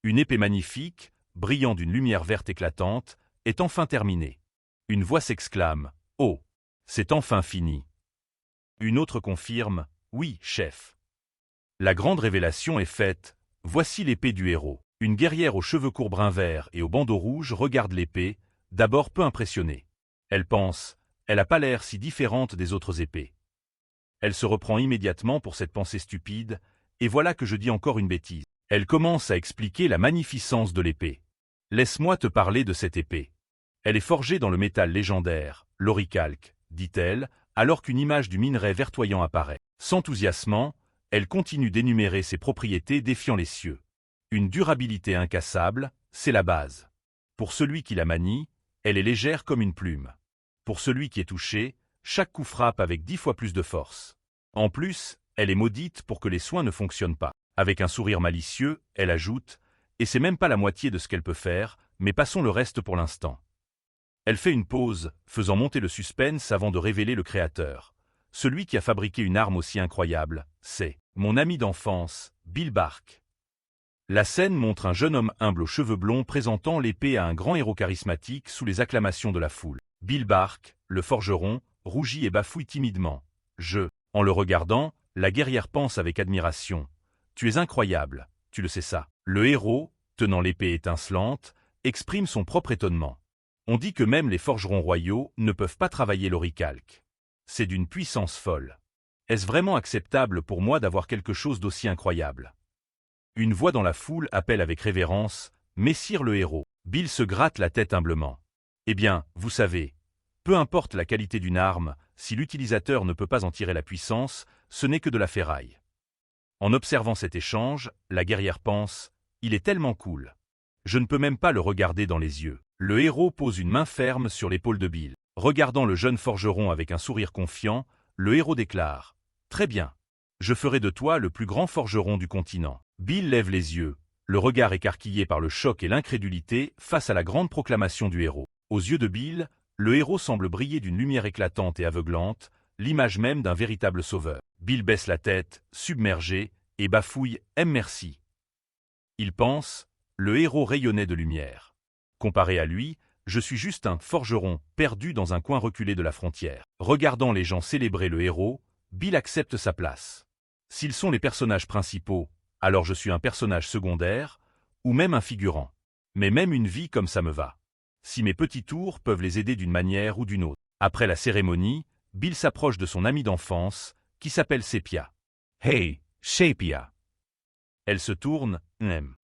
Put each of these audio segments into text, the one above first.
Une épée magnifique, brillant d'une lumière verte éclatante, est enfin terminée. Une voix s'exclame « Oh, c'est enfin fini !» Une autre confirme « Oui, chef !» La grande révélation est faite, voici l'épée du héros. Une guerrière aux cheveux courts brun vert et au bandeau rouge regarde l'épée, d'abord peu impressionnée. Elle pense, elle n'a pas l'air si différente des autres épées. Elle se reprend immédiatement pour cette pensée stupide, et voilà que je dis encore une bêtise. Elle commence à expliquer la magnificence de l'épée. Laisse-moi te parler de cette épée. Elle est forgée dans le métal légendaire, l'oricalque, dit-elle, alors qu'une image du minerai verdoyant apparaît. S'enthousiasmant, elle continue d'énumérer ses propriétés défiant les cieux. Une durabilité incassable, c'est la base. Pour celui qui la manie, elle est légère comme une plume. Pour celui qui est touché, chaque coup frappe avec 10 fois plus de force. En plus, elle est maudite pour que les soins ne fonctionnent pas. Avec un sourire malicieux, elle ajoute « Et c'est même pas la moitié de ce qu'elle peut faire, mais passons le reste pour l'instant. » Elle fait une pause, faisant monter le suspense avant de révéler le créateur. Celui qui a fabriqué une arme aussi incroyable, c'est mon ami d'enfance, Bill Bark. La scène montre un jeune homme humble aux cheveux blonds présentant l'épée à un grand héros charismatique sous les acclamations de la foule. Bill Bark, le forgeron, rougit et bafouille timidement. En le regardant, la guerrière pense avec admiration. Tu es incroyable, tu le sais ça. Le héros, tenant l'épée étincelante, exprime son propre étonnement. On dit que même les forgerons royaux ne peuvent pas travailler l'oricalque. C'est d'une puissance folle. Est-ce vraiment acceptable pour moi d'avoir quelque chose d'aussi incroyable? Une voix dans la foule appelle avec révérence « Messire le héros ». Bill se gratte la tête humblement. Eh bien, vous savez, peu importe la qualité d'une arme, si l'utilisateur ne peut pas en tirer la puissance, ce n'est que de la ferraille. En observant cet échange, la guerrière pense « Il est tellement cool. Je ne peux même pas le regarder dans les yeux ». Le héros pose une main ferme sur l'épaule de Bill. Regardant le jeune forgeron avec un sourire confiant, le héros déclare « Très bien. Je ferai de toi le plus grand forgeron du continent. » Bill lève les yeux, le regard écarquillé par le choc et l'incrédulité face à la grande proclamation du héros. Aux yeux de Bill, le héros semble briller d'une lumière éclatante et aveuglante, l'image même d'un véritable sauveur. Bill baisse la tête, submergé, et bafouille « Merci ». Il pense, le héros rayonnait de lumière. Comparé à lui, je suis juste un forgeron perdu dans un coin reculé de la frontière. Regardant les gens célébrer le héros, Bill accepte sa place. S'ils sont les personnages principaux, alors je suis un personnage secondaire, ou même un figurant. Mais même une vie comme ça me va. Si mes petits tours peuvent les aider d'une manière ou d'une autre. Après la cérémonie, Bill s'approche de son amie d'enfance, qui s'appelle Sepia. « Hey, Sepia !» Elle se tourne,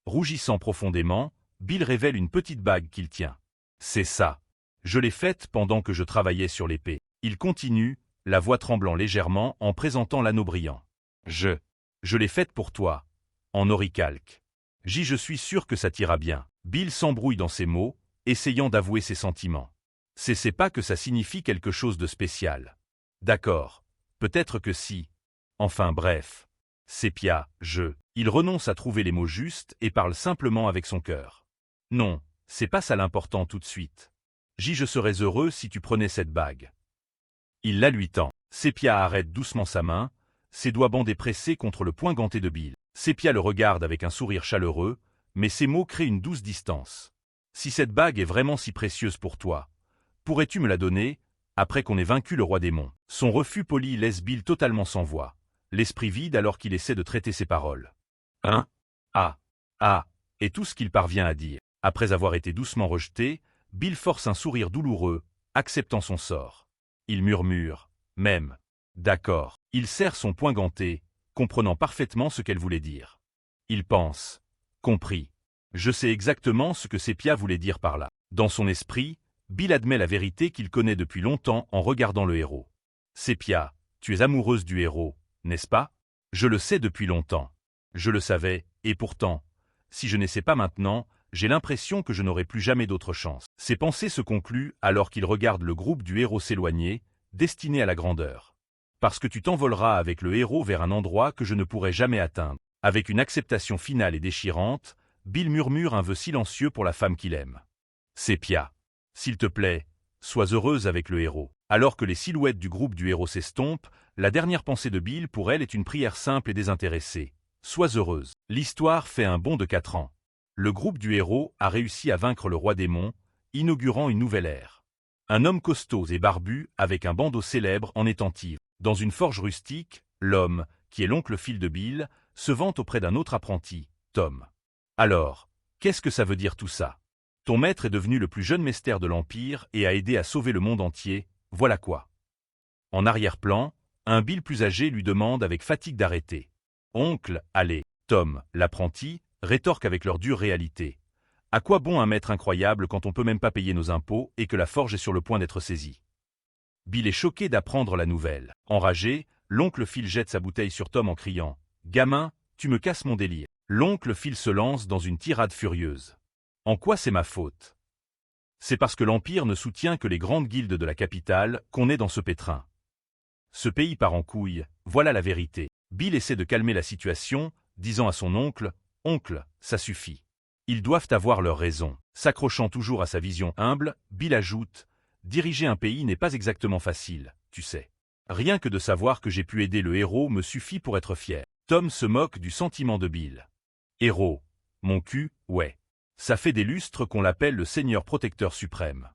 rougissant profondément, Bill révèle une petite bague qu'il tient. « C'est ça. Je l'ai faite pendant que je travaillais sur l'épée. » Il continue, la voix tremblant légèrement en présentant l'anneau brillant. « Je l'ai faite pour toi. En oricalque. Je suis sûr que ça t'ira bien. » Bill s'embrouille dans ses mots, essayant d'avouer ses sentiments. C'est pas que ça signifie quelque chose de spécial. D'accord. Peut-être que si. Enfin bref. Sepia, Il renonce à trouver les mots justes et parle simplement avec son cœur. Non, c'est pas ça l'important tout de suite. Je serais heureux si tu prenais cette bague. Il la lui tend. Sepia arrête doucement sa main, ses doigts bandés pressés contre le poing ganté de Bill. Sepia le regarde avec un sourire chaleureux, mais ses mots créent une douce distance. Si cette bague est vraiment si précieuse pour toi, pourrais-tu me la donner, après qu'on ait vaincu le roi démon? Son refus poli laisse Bill totalement sans voix, l'esprit vide alors qu'il essaie de traiter ses paroles. Et tout ce qu'il parvient à dire. Après avoir été doucement rejeté, Bill force un sourire douloureux, acceptant son sort. Il murmure, même. D'accord. Il serre son poing ganté, comprenant parfaitement ce qu'elle voulait dire. Il pense. Compris. Je sais exactement ce que Sepia voulait dire par là. Dans son esprit, Bill admet la vérité qu'il connaît depuis longtemps en regardant le héros. Sepia, tu es amoureuse du héros, n'est-ce pas? Je le sais depuis longtemps. Je le savais, et pourtant, si je n'essaie pas maintenant, j'ai l'impression que je n'aurai plus jamais d'autre chance. Ses pensées se concluent alors qu'il regarde le groupe du héros s'éloigner, destiné à la grandeur. Parce que tu t'envoleras avec le héros vers un endroit que je ne pourrai jamais atteindre. Avec une acceptation finale et déchirante, Bill murmure un vœu silencieux pour la femme qu'il aime. Sepia, s'il te plaît, sois heureuse avec le héros. Alors que les silhouettes du groupe du héros s'estompent, la dernière pensée de Bill pour elle est une prière simple et désintéressée. Sois heureuse. L'histoire fait un bond de 4 ans. Le groupe du héros a réussi à vaincre le roi démon, inaugurant une nouvelle ère. Un homme costaud et barbu, avec un bandeau célèbre, en est ivre. Dans une forge rustique, l'homme, qui est l'oncle Phil de Bill, se vante auprès d'un autre apprenti, Tom. Alors, qu'est-ce que ça veut dire tout ça? Ton maître est devenu le plus jeune mystère de l'Empire et a aidé à sauver le monde entier, voilà quoi. En arrière-plan, un Bill plus âgé lui demande avec fatigue d'arrêter. Oncle, allez, Tom, l'apprenti, rétorque avec leur dure réalité. À quoi bon un maître incroyable quand on peut même pas payer nos impôts et que la forge est sur le point d'être saisie? Bill est choqué d'apprendre la nouvelle. Enragé, l'oncle Phil jette sa bouteille sur Tom en criant « Gamin, tu me casses mon délire ». L'oncle Phil se lance dans une tirade furieuse. En quoi c'est ma faute? C'est parce que l'Empire ne soutient que les grandes guildes de la capitale qu'on est dans ce pétrin. Ce pays part en couille, voilà la vérité. Bill essaie de calmer la situation, disant à son oncle « Oncle, ça suffit. Ils doivent avoir leur raison ». S'accrochant toujours à sa vision humble, Bill ajoute « Diriger un pays n'est pas exactement facile, tu sais. Rien que de savoir que j'ai pu aider le héros me suffit pour être fier. » Tom se moque du sentiment de Bill. « Héros, mon cul, ouais. Ça fait des lustres qu'on l'appelle le Seigneur Protecteur suprême. »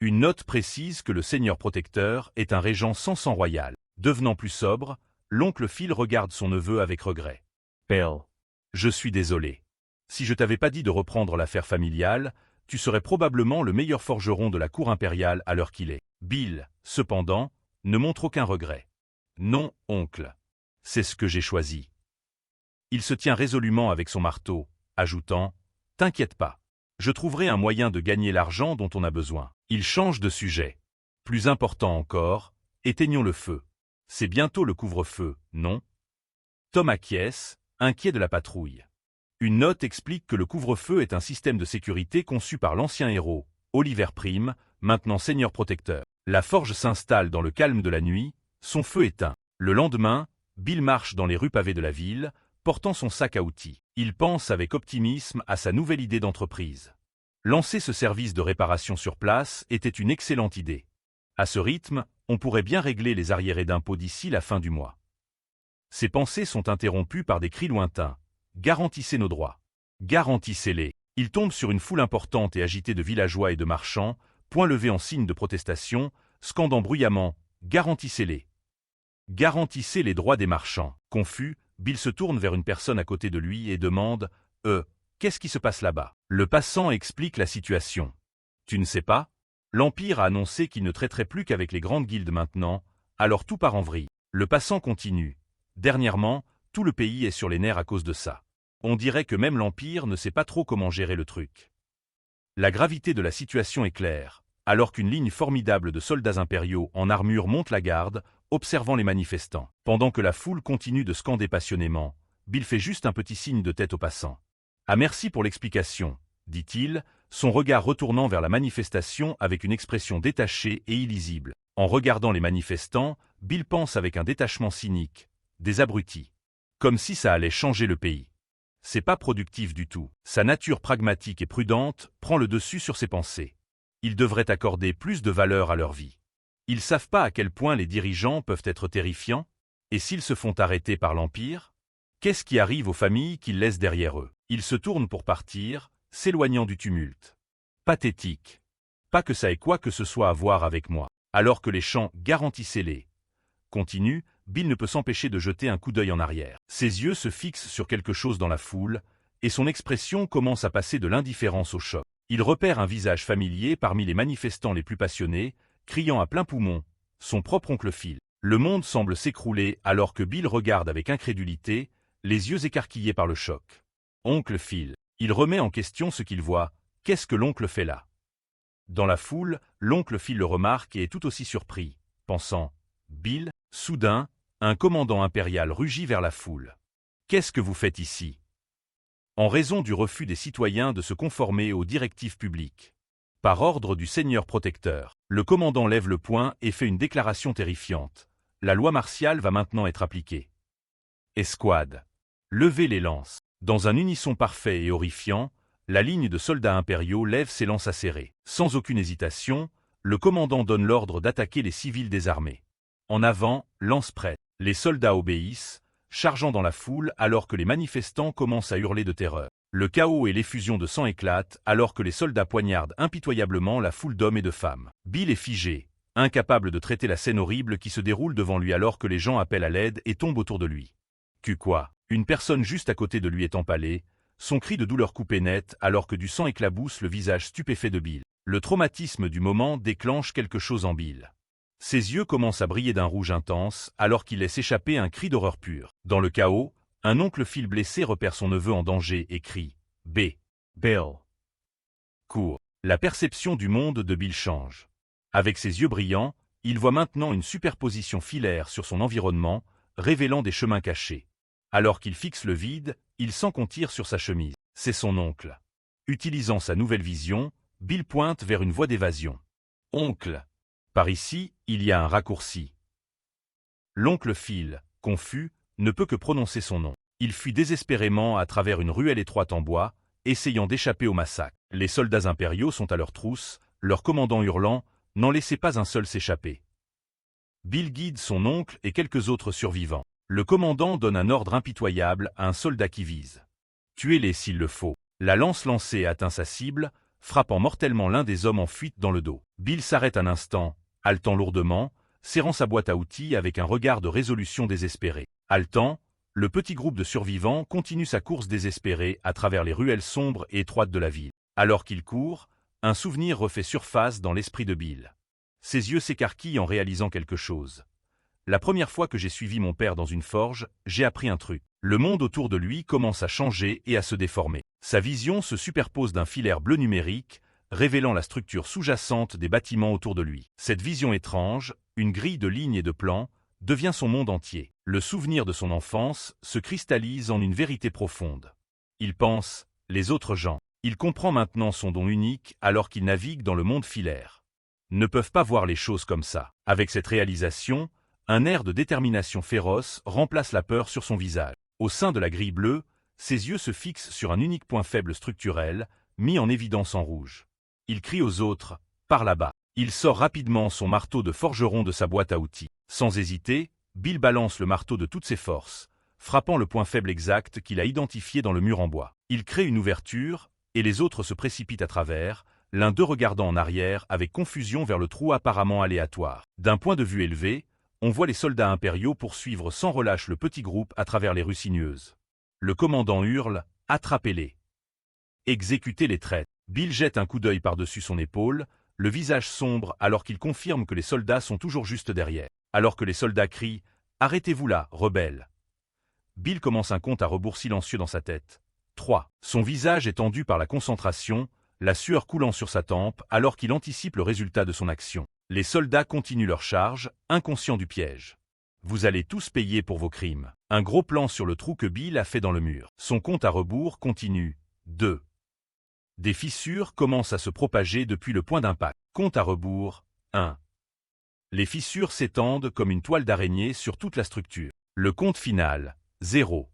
Une note précise que le Seigneur Protecteur est un régent sans sang royal. Devenant plus sobre, l'oncle Phil regarde son neveu avec regret. « Bill, je suis désolé. Si je t'avais pas dit de reprendre l'affaire familiale, tu serais probablement le meilleur forgeron de la cour impériale à l'heure qu'il est. » Bill, cependant, ne montre aucun regret. « Non, oncle. C'est ce que j'ai choisi. » Il se tient résolument avec son marteau, ajoutant « T'inquiète pas. Je trouverai un moyen de gagner l'argent dont on a besoin. » Il change de sujet. Plus important encore, éteignons le feu. C'est bientôt le couvre-feu, non? Tom acquiesce, inquiet de la patrouille. Une note explique que le couvre-feu est un système de sécurité conçu par l'ancien héros, Oliver Prime, maintenant Seigneur Protecteur. La forge s'installe dans le calme de la nuit, son feu éteint. Le lendemain, Bill marche dans les rues pavées de la ville, portant son sac à outils. Il pense avec optimisme à sa nouvelle idée d'entreprise. Lancer ce service de réparation sur place était une excellente idée. À ce rythme, on pourrait bien régler les arriérés d'impôts d'ici la fin du mois. Ses pensées sont interrompues par des cris lointains. « Garantissez nos droits. Garantissez-les ». Il tombe sur une foule importante et agitée de villageois et de marchands, poings levés en signe de protestation, scandant bruyamment « Garantissez-les. Garantissez les droits des marchands ». Confus, Bill se tourne vers une personne à côté de lui et demande « Qu'est-ce qui se passe là-bas ?» Le passant explique la situation. « Tu ne sais pas? L'Empire a annoncé qu'il ne traiterait plus qu'avec les grandes guildes maintenant, alors tout part en vrille. » Le passant continue. « Dernièrement, tout le pays est sur les nerfs à cause de ça. On dirait que même l'Empire ne sait pas trop comment gérer le truc. » La gravité de la situation est claire, alors qu'une ligne formidable de soldats impériaux en armure monte la garde, observant les manifestants. Pendant que la foule continue de scander passionnément, Bill fait juste un petit signe de tête aux passants. « Ah merci pour l'explication, » dit-il, son regard retournant vers la manifestation avec une expression détachée et illisible. En regardant les manifestants, Bill pense avec un détachement cynique. Des abrutis. Comme si ça allait changer le pays. C'est pas productif du tout. Sa nature pragmatique et prudente prend le dessus sur ses pensées. Ils devraient accorder plus de valeur à leur vie. Ils savent pas à quel point les dirigeants peuvent être terrifiants? Et s'ils se font arrêter par l'Empire? Qu'est-ce qui arrive aux familles qu'ils laissent derrière eux? Ils se tournent pour partir, s'éloignant du tumulte. Pathétique. Pas que ça ait quoi que ce soit à voir avec moi. Alors que les chants « Garantissez-les » continuent, Bill ne peut s'empêcher de jeter un coup d'œil en arrière. Ses yeux se fixent sur quelque chose dans la foule, et son expression commence à passer de l'indifférence au choc. Il repère un visage familier parmi les manifestants les plus passionnés, criant à plein poumon, son propre oncle Phil. Le monde semble s'écrouler alors que Bill regarde avec incrédulité, les yeux écarquillés par le choc. Oncle Phil. Il remet en question ce qu'il voit. Qu'est-ce que l'oncle fait là? Dans la foule, l'oncle Phil le remarque et est tout aussi surpris, pensant « Bill ?» Soudain, un commandant impérial rugit vers la foule. « Qu'est-ce que vous faites ici ?» En raison du refus des citoyens de se conformer aux directives publiques. Par ordre du Seigneur Protecteur, le commandant lève le poing et fait une déclaration terrifiante. La loi martiale va maintenant être appliquée. Escouade. Levez les lances. Dans un unisson parfait et horrifiant, la ligne de soldats impériaux lève ses lances acérées. Sans aucune hésitation, le commandant donne l'ordre d'attaquer les civils désarmés. En avant, lance prête. Les soldats obéissent, chargeant dans la foule alors que les manifestants commencent à hurler de terreur. Le chaos et l'effusion de sang éclatent alors que les soldats poignardent impitoyablement la foule d'hommes et de femmes. Bill est figé, incapable de traiter la scène horrible qui se déroule devant lui alors que les gens appellent à l'aide et tombent autour de lui. Quoi? Une personne juste à côté de lui est empalée, son cri de douleur coupé net alors que du sang éclabousse le visage stupéfait de Bill. Le traumatisme du moment déclenche quelque chose en Bill. Ses yeux commencent à briller d'un rouge intense alors qu'il laisse échapper un cri d'horreur pure. Dans le chaos, un oncle Phil blessé repère son neveu en danger et crie « B. Bill !» Court. La perception du monde de Bill change. Avec ses yeux brillants, il voit maintenant une superposition filaire sur son environnement, révélant des chemins cachés. Alors qu'il fixe le vide, il sent qu'on tire sur sa chemise. C'est son oncle. Utilisant sa nouvelle vision, Bill pointe vers une voie d'évasion. « Oncle !» Par ici, il y a un raccourci. L'oncle Phil, confus, ne peut que prononcer son nom. Il fuit désespérément à travers une ruelle étroite en bois, essayant d'échapper au massacre. Les soldats impériaux sont à leur trousse, leur commandant hurlant « N'en laissez pas un seul s'échapper ». Bill guide son oncle et quelques autres survivants. Le commandant donne un ordre impitoyable à un soldat qui vise. Tuez-les s'il le faut. La lance lancée atteint sa cible, frappant mortellement l'un des hommes en fuite dans le dos. Bill s'arrête un instant, haletant lourdement, serrant sa boîte à outils avec un regard de résolution désespéré. Haletant, le petit groupe de survivants continue sa course désespérée à travers les ruelles sombres et étroites de la ville. Alors qu'il court, un souvenir refait surface dans l'esprit de Bill. Ses yeux s'écarquillent en réalisant quelque chose. La première fois que j'ai suivi mon père dans une forge, j'ai appris un truc. Le monde autour de lui commence à changer et à se déformer. Sa vision se superpose d'un filaire bleu numérique, révélant la structure sous-jacente des bâtiments autour de lui. Cette vision étrange, une grille de lignes et de plans, devient son monde entier. Le souvenir de son enfance se cristallise en une vérité profonde. Il pense, les autres gens. Il comprend maintenant son don unique alors qu'il navigue dans le monde filaire. Ne peuvent pas voir les choses comme ça. Avec cette réalisation, un air de détermination féroce remplace la peur sur son visage. Au sein de la grille bleue, ses yeux se fixent sur un unique point faible structurel, mis en évidence en rouge. Il crie aux autres, par là-bas. Il sort rapidement son marteau de forgeron de sa boîte à outils. Sans hésiter, Bill balance le marteau de toutes ses forces, frappant le point faible exact qu'il a identifié dans le mur en bois. Il crée une ouverture, et les autres se précipitent à travers, l'un d'eux regardant en arrière avec confusion vers le trou apparemment aléatoire. D'un point de vue élevé, on voit les soldats impériaux poursuivre sans relâche le petit groupe à travers les rues sinueuses. Le commandant hurle « Attrapez-les !» Exécutez les traîtres. Bill jette un coup d'œil par-dessus son épaule, le visage sombre alors qu'il confirme que les soldats sont toujours juste derrière. Alors que les soldats crient « Arrêtez-vous là, rebelles !» Bill commence un compte à rebours silencieux dans sa tête. 3. Son visage est tendu par la concentration, la sueur coulant sur sa tempe alors qu'il anticipe le résultat de son action. Les soldats continuent leur charge, inconscients du piège. Vous allez tous payer pour vos crimes. Un gros plan sur le trou que Bill a fait dans le mur. Son compte à rebours continue. 2. Des fissures commencent à se propager depuis le point d'impact. Compte à rebours. 1. Les fissures s'étendent comme une toile d'araignée sur toute la structure. Le compte final. 0.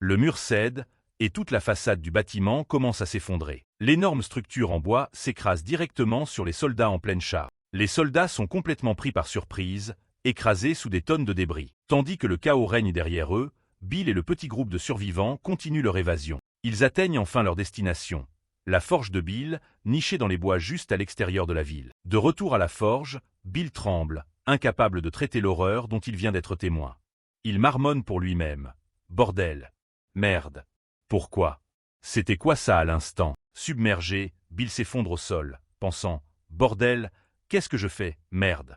Le mur cède, et toute la façade du bâtiment commence à s'effondrer. L'énorme structure en bois s'écrase directement sur les soldats en pleine charge. Les soldats sont complètement pris par surprise, écrasés sous des tonnes de débris. Tandis que le chaos règne derrière eux, Bill et le petit groupe de survivants continuent leur évasion. Ils atteignent enfin leur destination. La forge de Bill, nichée dans les bois juste à l'extérieur de la ville. De retour à la forge, Bill tremble, incapable de traiter l'horreur dont il vient d'être témoin. Il marmonne pour lui-même. Bordel. Merde. Pourquoi? C'était quoi ça à l'instant? Submergé, Bill s'effondre au sol, pensant « Bordel, qu'est-ce que je fais? Merde !»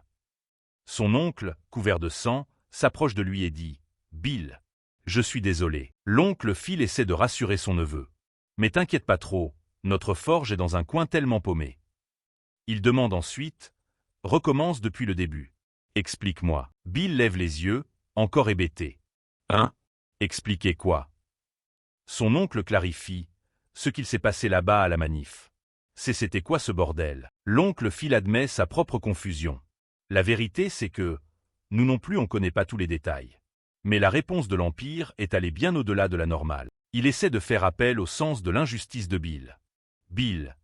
Son oncle, couvert de sang, s'approche de lui et dit « Bill, je suis désolé. » L'oncle Phil essaie de rassurer son neveu. « Mais t'inquiète pas trop, notre forge est dans un coin tellement paumé. » Il demande ensuite « Recommence depuis le début. Explique-moi. » Bill lève les yeux, encore hébété. « Hein? Expliquer quoi? » Son oncle clarifie ce qu'il s'est passé là-bas à la manif. C'était quoi ce bordel? L'oncle Phil admet sa propre confusion. La vérité, c'est que, nous non plus on connaît pas tous les détails. Mais la réponse de l'Empire est allée bien au-delà de la normale. Il essaie de faire appel au sens de l'injustice de Bill. Bill,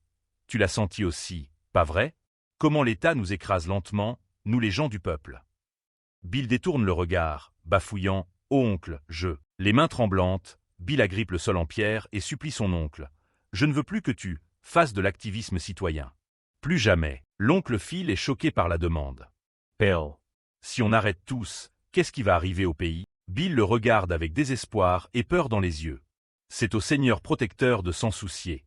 tu l'as senti aussi, pas vrai? Comment l'État nous écrase lentement, nous les gens du peuple. Bill détourne le regard, bafouillant « Oh oncle, les mains tremblantes, Bill agrippe le sol en pierre et supplie son oncle. « Je ne veux plus que tu fasses de l'activisme citoyen. » Plus jamais. L'oncle Phil est choqué par la demande. « Bill, si on arrête tous, qu'est-ce qui va arriver au pays ?» Bill le regarde avec désespoir et peur dans les yeux. « C'est au Seigneur protecteur de s'en soucier.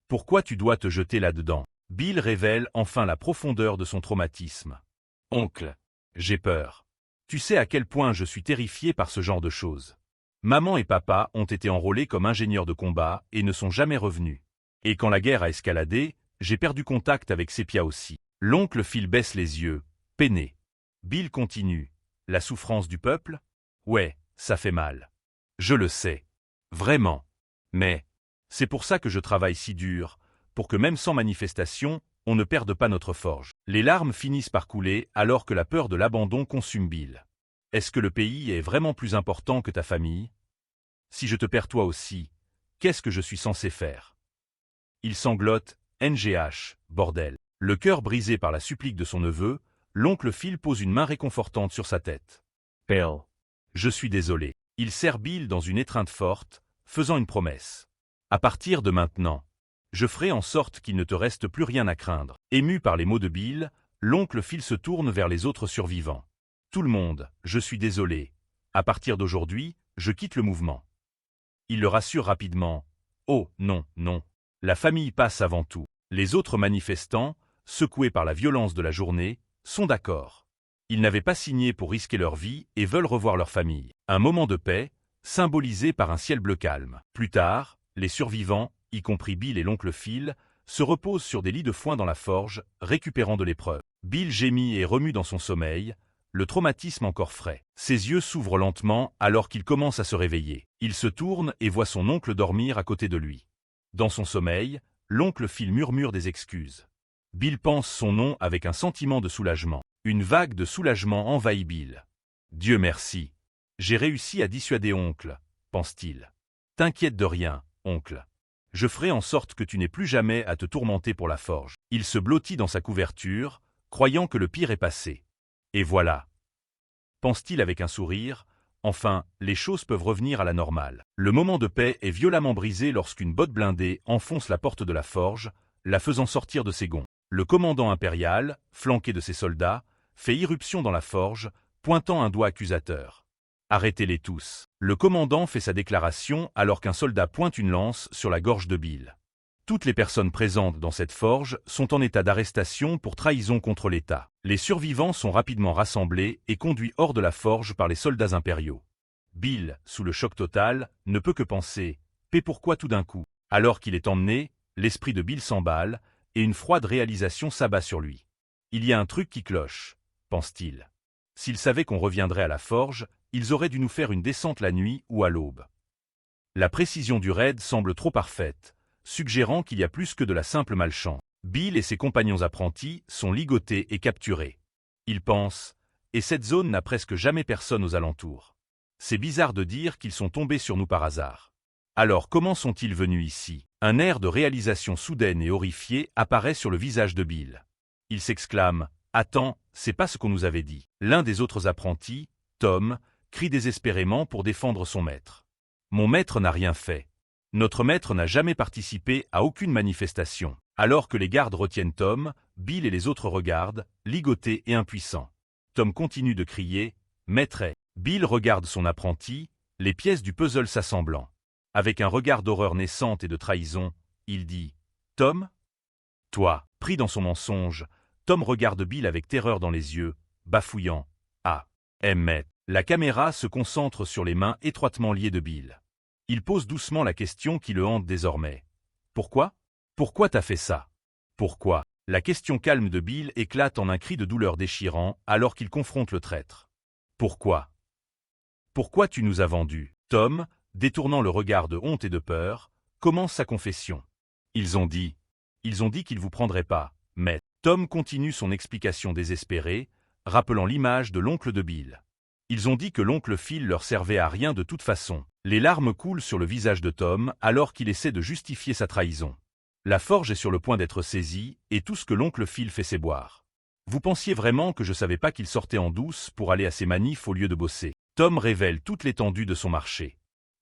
Pourquoi tu dois te jeter là-dedans ?» Bill révèle enfin la profondeur de son traumatisme. « Oncle, j'ai peur. Tu sais à quel point je suis terrifié par ce genre de choses. Maman et papa ont été enrôlés comme ingénieurs de combat et ne sont jamais revenus. Et quand la guerre a escaladé, j'ai perdu contact avec Sepia aussi. » L'oncle Phil baisse les yeux, peiné. Bill continue. « La souffrance du peuple ? Ouais, ça fait mal. Je le sais. Vraiment. Mais c'est pour ça que je travaille si dur, pour que même sans manifestation, on ne perde pas notre forge. » Les larmes finissent par couler alors que la peur de l'abandon consume Bill. « Est-ce que le pays est vraiment plus important que ta famille ? Si je te perds toi aussi, qu'est-ce que je suis censé faire ?» Il sanglote. « NGH, bordel. » Le cœur brisé par la supplique de son neveu, l'oncle Phil pose une main réconfortante sur sa tête. « Bill. Je suis désolé. » Il serre Bill dans une étreinte forte, faisant une promesse. « À partir de maintenant, je ferai en sorte qu'il ne te reste plus rien à craindre. » Ému par les mots de Bill, l'oncle Phil se tourne vers les autres survivants. « Tout le monde, je suis désolé. À partir d'aujourd'hui, je quitte le mouvement. » Il le rassure rapidement. « Oh, non, non. La famille passe avant tout. » Les autres manifestants, secoués par la violence de la journée, sont d'accord. Ils n'avaient pas signé pour risquer leur vie et veulent revoir leur famille. Un moment de paix, symbolisé par un ciel bleu calme. Plus tard, les survivants, y compris Bill et l'oncle Phil, se reposent sur des lits de foin dans la forge, récupérant de l'épreuve. Bill gémit et remue dans son sommeil, le traumatisme encore frais. Ses yeux s'ouvrent lentement alors qu'il commence à se réveiller. Il se tourne et voit son oncle dormir à côté de lui. Dans son sommeil, l'oncle Phil murmure des excuses. Bill pense son nom avec un sentiment de soulagement. Une vague de soulagement envahit Bill. « Dieu merci. J'ai réussi à dissuader oncle, pense-t-il. T'inquiète de rien, oncle. Je ferai en sorte que tu n'aies plus jamais à te tourmenter pour la forge. » Il se blottit dans sa couverture, croyant que le pire est passé. Et voilà. Pense-t-il avec un sourire, enfin, les choses peuvent revenir à la normale. Le moment de paix est violemment brisé lorsqu'une botte blindée enfonce la porte de la forge, la faisant sortir de ses gonds. Le commandant impérial, flanqué de ses soldats, fait irruption dans la forge, pointant un doigt accusateur. « Arrêtez-les tous. » Le commandant fait sa déclaration alors qu'un soldat pointe une lance sur la gorge de Bill. Toutes les personnes présentes dans cette forge sont en état d'arrestation pour trahison contre l'État. Les survivants sont rapidement rassemblés et conduits hors de la forge par les soldats impériaux. Bill, sous le choc total, ne peut que penser « Mais pourquoi tout d'un coup ?» Alors qu'il est emmené, l'esprit de Bill s'emballe et une froide réalisation s'abat sur lui. « Il y a un truc qui cloche, pense-t-il. S'ils savaient qu'on reviendrait à la forge, ils auraient dû nous faire une descente la nuit ou à l'aube. » La précision du raid semble trop parfaite, suggérant qu'il y a plus que de la simple malchance. Bill et ses compagnons apprentis sont ligotés et capturés. Il pense « Et cette zone n'a presque jamais personne aux alentours. C'est bizarre de dire qu'ils sont tombés sur nous par hasard. Alors comment sont-ils venus ici ?» Un air de réalisation soudaine et horrifiée apparaît sur le visage de Bill. Il s'exclame « Attends, c'est pas ce qu'on nous avait dit. » L'un des autres apprentis, Tom, crie désespérément pour défendre son maître. « Mon maître n'a rien fait. Notre maître n'a jamais participé à aucune manifestation. » Alors que les gardes retiennent Tom, Bill et les autres regardent, ligotés et impuissants. Tom continue de crier « Maître !» Bill regarde son apprenti, les pièces du puzzle s'assemblant. Avec un regard d'horreur naissante et de trahison, il dit « Tom ?» Toi, pris dans son mensonge, Tom regarde Bill avec terreur dans les yeux, bafouillant « Ah, maître !» La caméra se concentre sur les mains étroitement liées de Bill. Il pose doucement la question qui le hante désormais. « Pourquoi ? Pourquoi t'as fait ça ? Pourquoi ?» La question calme de Bill éclate en un cri de douleur déchirant alors qu'il confronte le traître. « Pourquoi ? Pourquoi tu nous as vendus ?» Tom, détournant le regard de honte et de peur, commence sa confession. « Ils ont dit qu'ils vous prendraient pas, mais… » Tom continue son explication désespérée, rappelant l'image de l'oncle de Bill. Ils ont dit que l'oncle Phil leur servait à rien de toute façon. Les larmes coulent sur le visage de Tom alors qu'il essaie de justifier sa trahison. La forge est sur le point d'être saisie et tout ce que l'oncle Phil fait c'est boire. Vous pensiez vraiment que je savais pas qu'il sortait en douce pour aller à ses manifs au lieu de bosser. Tom révèle toute l'étendue de son marché.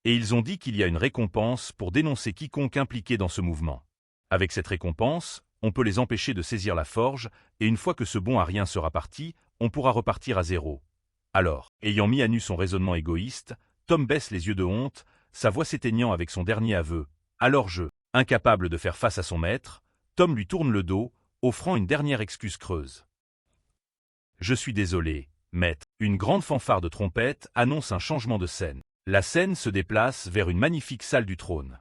Et ils ont dit qu'il y a une récompense pour dénoncer quiconque impliqué dans ce mouvement. Avec cette récompense, on peut les empêcher de saisir la forge, et une fois que ce bon à rien sera parti, on pourra repartir à zéro. Alors, ayant mis à nu son raisonnement égoïste, Tom baisse les yeux de honte, sa voix s'éteignant avec son dernier aveu. Alors incapable de faire face à son maître, Tom lui tourne le dos, offrant une dernière excuse creuse. « Je suis désolé, maître. » Une grande fanfare de trompette annonce un changement de scène. La scène se déplace vers une magnifique salle du trône.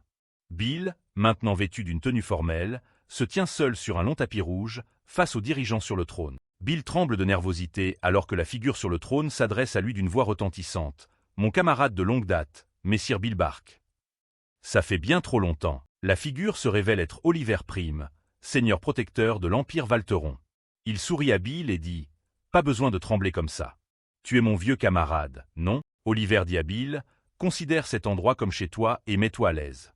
Bill, maintenant vêtu d'une tenue formelle, se tient seul sur un long tapis rouge, face aux dirigeants sur le trône. Bill tremble de nervosité alors que la figure sur le trône s'adresse à lui d'une voix retentissante. « Mon camarade de longue date, Messire Bill Bark. » Ça fait bien trop longtemps. La figure se révèle être Oliver Prime, seigneur protecteur de l'Empire Valteron. Il sourit à Bill et dit « Pas besoin de trembler comme ça. Tu es mon vieux camarade, non ?» Oliver dit à Bill « Considère cet endroit comme chez toi et mets-toi à l'aise. »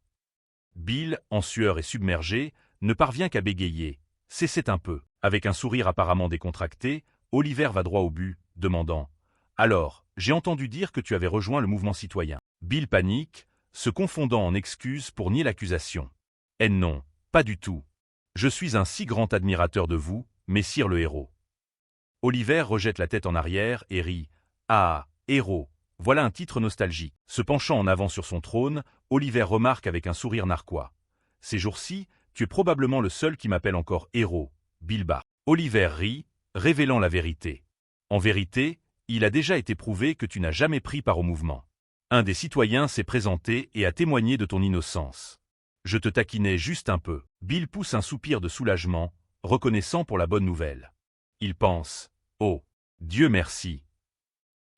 Bill, en sueur et submergé, ne parvient qu'à bégayer. « Cessez un peu. » Avec un sourire apparemment décontracté, Oliver va droit au but, demandant « Alors, j'ai entendu dire que tu avais rejoint le mouvement citoyen. » Bill panique, se confondant en excuses pour nier l'accusation. « Eh non, pas du tout. Je suis un si grand admirateur de vous, messire le héros. » Oliver rejette la tête en arrière et rit. « Ah, héros, voilà un titre nostalgique. » Se penchant en avant sur son trône, Oliver remarque avec un sourire narquois. « Ces jours-ci, tu es probablement le seul qui m'appelle encore héros, Bill Bark. » Oliver rit, révélant la vérité. « En vérité, il a déjà été prouvé que tu n'as jamais pris part au mouvement. Un des citoyens s'est présenté et a témoigné de ton innocence. Je te taquinais juste un peu. » Bill pousse un soupir de soulagement, reconnaissant pour la bonne nouvelle. Il pense « Oh, Dieu merci !»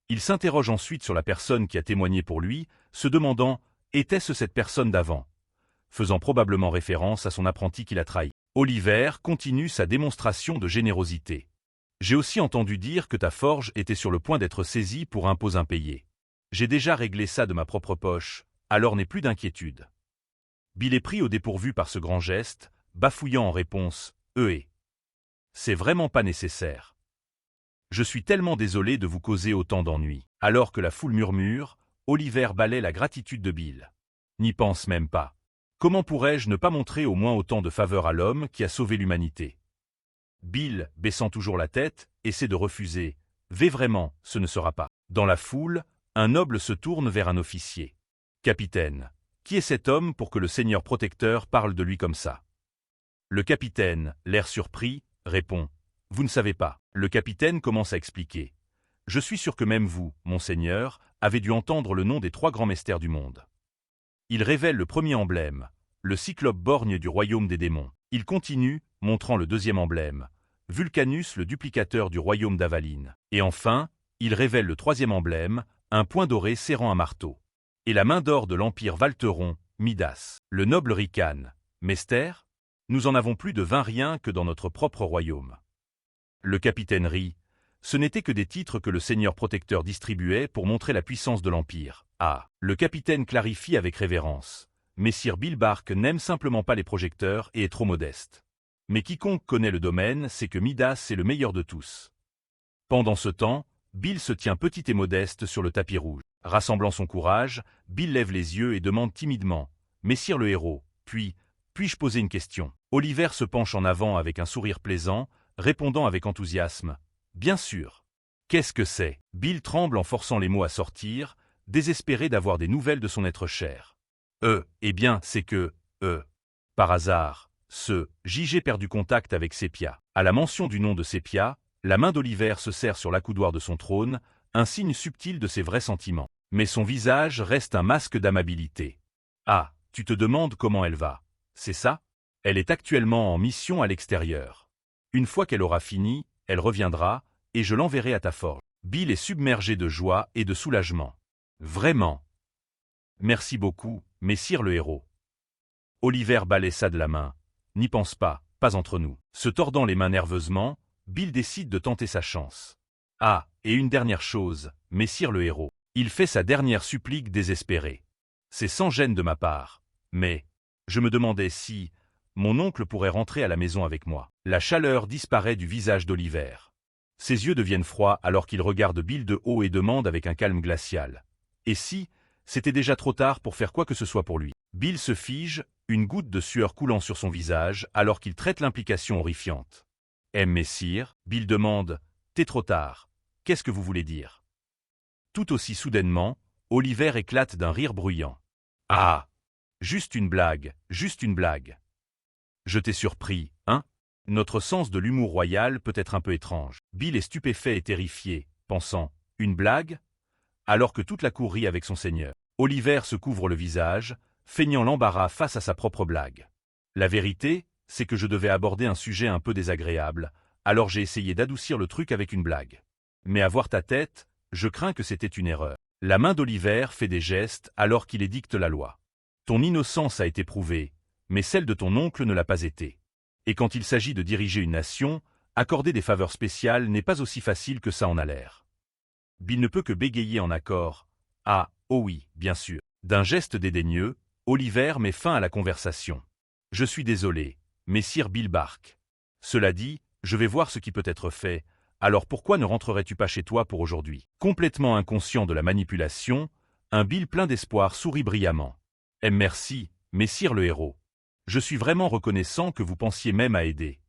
Il s'interroge ensuite sur la personne qui a témoigné pour lui, se demandant « Était-ce cette personne d'avant ?» faisant probablement référence à son apprenti qu'il a trahi. Oliver continue sa démonstration de générosité. « J'ai aussi entendu dire que ta forge était sur le point d'être saisie pour impôts impayés. J'ai déjà réglé ça de ma propre poche, alors n'aie plus d'inquiétude. » Bill est pris au dépourvu par ce grand geste, bafouillant en réponse « C'est vraiment pas nécessaire. Je suis tellement désolé de vous causer autant d'ennuis. » Alors que la foule murmure, Oliver balaie la gratitude de Bill. « N'y pense même pas. Comment pourrais-je ne pas montrer au moins autant de faveur à l'homme qui a sauvé l'humanité ?» Bill, baissant toujours la tête, essaie de refuser. « Vraiment, ce ne sera pas. » Dans la foule, un noble se tourne vers un officier. « Capitaine, qui est cet homme pour que le seigneur protecteur parle de lui comme ça ?» Le capitaine, l'air surpris, répond « Vous ne savez pas. » Le capitaine commence à expliquer. « Je suis sûr que même vous, monseigneur, avez dû entendre le nom des 3 grands mystères du monde. » Il révèle le premier emblème, le cyclope borgne du royaume des démons. Il continue, montrant le deuxième emblème, Vulcanus le duplicateur du royaume d'Avaline. Et enfin, il révèle le troisième emblème, un point doré serrant un marteau. Et la main d'or de l'Empire Valteron, Midas. Le noble ricane. « Mystère ? Nous en avons plus de 20 rien que dans notre propre royaume. » Le capitaine rit. Ce n'étaient que des titres que le seigneur protecteur distribuait pour montrer la puissance de l'Empire. Ah, le capitaine clarifie avec révérence. Messire Bill Bark n'aime simplement pas les projecteurs et est trop modeste. Mais quiconque connaît le domaine sait que Midas est le meilleur de tous. Pendant ce temps, Bill se tient petit et modeste sur le tapis rouge. Rassemblant son courage, Bill lève les yeux et demande timidement « Messire le héros, puis-je poser une question ?» Oliver se penche en avant avec un sourire plaisant, répondant avec enthousiasme « Bien sûr. Qu'est-ce que c'est ?» Bill tremble en forçant les mots à sortir, désespéré d'avoir des nouvelles de son être cher. Eh bien, c'est que, par hasard, J.G. perd du contact avec Sépia. » À la mention du nom de Sépia, la main d'Oliver se serre sur l'accoudoir de son trône, un signe subtil de ses vrais sentiments. Mais son visage reste un masque d'amabilité. « Ah, tu te demandes comment elle va, c'est ça ? Elle est actuellement en mission à l'extérieur. Une fois qu'elle aura fini, elle reviendra, et je l'enverrai à ta forge. » Bill est submergé de joie et de soulagement. « Vraiment. Merci beaucoup, messire le héros. » Oliver balaie ça de la main. « N'y pense pas, pas entre nous. » Se tordant les mains nerveusement, Bill décide de tenter sa chance. « Ah, et une dernière chose, messire le héros. » Il fait sa dernière supplique désespérée. « C'est sans gêne de ma part, mais je me demandais si mon oncle pourrait rentrer à la maison avec moi. » La chaleur disparaît du visage d'Oliver. Ses yeux deviennent froids alors qu'il regarde Bill de haut et demande avec un calme glacial. « Et si c'était déjà trop tard pour faire quoi que ce soit pour lui. Bill se fige, une goutte de sueur coulant sur son visage alors qu'il traite l'implication horrifiante. « Messire ?» Bill demande. « T'es trop tard. Qu'est-ce que vous voulez dire ?» Tout aussi soudainement, Oliver éclate d'un rire bruyant. « Ah! Juste une blague, juste une blague. » « Je t'ai surpris, hein? Notre sens de l'humour royal peut être un peu étrange. » Bill est stupéfait et terrifié, pensant « Une blague ?» alors que toute la cour rit avec son seigneur. Oliver se couvre le visage, feignant l'embarras face à sa propre blague. « La vérité, c'est que je devais aborder un sujet un peu désagréable, alors j'ai essayé d'adoucir le truc avec une blague. Mais à voir ta tête, je crains que c'était une erreur. » La main d'Oliver fait des gestes alors qu'il édicte la loi. « Ton innocence a été prouvée, mais celle de ton oncle ne l'a pas été. Et quand il s'agit de diriger une nation, accorder des faveurs spéciales n'est pas aussi facile que ça en a l'air. » Bill ne peut que bégayer en accord. « Ah, oh oui, bien sûr. » D'un geste dédaigneux, Oliver met fin à la conversation. « Je suis désolé, messire Bill Bark. Cela dit, je vais voir ce qui peut être fait, alors pourquoi ne rentrerais-tu pas chez toi pour aujourd'hui ?» Complètement inconscient de la manipulation, un Bill plein d'espoir sourit brillamment. « Merci, messire le héros. Je suis vraiment reconnaissant que vous pensiez même à aider. »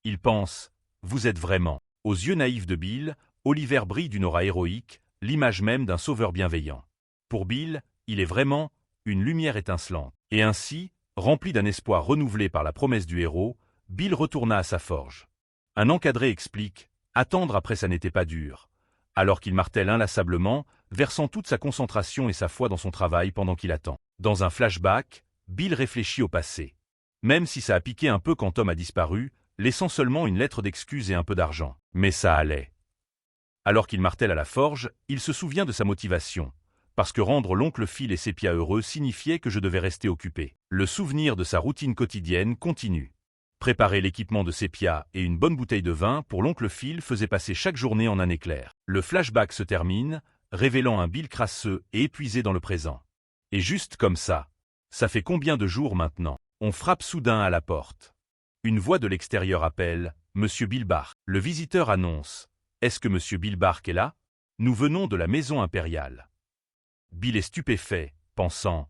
Il pense, « Vous êtes vraiment. » Aux yeux naïfs de Bill, Oliver brille d'une aura héroïque, l'image même d'un sauveur bienveillant. Pour Bill, il est vraiment une lumière étincelante. Et ainsi, rempli d'un espoir renouvelé par la promesse du héros, Bill retourna à sa forge. Un encadré explique, attendre après ça n'était pas dur, alors qu'il martèle inlassablement, versant toute sa concentration et sa foi dans son travail pendant qu'il attend. Dans un flashback, Bill réfléchit au passé. Même si ça a piqué un peu quand Tom a disparu, laissant seulement une lettre d'excuse et un peu d'argent. Mais ça allait. Alors qu'il martèle à la forge, il se souvient de sa motivation. Parce que rendre l'oncle Phil et Sepia heureux signifiait que je devais rester occupé. Le souvenir de sa routine quotidienne continue. Préparer l'équipement de Sepia et une bonne bouteille de vin pour l'oncle Phil faisait passer chaque journée en un éclair. Le flashback se termine, révélant un Bill crasseux et épuisé dans le présent. Et juste comme ça. Ça fait combien de jours maintenant? On frappe soudain à la porte. Une voix de l'extérieur appelle « Monsieur Bill Bark ». Le visiteur annonce « Est-ce que Monsieur Bill Bark est là? Nous venons de la maison impériale. » Bill est stupéfait, pensant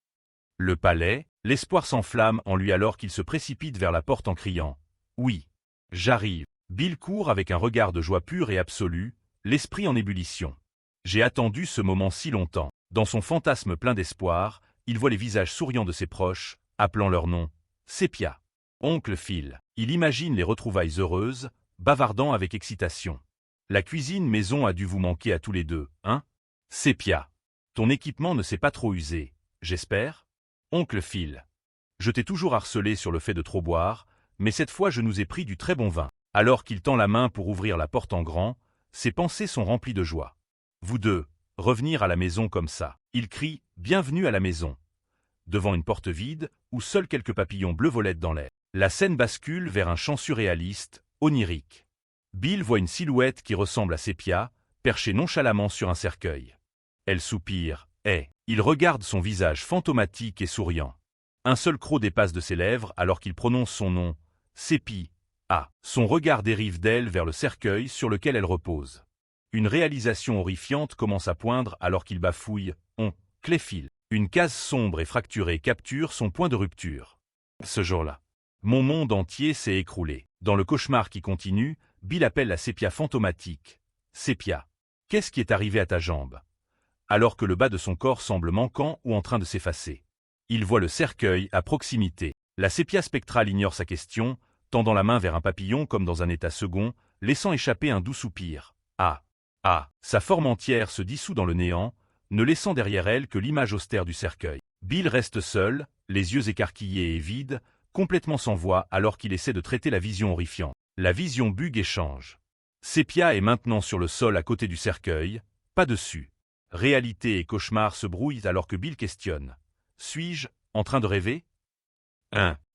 « Le palais ?» L'espoir s'enflamme en lui alors qu'il se précipite vers la porte en criant « Oui, j'arrive ». Bill court avec un regard de joie pure et absolue, l'esprit en ébullition. J'ai attendu ce moment si longtemps. Dans son fantasme plein d'espoir, il voit les visages souriants de ses proches, appelant leur nom « Sepia ». Oncle Phil. Il imagine les retrouvailles heureuses, bavardant avec excitation. La cuisine maison a dû vous manquer à tous les deux, hein? Sepia. Ton équipement ne s'est pas trop usé, j'espère? Oncle Phil. Je t'ai toujours harcelé sur le fait de trop boire, mais cette fois je nous ai pris du très bon vin. Alors qu'il tend la main pour ouvrir la porte en grand, ses pensées sont remplies de joie. Vous deux, revenir à la maison comme ça. Il crie « Bienvenue à la maison » devant une porte vide où seuls quelques papillons bleus volettent dans l'air. La scène bascule vers un chant surréaliste, onirique. Bill voit une silhouette qui ressemble à Sepia, perchée nonchalamment sur un cercueil. Elle soupire, il regarde son visage fantomatique et souriant. Un seul croc dépasse de ses lèvres alors qu'il prononce son nom, Sépi. Son regard dérive d'elle vers le cercueil sur lequel elle repose. Une réalisation horrifiante commence à poindre alors qu'il bafouille, Cléphile. Une case sombre et fracturée capture son point de rupture. Ce jour-là, mon monde entier s'est écroulé. Dans le cauchemar qui continue, Bill appelle la Sepia fantomatique. Sepia, qu'est-ce qui est arrivé à ta jambe? Alors que le bas de son corps semble manquant ou en train de s'effacer. Il voit le cercueil à proximité. La Sepia spectrale ignore sa question, tendant la main vers un papillon comme dans un état second, laissant échapper un doux soupir. Sa forme entière se dissout dans le néant, ne laissant derrière elle que l'image austère du cercueil. Bill reste seul, les yeux écarquillés et vides, complètement sans voix alors qu'il essaie de traiter la vision horrifiante. La vision bug et change. Sepia est maintenant sur le sol à côté du cercueil, pas dessus. Réalité et cauchemar se brouillent alors que Bill questionne. Suis-je en train de rêver?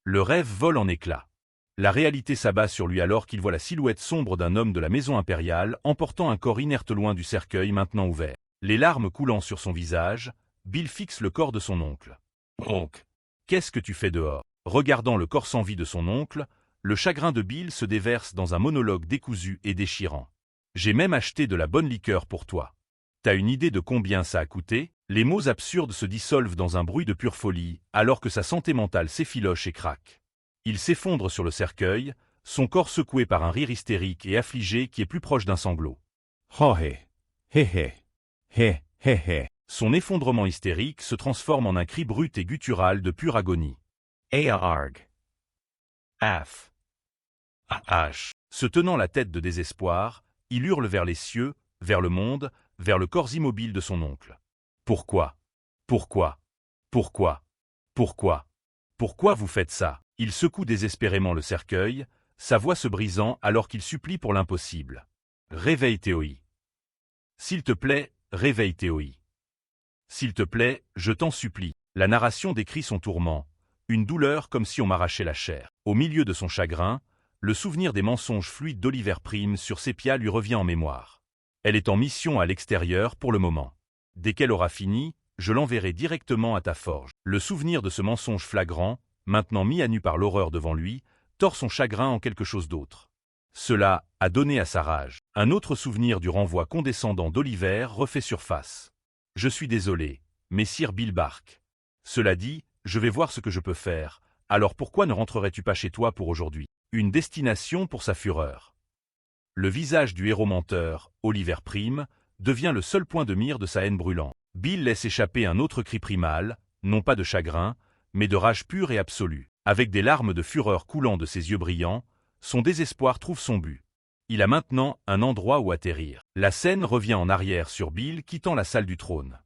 Le rêve vole en éclats. La réalité s'abat sur lui alors qu'il voit la silhouette sombre d'un homme de la maison impériale emportant un corps inerte loin du cercueil maintenant ouvert. Les larmes coulant sur son visage, Bill fixe le corps de son oncle. « Oncle, qu'est-ce que tu fais dehors ?» Regardant le corps sans vie de son oncle, le chagrin de Bill se déverse dans un monologue décousu et déchirant. « J'ai même acheté de la bonne liqueur pour toi. T'as une idée de combien ça a coûté? Les mots absurdes se dissolvent dans un bruit de pure folie, alors que sa santé mentale s'effiloche et craque. Il s'effondre sur le cercueil, son corps secoué par un rire hystérique et affligé qui est plus proche d'un sanglot. Ho he, he he, he. Son effondrement hystérique se transforme en un cri brut et guttural de pure agonie. Aarg. Af. Ah. Se tenant la tête de désespoir, il hurle vers les cieux, vers le monde, vers le corps immobile de son oncle. Pourquoi? Pourquoi? Pourquoi? Pourquoi? Pourquoi vous faites ça? Il secoue désespérément le cercueil, sa voix se brisant alors qu'il supplie pour l'impossible. Réveille Théoï. S'il te plaît, réveille Théoï. S'il te plaît, je t'en supplie. La narration décrit son tourment, une douleur comme si on m'arrachait la chair. Au milieu de son chagrin, le souvenir des mensonges fluides d'Oliver Prime sur Sépia lui revient en mémoire. Elle est en mission à l'extérieur pour le moment. Dès qu'elle aura fini, je l'enverrai directement à ta forge. Le souvenir de ce mensonge flagrant, maintenant mis à nu par l'horreur devant lui, tord son chagrin en quelque chose d'autre. Cela a donné à sa rage. Un autre souvenir du renvoi condescendant d'Oliver refait surface. Je suis désolé, messire Bill Bark. Cela dit, je vais voir ce que je peux faire, alors pourquoi ne rentrerais-tu pas chez toi pour aujourd'hui? Une destination pour sa fureur. Le visage du héros menteur, Oliver Prime, devient le seul point de mire de sa haine brûlante. Bill laisse échapper un autre cri primal, non pas de chagrin, mais de rage pure et absolue. Avec des larmes de fureur coulant de ses yeux brillants, son désespoir trouve son but. Il a maintenant un endroit où atterrir. La scène revient en arrière sur Bill quittant la salle du trône.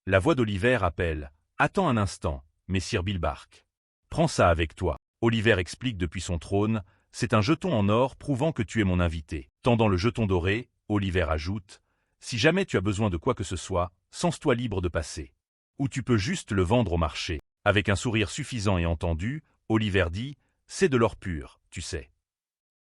La voix d'Oliver appelle « Attends un instant, messire Bill Bark. Prends ça avec toi. » Oliver explique depuis son trône « C'est un jeton en or prouvant que tu es mon invité. » Tendant le jeton doré, Oliver ajoute « Si jamais tu as besoin de quoi que ce soit, sens-toi libre de passer. Ou tu peux juste le vendre au marché. » Avec un sourire suffisant et entendu, Oliver dit « C'est de l'or pur, tu sais. »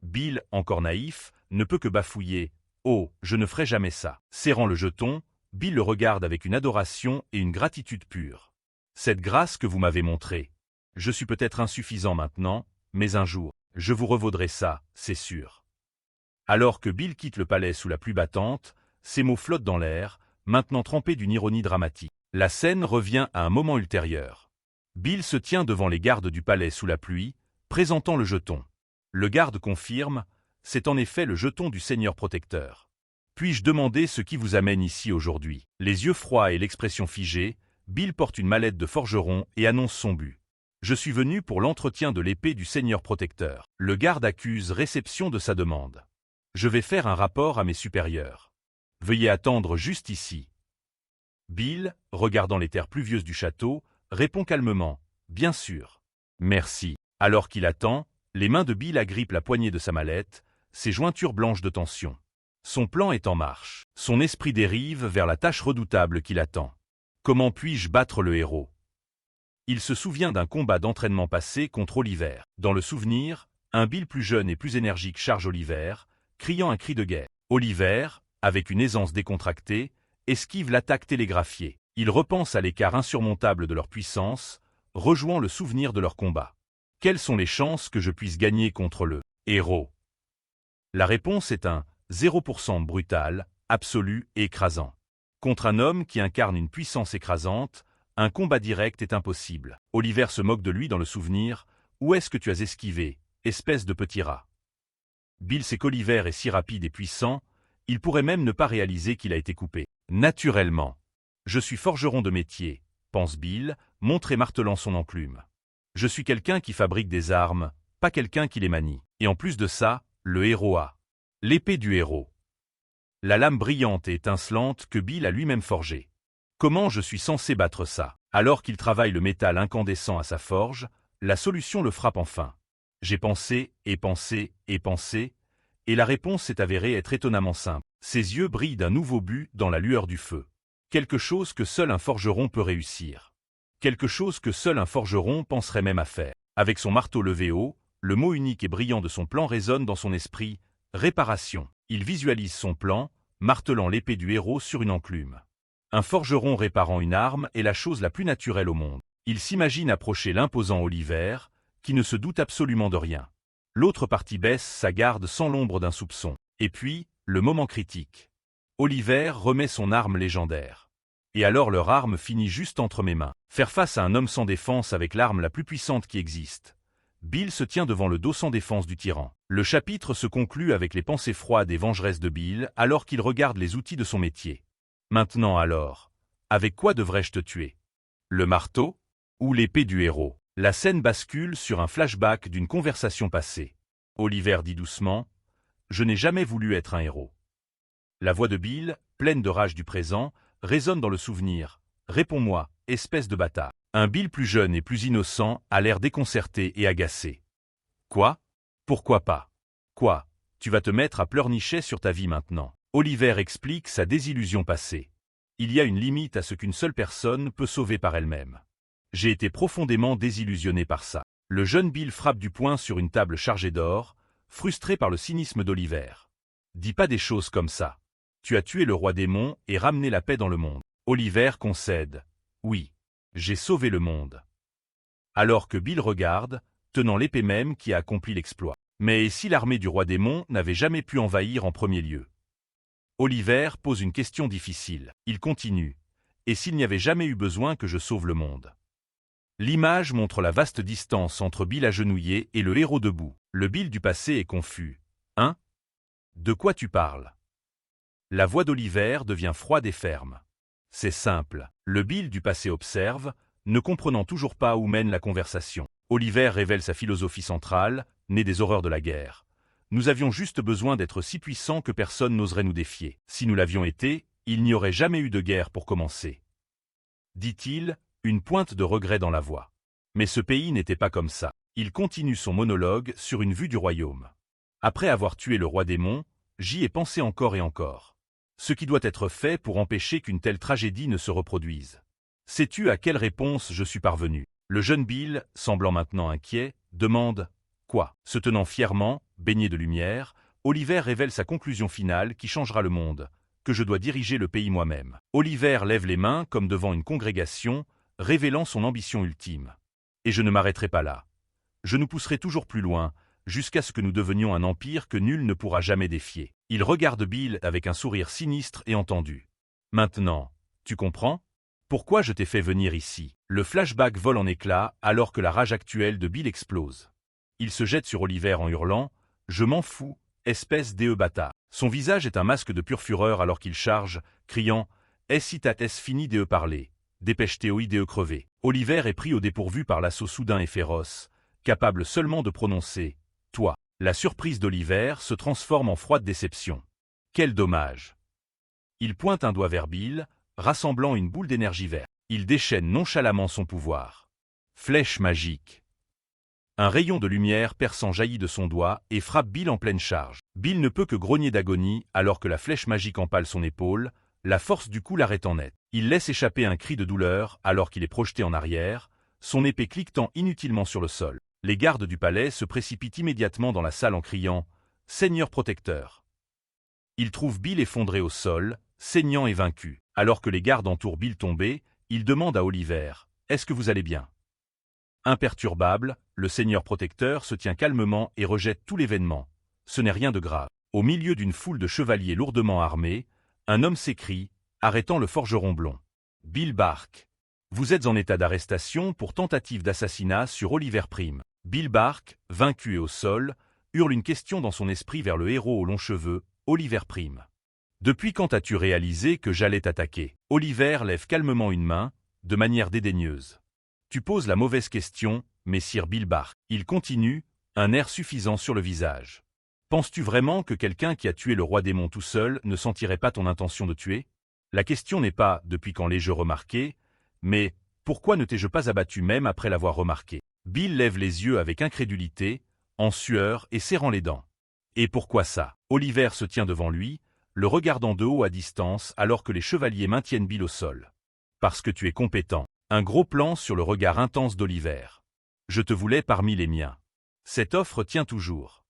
Bill, encore naïf, ne peut que bafouiller « Oh, je ne ferai jamais ça. » Serrant le jeton, Bill le regarde avec une adoration et une gratitude pure. « Cette grâce que vous m'avez montrée. Je suis peut-être insuffisant maintenant, mais un jour, je vous revaudrai ça, c'est sûr. » Alors que Bill quitte le palais sous la pluie battante, ses mots flottent dans l'air, maintenant trempés d'une ironie dramatique. La scène revient à un moment ultérieur. Bill se tient devant les gardes du palais sous la pluie, présentant le jeton. Le garde confirme, c'est en effet le jeton du Seigneur protecteur. Puis-je demander ce qui vous amène ici aujourd'hui? Les yeux froids et l'expression figée, Bill porte une mallette de forgeron et annonce son but. Je suis venu pour l'entretien de l'épée du Seigneur protecteur. Le garde accuse réception de sa demande. Je vais faire un rapport à mes supérieurs. Veuillez attendre juste ici. Bill, regardant les terres pluvieuses du château, répond calmement, bien sûr. Merci. Alors qu'il attend, les mains de Bill agrippent la poignée de sa mallette, ses jointures blanches de tension. Son plan est en marche. Son esprit dérive vers la tâche redoutable qui l'attend. Comment puis-je battre le héros? Il se souvient d'un combat d'entraînement passé contre Oliver. Dans le souvenir, un Bill plus jeune et plus énergique charge Oliver, criant un cri de guerre. Oliver, avec une aisance décontractée, esquive l'attaque télégraphiée. Il repense à l'écart insurmontable de leur puissance, rejouant le souvenir de leur combat. Quelles sont les chances que je puisse gagner contre le héros? La réponse est un 0% brutal, absolu et écrasant. Contre un homme qui incarne une puissance écrasante, un combat direct est impossible. Oliver se moque de lui dans le souvenir. Où est-ce que tu as esquivé, espèce de petit rat? Bill sait qu'Oliver est si rapide et puissant, il pourrait même ne pas réaliser qu'il a été coupé. Naturellement. Je suis forgeron de métier, pense Bill, montre et martelant son enclume. Je suis quelqu'un qui fabrique des armes, pas quelqu'un qui les manie. Et en plus de ça, le héros a l'épée du héros. La lame brillante et étincelante que Bill a lui-même forgée. Comment je suis censé battre ça? Alors qu'il travaille le métal incandescent à sa forge, la solution le frappe enfin. J'ai pensé, et pensé, et pensé, et la réponse s'est avérée être étonnamment simple. Ses yeux brillent d'un nouveau but dans la lueur du feu. Quelque chose que seul un forgeron peut réussir. Quelque chose que seul un forgeron penserait même à faire. Avec son marteau levé haut, le mot unique et brillant de son plan résonne dans son esprit, réparation. Il visualise son plan, martelant l'épée du héros sur une enclume. Un forgeron réparant une arme est la chose la plus naturelle au monde. Il s'imagine approcher l'imposant Oliver, qui ne se doute absolument de rien. L'autre partie baisse sa garde sans l'ombre d'un soupçon. Et puis, le moment critique. Oliver remet son arme légendaire. Et alors leur arme finit juste entre mes mains. Faire face à un homme sans défense avec l'arme la plus puissante qui existe. Bill se tient devant le dos sans défense du tyran. Le chapitre se conclut avec les pensées froides et vengeresses de Bill alors qu'il regarde les outils de son métier. Maintenant alors, avec quoi devrais-je te tuer? Le marteau? Ou l'épée du héros? La scène bascule sur un flashback d'une conversation passée. Oliver dit doucement « Je n'ai jamais voulu être un héros ». La voix de Bill, pleine de rage du présent, résonne dans le souvenir. « Réponds-moi, espèce de bâtard ». Un Bill plus jeune et plus innocent a l'air déconcerté et agacé. « Quoi? Pourquoi pas? Quoi? Tu vas te mettre à pleurnicher sur ta vie maintenant ». Oliver explique sa désillusion passée. Il y a une limite à ce qu'une seule personne peut sauver par elle-même. J'ai été profondément désillusionné par ça. Le jeune Bill frappe du poing sur une table chargée d'or, frustré par le cynisme d'Oliver. Dis pas des choses comme ça. Tu as tué le roi démon et ramené la paix dans le monde. Oliver concède. Oui, j'ai sauvé le monde. Alors que Bill regarde, tenant l'épée même qui a accompli l'exploit. Mais si l'armée du roi démon n'avait jamais pu envahir en premier lieu? Oliver pose une question difficile. Il continue. Et s'il n'y avait jamais eu besoin que je sauve le monde? L'image montre la vaste distance entre Bill agenouillé et le héros debout. Le Bill du passé est confus. Hein? De quoi tu parles? La voix d'Oliver devient froide et ferme. C'est simple. Le Bill du passé observe, ne comprenant toujours pas où mène la conversation. Oliver révèle sa philosophie centrale, née des horreurs de la guerre. Nous avions juste besoin d'être si puissants que personne n'oserait nous défier. Si nous l'avions été, il n'y aurait jamais eu de guerre pour commencer. Dit-il, une pointe de regret dans la voix. Mais ce pays n'était pas comme ça. Il continue son monologue sur une vue du royaume. Après avoir tué le roi démon, j'y ai pensé encore et encore. Ce qui doit être fait pour empêcher qu'une telle tragédie ne se reproduise. Sais-tu à quelle réponse je suis parvenu? Le jeune Bill, semblant maintenant inquiet, demande « Quoi ?» Se tenant fièrement, baigné de lumière, Oliver révèle sa conclusion finale qui changera le monde, que je dois diriger le pays moi-même. Oliver lève les mains comme devant une congrégation, révélant son ambition ultime. Et je ne m'arrêterai pas là. Je nous pousserai toujours plus loin, jusqu'à ce que nous devenions un empire que nul ne pourra jamais défier. Il regarde Bill avec un sourire sinistre et entendu. Maintenant, tu comprends? Pourquoi je t'ai fait venir ici? Le flashback vole en éclats alors que la rage actuelle de Bill explose. Il se jette sur Oliver en hurlant « Je m'en fous, espèce d'e bâtard ». Son visage est un masque de pure fureur alors qu'il charge, criant « Si t'as fini d'e parler, dépêche-toi d'e crever ». Oliver est pris au dépourvu par l'assaut soudain et féroce, capable seulement de prononcer « Toi ». La surprise d'Oliver se transforme en froide déception. Quel dommage! Il pointe un doigt vers Bill, rassemblant une boule d'énergie verte. Il déchaîne nonchalamment son pouvoir. Flèche magique. Un rayon de lumière perçant jaillit de son doigt et frappe Bill en pleine charge. Bill ne peut que grogner d'agonie alors que la flèche magique empale son épaule, la force du coup l'arrête en net. Il laisse échapper un cri de douleur alors qu'il est projeté en arrière, son épée cliquetant inutilement sur le sol. Les gardes du palais se précipitent immédiatement dans la salle en criant « Seigneur protecteur ». Ils trouvent Bill effondré au sol, saignant et vaincu. Alors que les gardes entourent Bill tombé, ils demandent à Oliver « Est-ce que vous allez bien ?» Imperturbable, le seigneur protecteur se tient calmement et rejette tout l'événement. Ce n'est rien de grave. Au milieu d'une foule de chevaliers lourdement armés, un homme s'écrie, arrêtant le forgeron blond. « Bill Bark, vous êtes en état d'arrestation pour tentative d'assassinat sur Oliver Prime. » Bill Bark, vaincu et au sol, hurle une question dans son esprit vers le héros aux longs cheveux, Oliver Prime. « Depuis quand as-tu réalisé que j'allais t'attaquer ?» Oliver lève calmement une main, de manière dédaigneuse. « Tu poses la mauvaise question, messire Bill Bark. » Il continue, un air suffisant sur le visage. « Penses-tu vraiment que quelqu'un qui a tué le roi démon tout seul ne sentirait pas ton intention de tuer? La question n'est pas « depuis quand l'ai-je remarqué ?» mais « pourquoi ne t'ai-je pas abattu même après l'avoir remarqué ?» Bill lève les yeux avec incrédulité, en sueur et serrant les dents. « Et pourquoi ça ?» Oliver se tient devant lui, le regardant de haut à distance alors que les chevaliers maintiennent Bill au sol. « Parce que tu es compétent. » Un gros plan sur le regard intense d'Oliver. « Je te voulais parmi les miens. Cette offre tient toujours.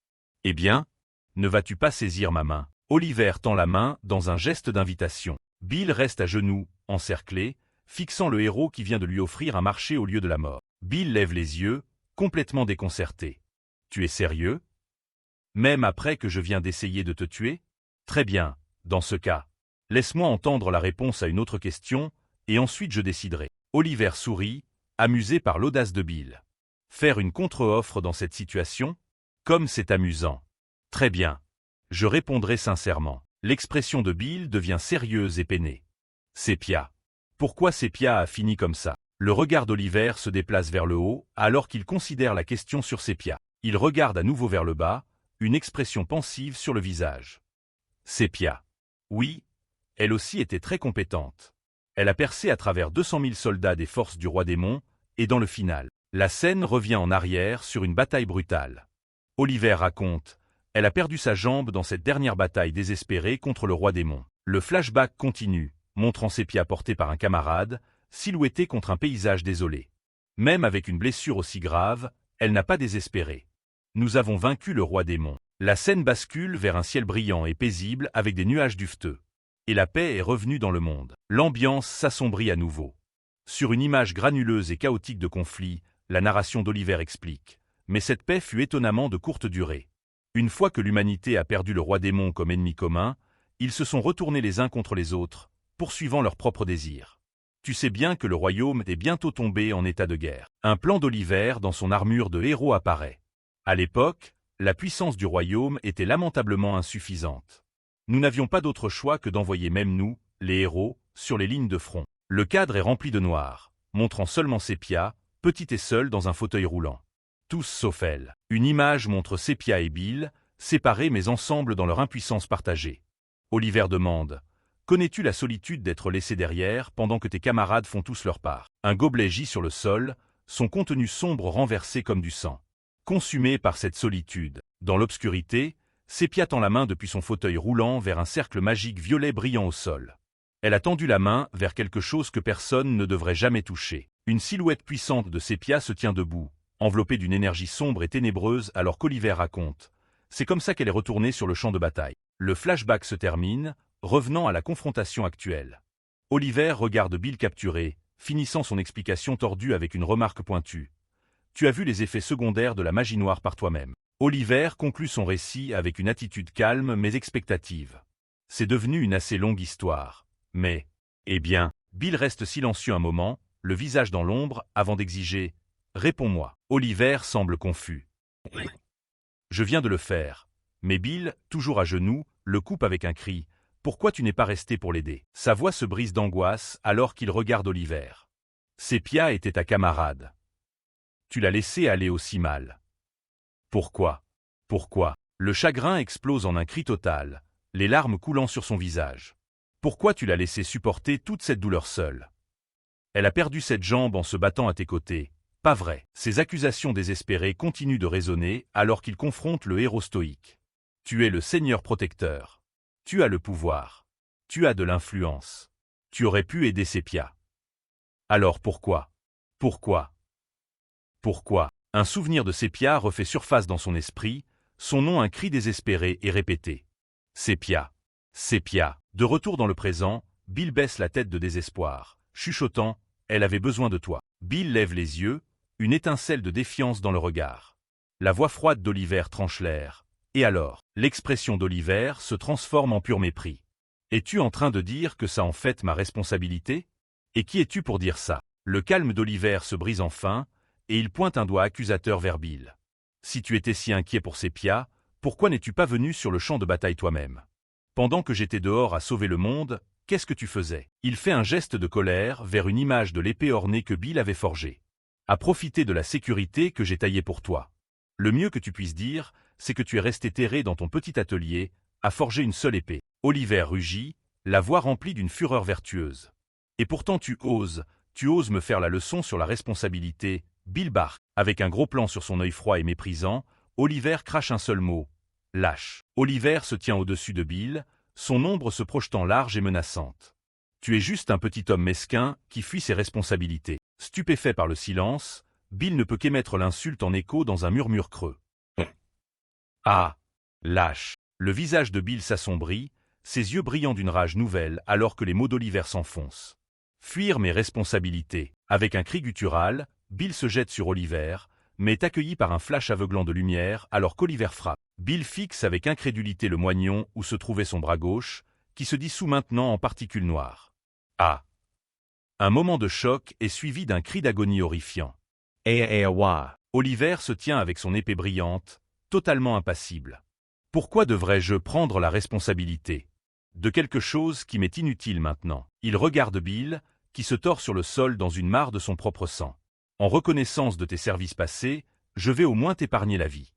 Eh bien, ne vas-tu pas saisir ma main ?» Oliver tend la main dans un geste d'invitation. Bill reste à genoux, encerclé, fixant le héros qui vient de lui offrir un marché au lieu de la mort. Bill lève les yeux, complètement déconcerté. « Tu es sérieux? Même après que je viens d'essayer de te tuer? Très bien, dans ce cas. Laisse-moi entendre la réponse à une autre question, et ensuite je déciderai. Oliver sourit, amusé par l'audace de Bill. Faire une contre-offre dans cette situation? Comme c'est amusant. Très bien. Je répondrai sincèrement. L'expression de Bill devient sérieuse et peinée. Sépia. Pourquoi Sépia a fini comme ça? Le regard d'Oliver se déplace vers le haut, alors qu'il considère la question sur Sépia. Il regarde à nouveau vers le bas, une expression pensive sur le visage. Sépia. Oui, elle aussi était très compétente. Elle a percé à travers 200 000 soldats des forces du roi démon, et dans le final, la scène revient en arrière sur une bataille brutale. Oliver raconte, elle a perdu sa jambe dans cette dernière bataille désespérée contre le roi démon. Le flashback continue, montrant Sépia portée par un camarade, silhouettée contre un paysage désolé. Même avec une blessure aussi grave, elle n'a pas désespéré. Nous avons vaincu le roi démon. La scène bascule vers un ciel brillant et paisible avec des nuages duveteux. Et la paix est revenue dans le monde. L'ambiance s'assombrit à nouveau. Sur une image granuleuse et chaotique de conflit, la narration d'Oliver explique. Mais cette paix fut étonnamment de courte durée. Une fois que l'humanité a perdu le roi démon comme ennemi commun, ils se sont retournés les uns contre les autres, poursuivant leurs propres désirs. Tu sais bien que le royaume est bientôt tombé en état de guerre. Un plan d'Oliver dans son armure de héros apparaît. À l'époque, la puissance du royaume était lamentablement insuffisante. Nous n'avions pas d'autre choix que d'envoyer même nous, les héros, sur les lignes de front. Le cadre est rempli de noir, montrant seulement Sépia, petite et seule dans un fauteuil roulant. Tous sauf elle. Une image montre Sépia et Bill, séparés mais ensemble dans leur impuissance partagée. Oliver demande « Connais-tu la solitude d'être laissé derrière pendant que tes camarades font tous leur part ?» Un gobelet gît sur le sol, son contenu sombre renversé comme du sang. Consumé par cette solitude, dans l'obscurité, Sépia tend la main depuis son fauteuil roulant vers un cercle magique violet brillant au sol. Elle a tendu la main vers quelque chose que personne ne devrait jamais toucher. Une silhouette puissante de Sépia se tient debout, enveloppée d'une énergie sombre et ténébreuse alors qu'Oliver raconte. C'est comme ça qu'elle est retournée sur le champ de bataille. Le flashback se termine, revenant à la confrontation actuelle. Oliver regarde Bill capturé, finissant son explication tordue avec une remarque pointue. Tu as vu les effets secondaires de la magie noire par toi-même. Oliver conclut son récit avec une attitude calme mais expectative. C'est devenu une assez longue histoire. Mais, eh bien, Bill reste silencieux un moment, le visage dans l'ombre, avant d'exiger « Réponds-moi ». Oliver semble confus. Je viens de le faire. Mais Bill, toujours à genoux, le coupe avec un cri. Pourquoi tu n'es pas resté pour l'aider? Sa voix se brise d'angoisse alors qu'il regarde Oliver. Sépia était ta camarade. Tu l'as laissé aller aussi mal. Pourquoi? Pourquoi? Le chagrin explose en un cri total, les larmes coulant sur son visage. Pourquoi tu l'as laissé supporter toute cette douleur seule? Elle a perdu cette jambe en se battant à tes côtés. Pas vrai. Ces accusations désespérées continuent de résonner alors qu'il confronte le héros stoïque. Tu es le Seigneur protecteur. Tu as le pouvoir. Tu as de l'influence. Tu aurais pu aider Sépia. Alors pourquoi? Pourquoi? Pourquoi? Un souvenir de Sépia refait surface dans son esprit, son nom un cri désespéré et répété. Sépia. Sépia. De retour dans le présent, Bill baisse la tête de désespoir, chuchotant « Elle avait besoin de toi ». Bill lève les yeux, une étincelle de défiance dans le regard. La voix froide d'Oliver tranche l'air. Et alors, l'expression d'Oliver se transforme en pur mépris. Es-tu en train de dire que ça en fait ma responsabilité? Et qui es-tu pour dire ça? Le calme d'Oliver se brise enfin, et il pointe un doigt accusateur vers Bill. Si tu étais si inquiet pour Sépia, pourquoi n'es-tu pas venu sur le champ de bataille toi-même? Pendant que j'étais dehors à sauver le monde, qu'est-ce que tu faisais? Il fait un geste de colère vers une image de l'épée ornée que Bill avait forgée. À profiter de la sécurité que j'ai taillée pour toi. Le mieux que tu puisses dire, c'est que tu es resté terré dans ton petit atelier, à forger une seule épée. Oliver rugit, la voix remplie d'une fureur vertueuse. Et pourtant tu oses me faire la leçon sur la responsabilité, Bill barque. Avec un gros plan sur son œil froid et méprisant, Oliver crache un seul mot. Lâche. Oliver se tient au-dessus de Bill, son ombre se projetant large et menaçante. Tu es juste un petit homme mesquin qui fuit ses responsabilités. Stupéfait par le silence, Bill ne peut qu'émettre l'insulte en écho dans un murmure creux. Ah! Lâche! Le visage de Bill s'assombrit, ses yeux brillant d'une rage nouvelle alors que les mots d'Oliver s'enfoncent. Fuir mes responsabilités. Avec un cri guttural, Bill se jette sur Oliver, mais est accueilli par un flash aveuglant de lumière alors qu'Oliver frappe. Bill fixe avec incrédulité le moignon où se trouvait son bras gauche, qui se dissout maintenant en particules noires. Ah! Un moment de choc est suivi d'un cri d'agonie horrifiant. Wa. Oliver se tient avec son épée brillante, totalement impassible. Pourquoi devrais-je prendre la responsabilité de quelque chose qui m'est inutile maintenant? Il regarde Bill, qui se tord sur le sol dans une mare de son propre sang. En reconnaissance de tes services passés, je vais au moins t'épargner la vie.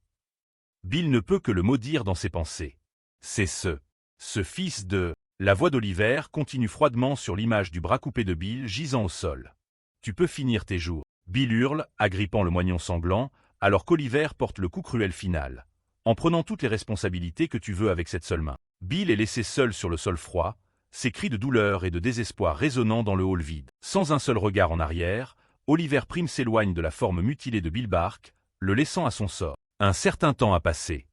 Bill ne peut que le maudire dans ses pensées. C'est ce fils de... La voix d'Oliver continue froidement sur l'image du bras coupé de Bill gisant au sol. Tu peux finir tes jours. Bill hurle, agrippant le moignon sanglant, alors qu'Oliver porte le coup cruel final. En prenant toutes les responsabilités que tu veux avec cette seule main. Bill est laissé seul sur le sol froid, ses cris de douleur et de désespoir résonnant dans le hall vide. Sans un seul regard en arrière, Oliver Prim s'éloigne de la forme mutilée de Bill Bark, le laissant à son sort. Un certain temps a passé.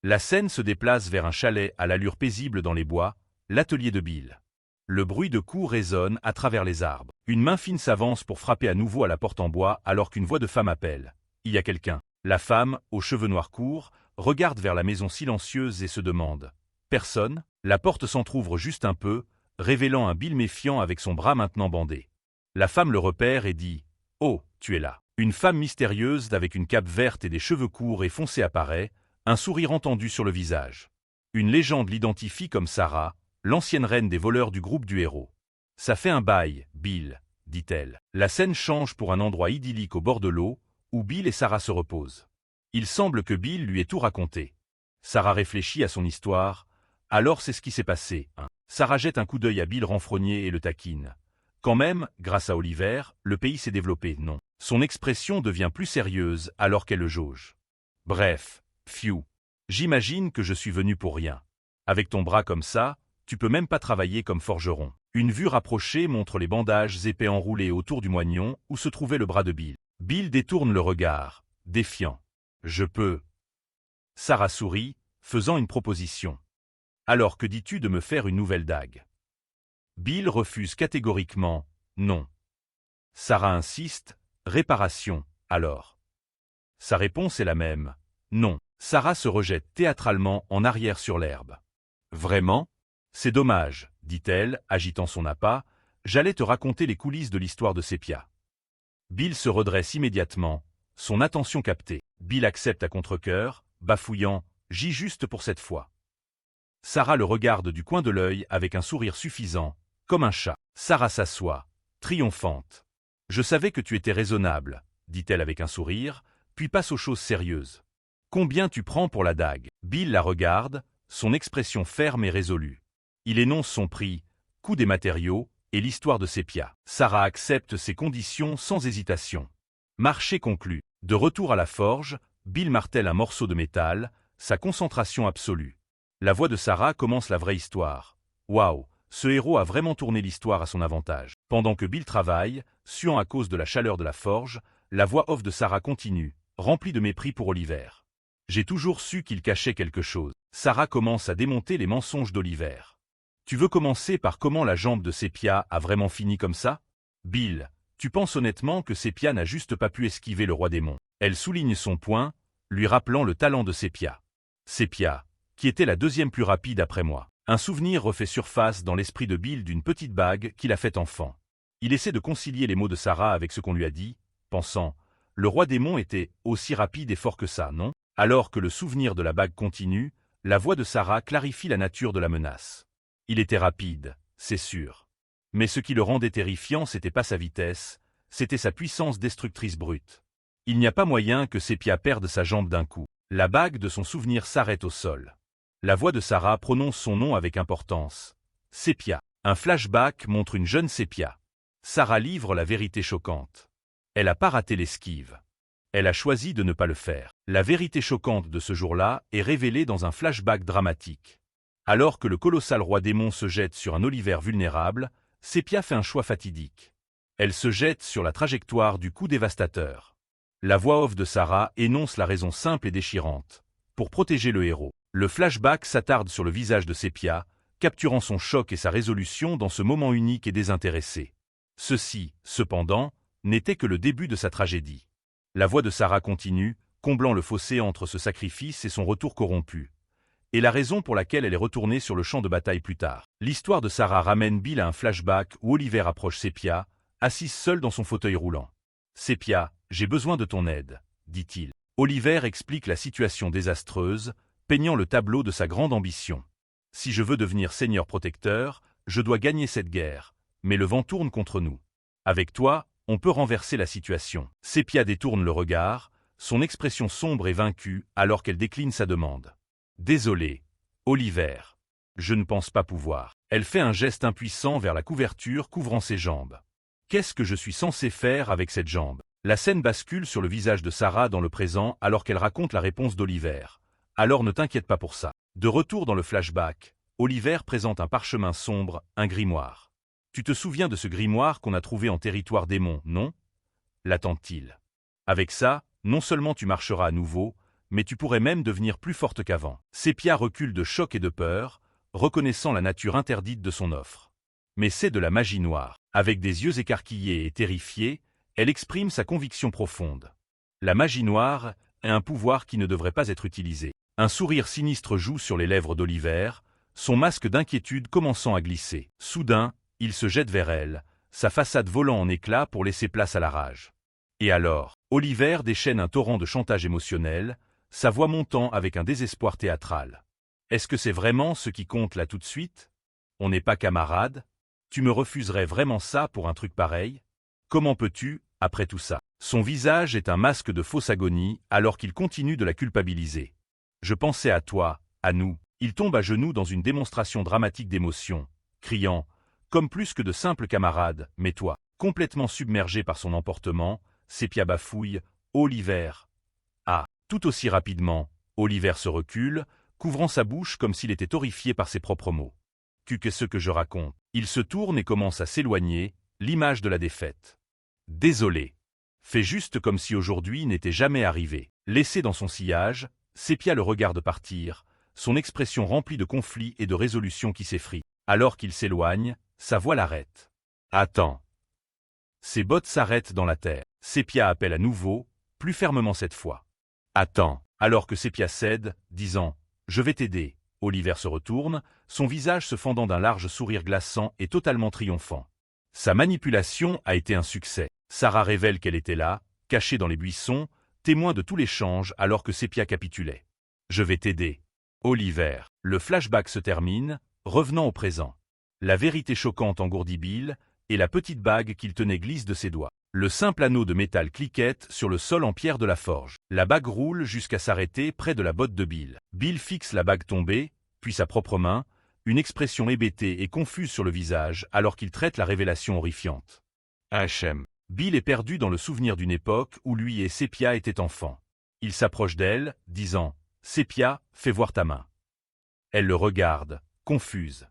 La scène se déplace vers un chalet à l'allure paisible dans les bois, l'atelier de Bill. Le bruit de coups résonne à travers les arbres. Une main fine s'avance pour frapper à nouveau à la porte en bois alors qu'une voix de femme appelle. Il y a quelqu'un. La femme, aux cheveux noirs courts, regarde vers la maison silencieuse et se demande. Personne? La porte s'entr'ouvre juste un peu, révélant un Bill méfiant avec son bras maintenant bandé. La femme le repère et dit « Oh, tu es là ». Une femme mystérieuse avec une cape verte et des cheveux courts et foncés apparaît, un sourire entendu sur le visage. Une légende l'identifie comme Sarah, l'ancienne reine des voleurs du groupe du héros. « Ça fait un bail, Bill », dit-elle. La scène change pour un endroit idyllique au bord de l'eau, où Bill et Sarah se reposent. Il semble que Bill lui ait tout raconté. Sarah réfléchit à son histoire. Alors c'est ce qui s'est passé. Sarah jette un coup d'œil à Bill renfrogné et le taquine. Quand même, grâce à Oliver, le pays s'est développé, non. Son expression devient plus sérieuse alors qu'elle le jauge. Bref, phew. J'imagine que je suis venu pour rien. Avec ton bras comme ça, tu peux même pas travailler comme forgeron. Une vue rapprochée montre les bandages épais enroulés autour du moignon où se trouvait le bras de Bill. Bill détourne le regard, défiant. Je peux. Sarah sourit, faisant une proposition. Alors que dis-tu de me faire une nouvelle dague? Bill refuse catégoriquement, non. Sarah insiste, réparation, alors. Sa réponse est la même, non. Sarah se rejette théâtralement en arrière sur l'herbe. Vraiment? C'est dommage, dit-elle, agitant son appât, j'allais te raconter les coulisses de l'histoire de Sépia. Bill se redresse immédiatement, son attention captée. Bill accepte à contre-cœur, bafouillant, j'y juste pour cette fois. Sarah le regarde du coin de l'œil avec un sourire suffisant, comme un chat. Sarah s'assoit, triomphante. Je savais que tu étais raisonnable, dit-elle avec un sourire, puis passe aux choses sérieuses. Combien tu prends pour la dague? Bill la regarde, son expression ferme et résolue. Il énonce son prix, coût des matériaux, et l'histoire de Sépia. Sarah accepte ses conditions sans hésitation. Marché conclu. De retour à la forge, Bill martèle un morceau de métal, sa concentration absolue. La voix de Sarah commence la vraie histoire. Waouh, ce héros a vraiment tourné l'histoire à son avantage. Pendant que Bill travaille, suant à cause de la chaleur de la forge, la voix off de Sarah continue, remplie de mépris pour Oliver. J'ai toujours su qu'il cachait quelque chose. Sarah commence à démonter les mensonges d'Oliver. Tu veux commencer par comment la jambe de Sépia a vraiment fini comme ça? Bill, tu penses honnêtement que Sépia n'a juste pas pu esquiver le roi démon? Elle souligne son point, lui rappelant le talent de Sépia. Sépia, qui était la deuxième plus rapide après moi. Un souvenir refait surface dans l'esprit de Bill d'une petite bague qu'il a faite enfant. Il essaie de concilier les mots de Sarah avec ce qu'on lui a dit, pensant « Le roi démon était aussi rapide et fort que ça, non ?» Alors que le souvenir de la bague continue, la voix de Sarah clarifie la nature de la menace. Il était rapide, c'est sûr. Mais ce qui le rendait terrifiant, c'était pas sa vitesse, c'était sa puissance destructrice brute. Il n'y a pas moyen que Sépia perde sa jambe d'un coup. La bague de son souvenir s'arrête au sol. La voix de Sarah prononce son nom avec importance. Sépia. Un flashback montre une jeune Sépia. Sarah livre la vérité choquante. Elle n'a pas raté l'esquive. Elle a choisi de ne pas le faire. La vérité choquante de ce jour-là est révélée dans un flashback dramatique. Alors que le colossal roi démon se jette sur un Oliver vulnérable, Sépia fait un choix fatidique. Elle se jette sur la trajectoire du coup dévastateur. La voix off de Sarah énonce la raison simple et déchirante. Pour protéger le héros. Le flashback s'attarde sur le visage de Sépia, capturant son choc et sa résolution dans ce moment unique et désintéressé. Ceci, cependant, n'était que le début de sa tragédie. La voix de Sarah continue, comblant le fossé entre ce sacrifice et son retour corrompu. et la raison pour laquelle elle est retournée sur le champ de bataille plus tard. L'histoire de Sarah ramène Bill à un flashback où Oliver approche Sepia, assise seule dans son fauteuil roulant. « Sepia, j'ai besoin de ton aide, » dit-il. Oliver explique la situation désastreuse, peignant le tableau de sa grande ambition. « Si je veux devenir Seigneur protecteur, je dois gagner cette guerre, mais le vent tourne contre nous. Avec toi, on peut renverser la situation. » Sepia détourne le regard, son expression sombre et vaincue alors qu'elle décline sa demande. « Désolé, Oliver. Je ne pense pas pouvoir. » Elle fait un geste impuissant vers la couverture couvrant ses jambes. « Qu'est-ce que je suis censé faire avec cette jambe ?» La scène bascule sur le visage de Sarah dans le présent alors qu'elle raconte la réponse d'Oliver. « Alors ne t'inquiète pas pour ça. » De retour dans le flashback, Oliver présente un parchemin sombre, un grimoire. « Tu te souviens de ce grimoire qu'on a trouvé en territoire démon, non ?» l'attend-il. « Avec ça, non seulement tu marcheras à nouveau, mais tu pourrais même devenir plus forte qu'avant. » Sepia recule de choc et de peur, reconnaissant la nature interdite de son offre. Mais c'est de la magie noire. Avec des yeux écarquillés et terrifiés, elle exprime sa conviction profonde. La magie noire est un pouvoir qui ne devrait pas être utilisé. Un sourire sinistre joue sur les lèvres d'Oliver, son masque d'inquiétude commençant à glisser. Soudain, il se jette vers elle, sa façade volant en éclats pour laisser place à la rage. Et alors, Oliver déchaîne un torrent de chantage émotionnel, sa voix montant avec un désespoir théâtral. « Est-ce que c'est vraiment ce qui compte là tout de suite? On n'est pas camarades? Tu me refuserais vraiment ça pour un truc pareil? Comment peux-tu, après tout ça ?» Son visage est un masque de fausse agonie alors qu'il continue de la culpabiliser. « Je pensais à toi, à nous. » Il tombe à genoux dans une démonstration dramatique d'émotion, criant « Comme plus que de simples camarades, mais toi !» Complètement submergé par son emportement, Sepia bafouille « Oliver !» Ah, tout aussi rapidement, Oliver se recule, couvrant sa bouche comme s'il était horrifié par ses propres mots. « Qu'est-ce que je raconte ?» Il se tourne et commence à s'éloigner, l'image de la défaite. « Désolé. » Fait juste comme si aujourd'hui n'était jamais arrivé. Laissé dans son sillage, Sepia le regarde partir, son expression remplie de conflit et de résolution qui s'effrient. Alors qu'il s'éloigne, sa voix l'arrête. « Attends. » Ses bottes s'arrêtent dans la terre. Sepia appelle à nouveau, plus fermement cette fois. « Attends. » Alors que Sepia cède, disant « Je vais t'aider », Oliver se retourne, son visage se fendant d'un large sourire glaçant et totalement triomphant. Sa manipulation a été un succès. Sarah révèle qu'elle était là, cachée dans les buissons, témoin de tout l'échange alors que Sepia capitulait. « Je vais t'aider. » Oliver. Le flashback se termine, revenant au présent. La vérité choquante engourdit Bill, et la petite bague qu'il tenait glisse de ses doigts. Le simple anneau de métal cliquette sur le sol en pierre de la forge. La bague roule jusqu'à s'arrêter près de la botte de Bill. Bill fixe la bague tombée, puis sa propre main, une expression hébétée et confuse sur le visage alors qu'il traite la révélation horrifiante. HM. Bill est perdu dans le souvenir d'une époque où lui et Sepia étaient enfants. Il s'approche d'elle, disant « Sepia, fais voir ta main. » Elle le regarde, confuse.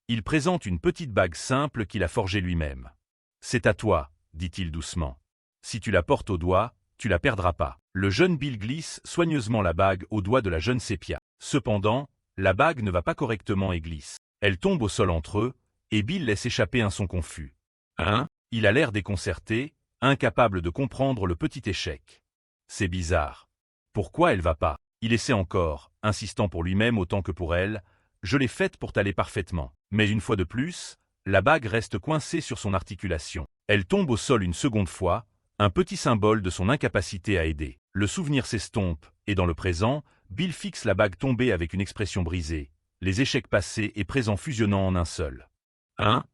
Il présente une petite bague simple qu'il a forgée lui-même. « C'est à toi, » dit-il doucement. « Si tu la portes au doigt, tu la perdras pas. » Le jeune Bill glisse soigneusement la bague au doigt de la jeune Sepia. Cependant, la bague ne va pas correctement et glisse. Elle tombe au sol entre eux, et Bill laisse échapper un son confus. « Hein ?» Il a l'air déconcerté, incapable de comprendre le petit échec. C'est bizarre. Pourquoi elle va pas? Il essaie encore, insistant pour lui-même autant que pour elle. « Je l'ai faite pour t'aller parfaitement. » Mais une fois de plus, la bague reste coincée sur son articulation. Elle tombe au sol une seconde fois, un petit symbole de son incapacité à aider. Le souvenir s'estompe, et dans le présent, Bill fixe la bague tombée avec une expression brisée, les échecs passés et présents fusionnant en un seul. « Hein?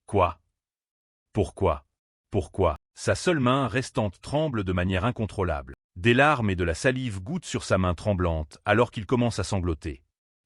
Quoi? Pourquoi? Pourquoi ?» Sa seule main restante tremble de manière incontrôlable. Des larmes et de la salive gouttent sur sa main tremblante alors qu'il commence à sangloter.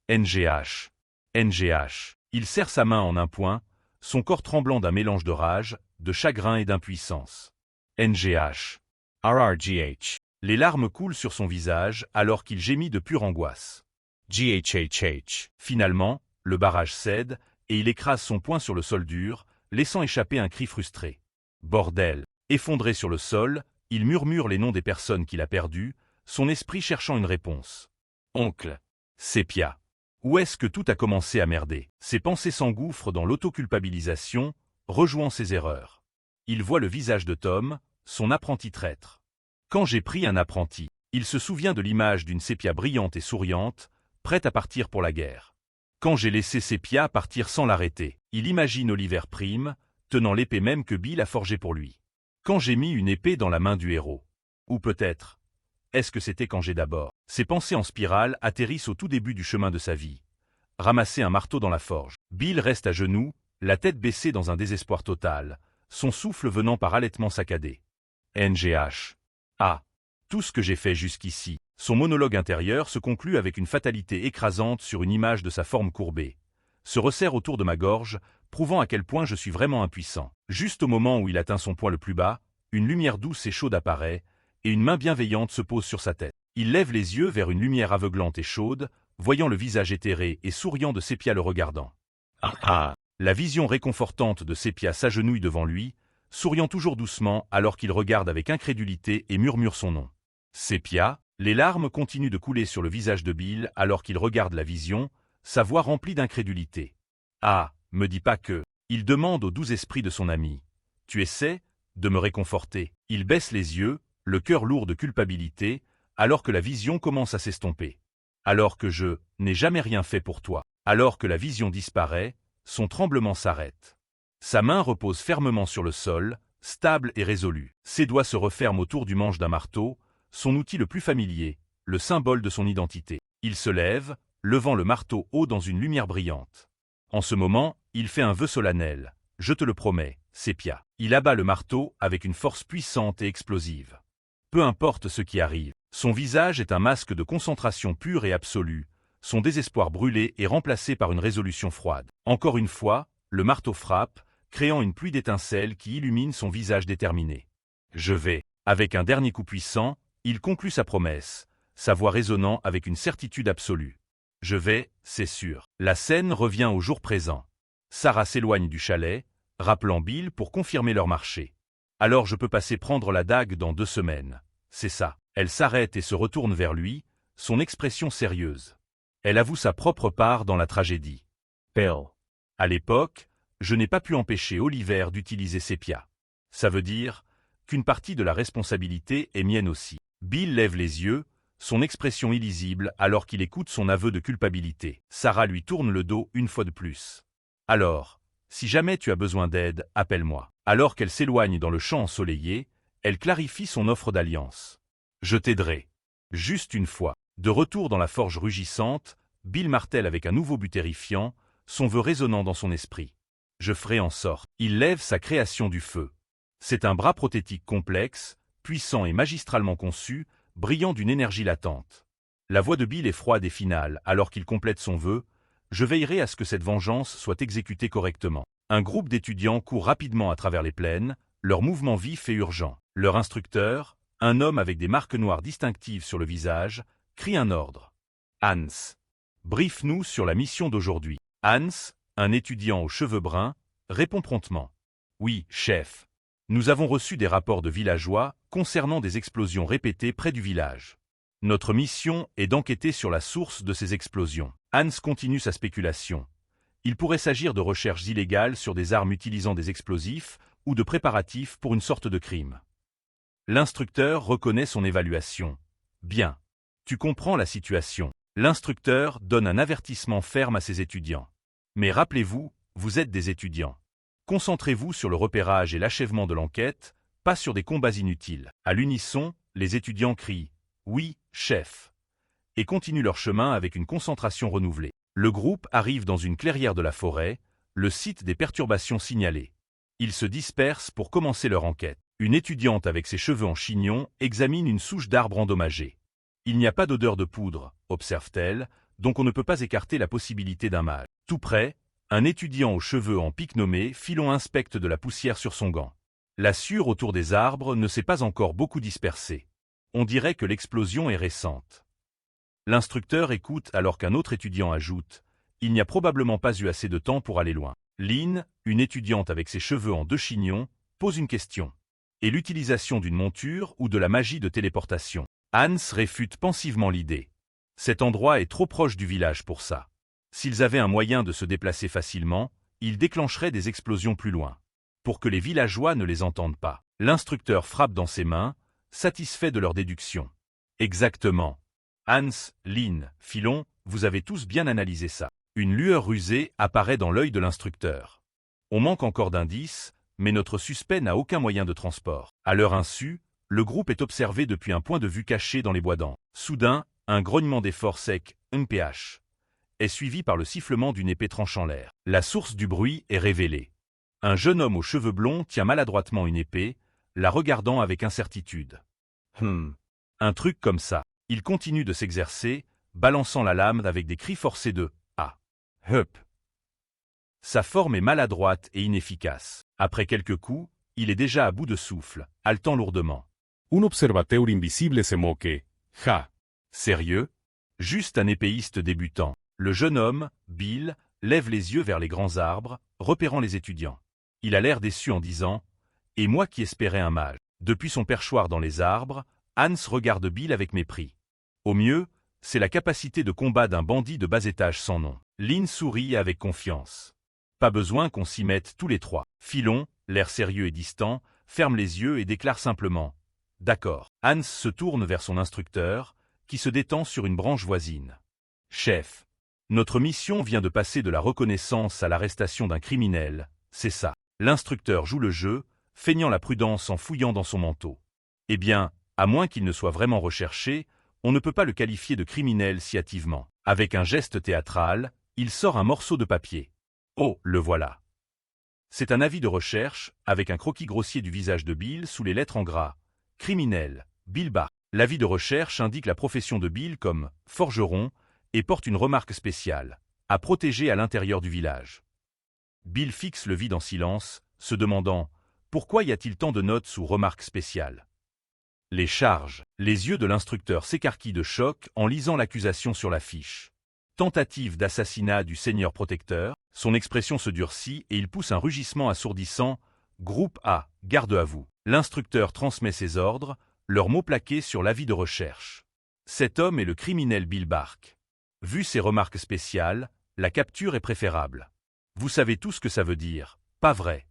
NGH. NGH. Il serre sa main en un poing, son corps tremblant d'un mélange de rage, de chagrin et d'impuissance. NGH. RRGH. Les larmes coulent sur son visage alors qu'il gémit de pure angoisse. GHHH. Finalement, le barrage cède et il écrase son poing sur le sol dur, laissant échapper un cri frustré. Bordel. Effondré sur le sol, il murmure les noms des personnes qu'il a perdues, son esprit cherchant une réponse. Oncle. Sepia. Où est-ce que tout a commencé à merder? Ses pensées s'engouffrent dans l'autoculpabilisation, rejouant ses erreurs. Il voit le visage de Tom, son apprenti traître. Quand j'ai pris un apprenti, il se souvient de l'image d'une Sepia brillante et souriante, prête à partir pour la guerre. Quand j'ai laissé Sepia partir sans l'arrêter, il imagine Oliver Prime, tenant l'épée même que Bill a forgée pour lui. Quand j'ai mis une épée dans la main du héros. Ou peut-être, est-ce que c'était quand j'ai d'abord? Ses pensées en spirale atterrissent au tout début du chemin de sa vie. Ramasser un marteau dans la forge. Bill reste à genoux, la tête baissée dans un désespoir total, son souffle venant par halètement saccadé. NGH. Ah. Tout ce que j'ai fait jusqu'ici. Son monologue intérieur se conclut avec une fatalité écrasante sur une image de sa forme courbée. Se resserre autour de ma gorge, prouvant à quel point je suis vraiment impuissant. Juste au moment où il atteint son point le plus bas, une lumière douce et chaude apparaît, et une main bienveillante se pose sur sa tête. Il lève les yeux vers une lumière aveuglante et chaude, voyant le visage éthéré et souriant de Sepia le regardant. Ah ah. La vision réconfortante de Sepia s'agenouille devant lui, souriant toujours doucement alors qu'il regarde avec incrédulité et murmure son nom. Sepia, les larmes continuent de couler sur le visage de Bill alors qu'il regarde la vision, sa voix remplie d'incrédulité. Ah, me dis pas que... Il demande au doux esprit de son ami. Tu essaies de me réconforter. Il baisse les yeux, le cœur lourd de culpabilité, alors que la vision commence à s'estomper. Alors que je n'ai jamais rien fait pour toi. Alors que la vision disparaît, son tremblement s'arrête. Sa main repose fermement sur le sol, stable et résolue. Ses doigts se referment autour du manche d'un marteau, son outil le plus familier, le symbole de son identité. Il se lève, levant le marteau haut dans une lumière brillante. En ce moment, il fait un vœu solennel. Je te le promets, Sepia. Il abat le marteau avec une force puissante et explosive. Peu importe ce qui arrive, son visage est un masque de concentration pure et absolue, son désespoir brûlé est remplacé par une résolution froide. Encore une fois, le marteau frappe, créant une pluie d'étincelles qui illumine son visage déterminé. Je vais. Avec un dernier coup puissant, il conclut sa promesse, sa voix résonnant avec une certitude absolue. Je vais, c'est sûr. La scène revient au jour présent. Sarah s'éloigne du chalet, rappelant Bill pour confirmer leur marché. Alors je peux passer prendre la dague dans 2 semaines. C'est ça. Elle s'arrête et se retourne vers lui, son expression sérieuse. Elle avoue sa propre part dans la tragédie. Bill. À l'époque, je n'ai pas pu empêcher Oliver d'utiliser Sepia. Ça veut dire qu'une partie de la responsabilité est mienne aussi. Bill lève les yeux, son expression illisible alors qu'il écoute son aveu de culpabilité. Sarah lui tourne le dos une fois de plus. Alors, si jamais tu as besoin d'aide, appelle-moi. Alors qu'elle s'éloigne dans le champ ensoleillé, elle clarifie son offre d'alliance. Je t'aiderai. Juste une fois. De retour dans la forge rugissante, Bill martèle avec un nouveau but terrifiant, son vœu résonnant dans son esprit. Je ferai en sorte. Il lève sa création du feu. C'est un bras prothétique complexe, puissant et magistralement conçu, brillant d'une énergie latente. La voix de Bill est froide et finale alors qu'il complète son vœu. Je veillerai à ce que cette vengeance soit exécutée correctement. Un groupe d'étudiants court rapidement à travers les plaines, leur mouvement vif et urgent. Leur instructeur, un homme avec des marques noires distinctives sur le visage, crie un ordre. Hans. Brief-nous sur la mission d'aujourd'hui. Hans, un étudiant aux cheveux bruns, répond promptement. Oui, chef. Nous avons reçu des rapports de villageois concernant des explosions répétées près du village. Notre mission est d'enquêter sur la source de ces explosions. Hans continue sa spéculation. Il pourrait s'agir de recherches illégales sur des armes utilisant des explosifs ou de préparatifs pour une sorte de crime. L'instructeur reconnaît son évaluation. Bien. Tu comprends la situation. L'instructeur donne un avertissement ferme à ses étudiants. Mais rappelez-vous, vous êtes des étudiants. Concentrez-vous sur le repérage et l'achèvement de l'enquête, pas sur des combats inutiles. À l'unisson, les étudiants crient « Oui, chef !» et continuent leur chemin avec une concentration renouvelée. Le groupe arrive dans une clairière de la forêt, le site des perturbations signalées. Ils se dispersent pour commencer leur enquête. Une étudiante avec ses cheveux en chignon examine une souche d'arbre endommagée. Il n'y a pas d'odeur de poudre, observe-t-elle, donc on ne peut pas écarter la possibilité d'un mal. Tout près, un étudiant aux cheveux en pique nommé Filon inspecte de la poussière sur son gant. La sueur autour des arbres ne s'est pas encore beaucoup dispersée. On dirait que l'explosion est récente. L'instructeur écoute alors qu'un autre étudiant ajoute « Il n'y a probablement pas eu assez de temps pour aller loin ». Lynn, une étudiante avec ses cheveux en 2 chignons, pose une question. Et l'utilisation d'une monture ou de la magie de téléportation? Hans réfute pensivement l'idée. Cet endroit est trop proche du village pour ça. S'ils avaient un moyen de se déplacer facilement, ils déclencheraient des explosions plus loin. Pour que les villageois ne les entendent pas. L'instructeur frappe dans ses mains, satisfait de leur déduction. Exactement. Hans, Lynn, Filon, vous avez tous bien analysé ça. Une lueur rusée apparaît dans l'œil de l'instructeur. On manque encore d'indices, mais notre suspect n'a aucun moyen de transport. À leur insu, le groupe est observé depuis un point de vue caché dans les bois d'An. Soudain, un grognement d'effort sec, MPH, est suivi par le sifflement d'une épée tranchant l'air. La source du bruit est révélée. Un jeune homme aux cheveux blonds tient maladroitement une épée, la regardant avec incertitude. Un truc comme ça. Il continue de s'exercer, balançant la lame avec des cris forcés de « Ah !» Hup. Sa forme est maladroite et inefficace. Après quelques coups, il est déjà à bout de souffle, haletant lourdement. Un observateur invisible se moque. Ja. Sérieux? Juste un épéiste débutant. Le jeune homme, Bill, lève les yeux vers les grands arbres, repérant les étudiants. Il a l'air déçu en disant « Et moi qui espérais un mage ». Depuis son perchoir dans les arbres, Hans regarde Bill avec mépris. Au mieux, c'est la capacité de combat d'un bandit de bas étage sans nom. Lynn sourit avec confiance. Pas besoin qu'on s'y mette tous les trois. Philon, l'air sérieux et distant, ferme les yeux et déclare simplement « D'accord ». Hans se tourne vers son instructeur, qui se détend sur une branche voisine. « Chef, notre mission vient de passer de la reconnaissance à l'arrestation d'un criminel, c'est ça. » L'instructeur joue le jeu, feignant la prudence en fouillant dans son manteau. Eh bien, à moins qu'il ne soit vraiment recherché, on ne peut pas le qualifier de criminel si hâtivement. Avec un geste théâtral, il sort un morceau de papier. Oh, le voilà. C'est un avis de recherche, avec un croquis grossier du visage de Bill sous les lettres en gras. Criminel, Bill Barr. L'avis de recherche indique la profession de Bill comme forgeron et porte une remarque spéciale, à protéger à l'intérieur du village. Bill fixe le vide en silence, se demandant « Pourquoi y a-t-il tant de notes sous remarque spéciale ?» Les charges. Les yeux de l'instructeur s'écarquillent de choc en lisant l'accusation sur la fiche. Tentative d'assassinat du seigneur protecteur. Son expression se durcit et il pousse un rugissement assourdissant. Groupe A, garde à vous. L'instructeur transmet ses ordres, leurs mots plaqués sur l'avis de recherche. Cet homme est le criminel Bill Bark. Vu ses remarques spéciales, la capture est préférable. Vous savez tout ce que ça veut dire, pas vrai?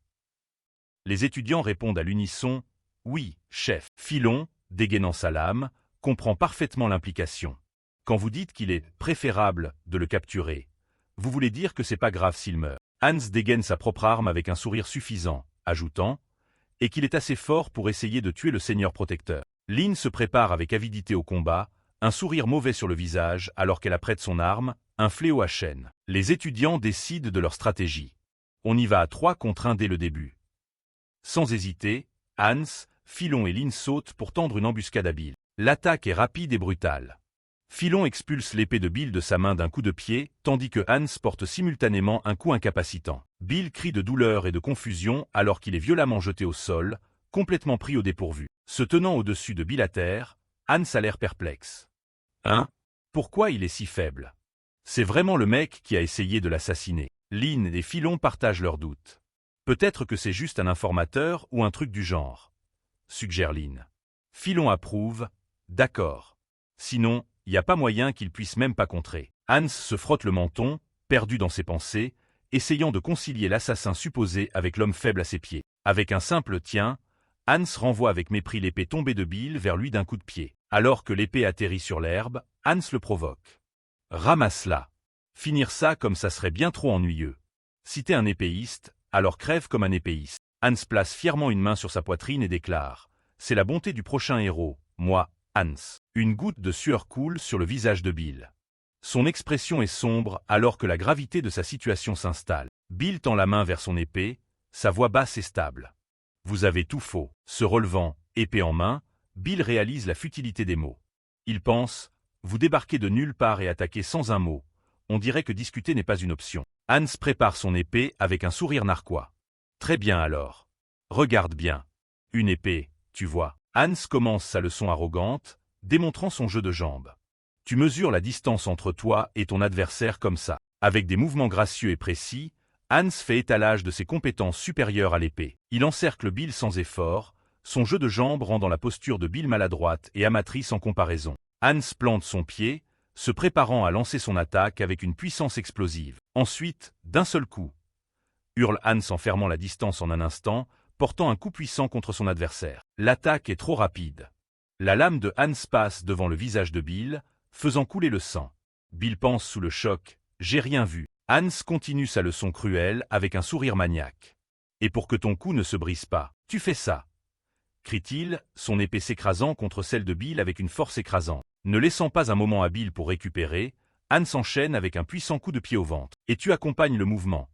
Les étudiants répondent à l'unisson « Oui, chef ». Philon, dégainant sa lame, comprend parfaitement l'implication. Quand vous dites qu'il est préférable de le capturer, vous voulez dire que c'est pas grave s'il meurt. Hans dégaine sa propre arme avec un sourire suffisant, ajoutant « et qu'il est assez fort pour essayer de tuer le seigneur protecteur ». Lynn se prépare avec avidité au combat, un sourire mauvais sur le visage alors qu'elle apprête son arme, un fléau à chaîne. Les étudiants décident de leur stratégie. On y va à 3 contre 1 dès le début. Sans hésiter, Hans, Philon et Lynn sautent pour tendre une embuscade à Bill. L'attaque est rapide et brutale. Philon expulse l'épée de Bill de sa main d'un coup de pied, tandis que Hans porte simultanément un coup incapacitant. Bill crie de douleur et de confusion alors qu'il est violemment jeté au sol, complètement pris au dépourvu. Se tenant au-dessus de Bill à terre, Hans a l'air perplexe. Hein? Pourquoi il est si faible? C'est vraiment le mec qui a essayé de l'assassiner. Lynn et Philon partagent leurs doutes. Peut-être que c'est juste un informateur ou un truc du genre, suggère Lynn. Philon approuve, d'accord. Sinon, il n'y a pas moyen qu'il puisse même pas contrer. Hans se frotte le menton, perdu dans ses pensées, essayant de concilier l'assassin supposé avec l'homme faible à ses pieds. Avec un simple tiens, Hans renvoie avec mépris l'épée tombée de Bill vers lui d'un coup de pied. Alors que l'épée atterrit sur l'herbe, Hans le provoque. Ramasse-la. Finir ça comme ça serait bien trop ennuyeux. Si t'es un épéiste, alors crève comme un épéiste. Hans place fièrement une main sur sa poitrine et déclare « C'est la bonté du prochain héros, moi, Hans ». Une goutte de sueur coule sur le visage de Bill. Son expression est sombre alors que la gravité de sa situation s'installe. Bill tend la main vers son épée, sa voix basse et stable. « Vous avez tout faux ». Se relevant, épée en main, Bill réalise la futilité des mots. Il pense « Vous débarquez de nulle part et attaquez sans un mot. On dirait que discuter n'est pas une option ». Hans prépare son épée avec un sourire narquois. « Très bien alors. Regarde bien. Une épée, tu vois. » Hans commence sa leçon arrogante, démontrant son jeu de jambes. « Tu mesures la distance entre toi et ton adversaire comme ça. » Avec des mouvements gracieux et précis, Hans fait étalage de ses compétences supérieures à l'épée. Il encercle Bill sans effort, son jeu de jambes rendant la posture de Bill maladroite et amatrice en comparaison. Hans plante son pied, se préparant à lancer son attaque avec une puissance explosive. Ensuite, d'un seul coup, hurle Hans en fermant la distance en un instant, portant un coup puissant contre son adversaire. L'attaque est trop rapide. La lame de Hans passe devant le visage de Bill, faisant couler le sang. Bill pense sous le choc, j'ai rien vu. Hans continue sa leçon cruelle avec un sourire maniaque. Et pour que ton cou ne se brise pas, tu fais ça. Crie-t-il, son épée s'écrasant contre celle de Bill avec une force écrasante. Ne laissant pas un moment à Bill pour récupérer, Hans enchaîne avec un puissant coup de pied au ventre. Et tu accompagnes le mouvement.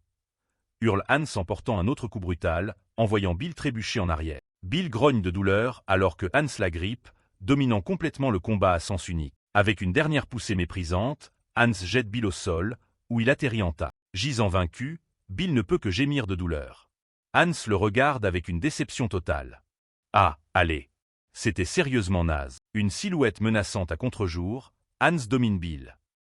Hurle Hans en portant un autre coup brutal, envoyant Bill trébucher en arrière. Bill grogne de douleur alors que Hans l'agrippe, dominant complètement le combat à sens unique. Avec une dernière poussée méprisante, Hans jette Bill au sol, où il atterrit en tas. Gisant vaincu, Bill ne peut que gémir de douleur. Hans le regarde avec une déception totale. Ah, allez. C'était sérieusement naze. Une silhouette menaçante à contre-jour, Hans domine Bill.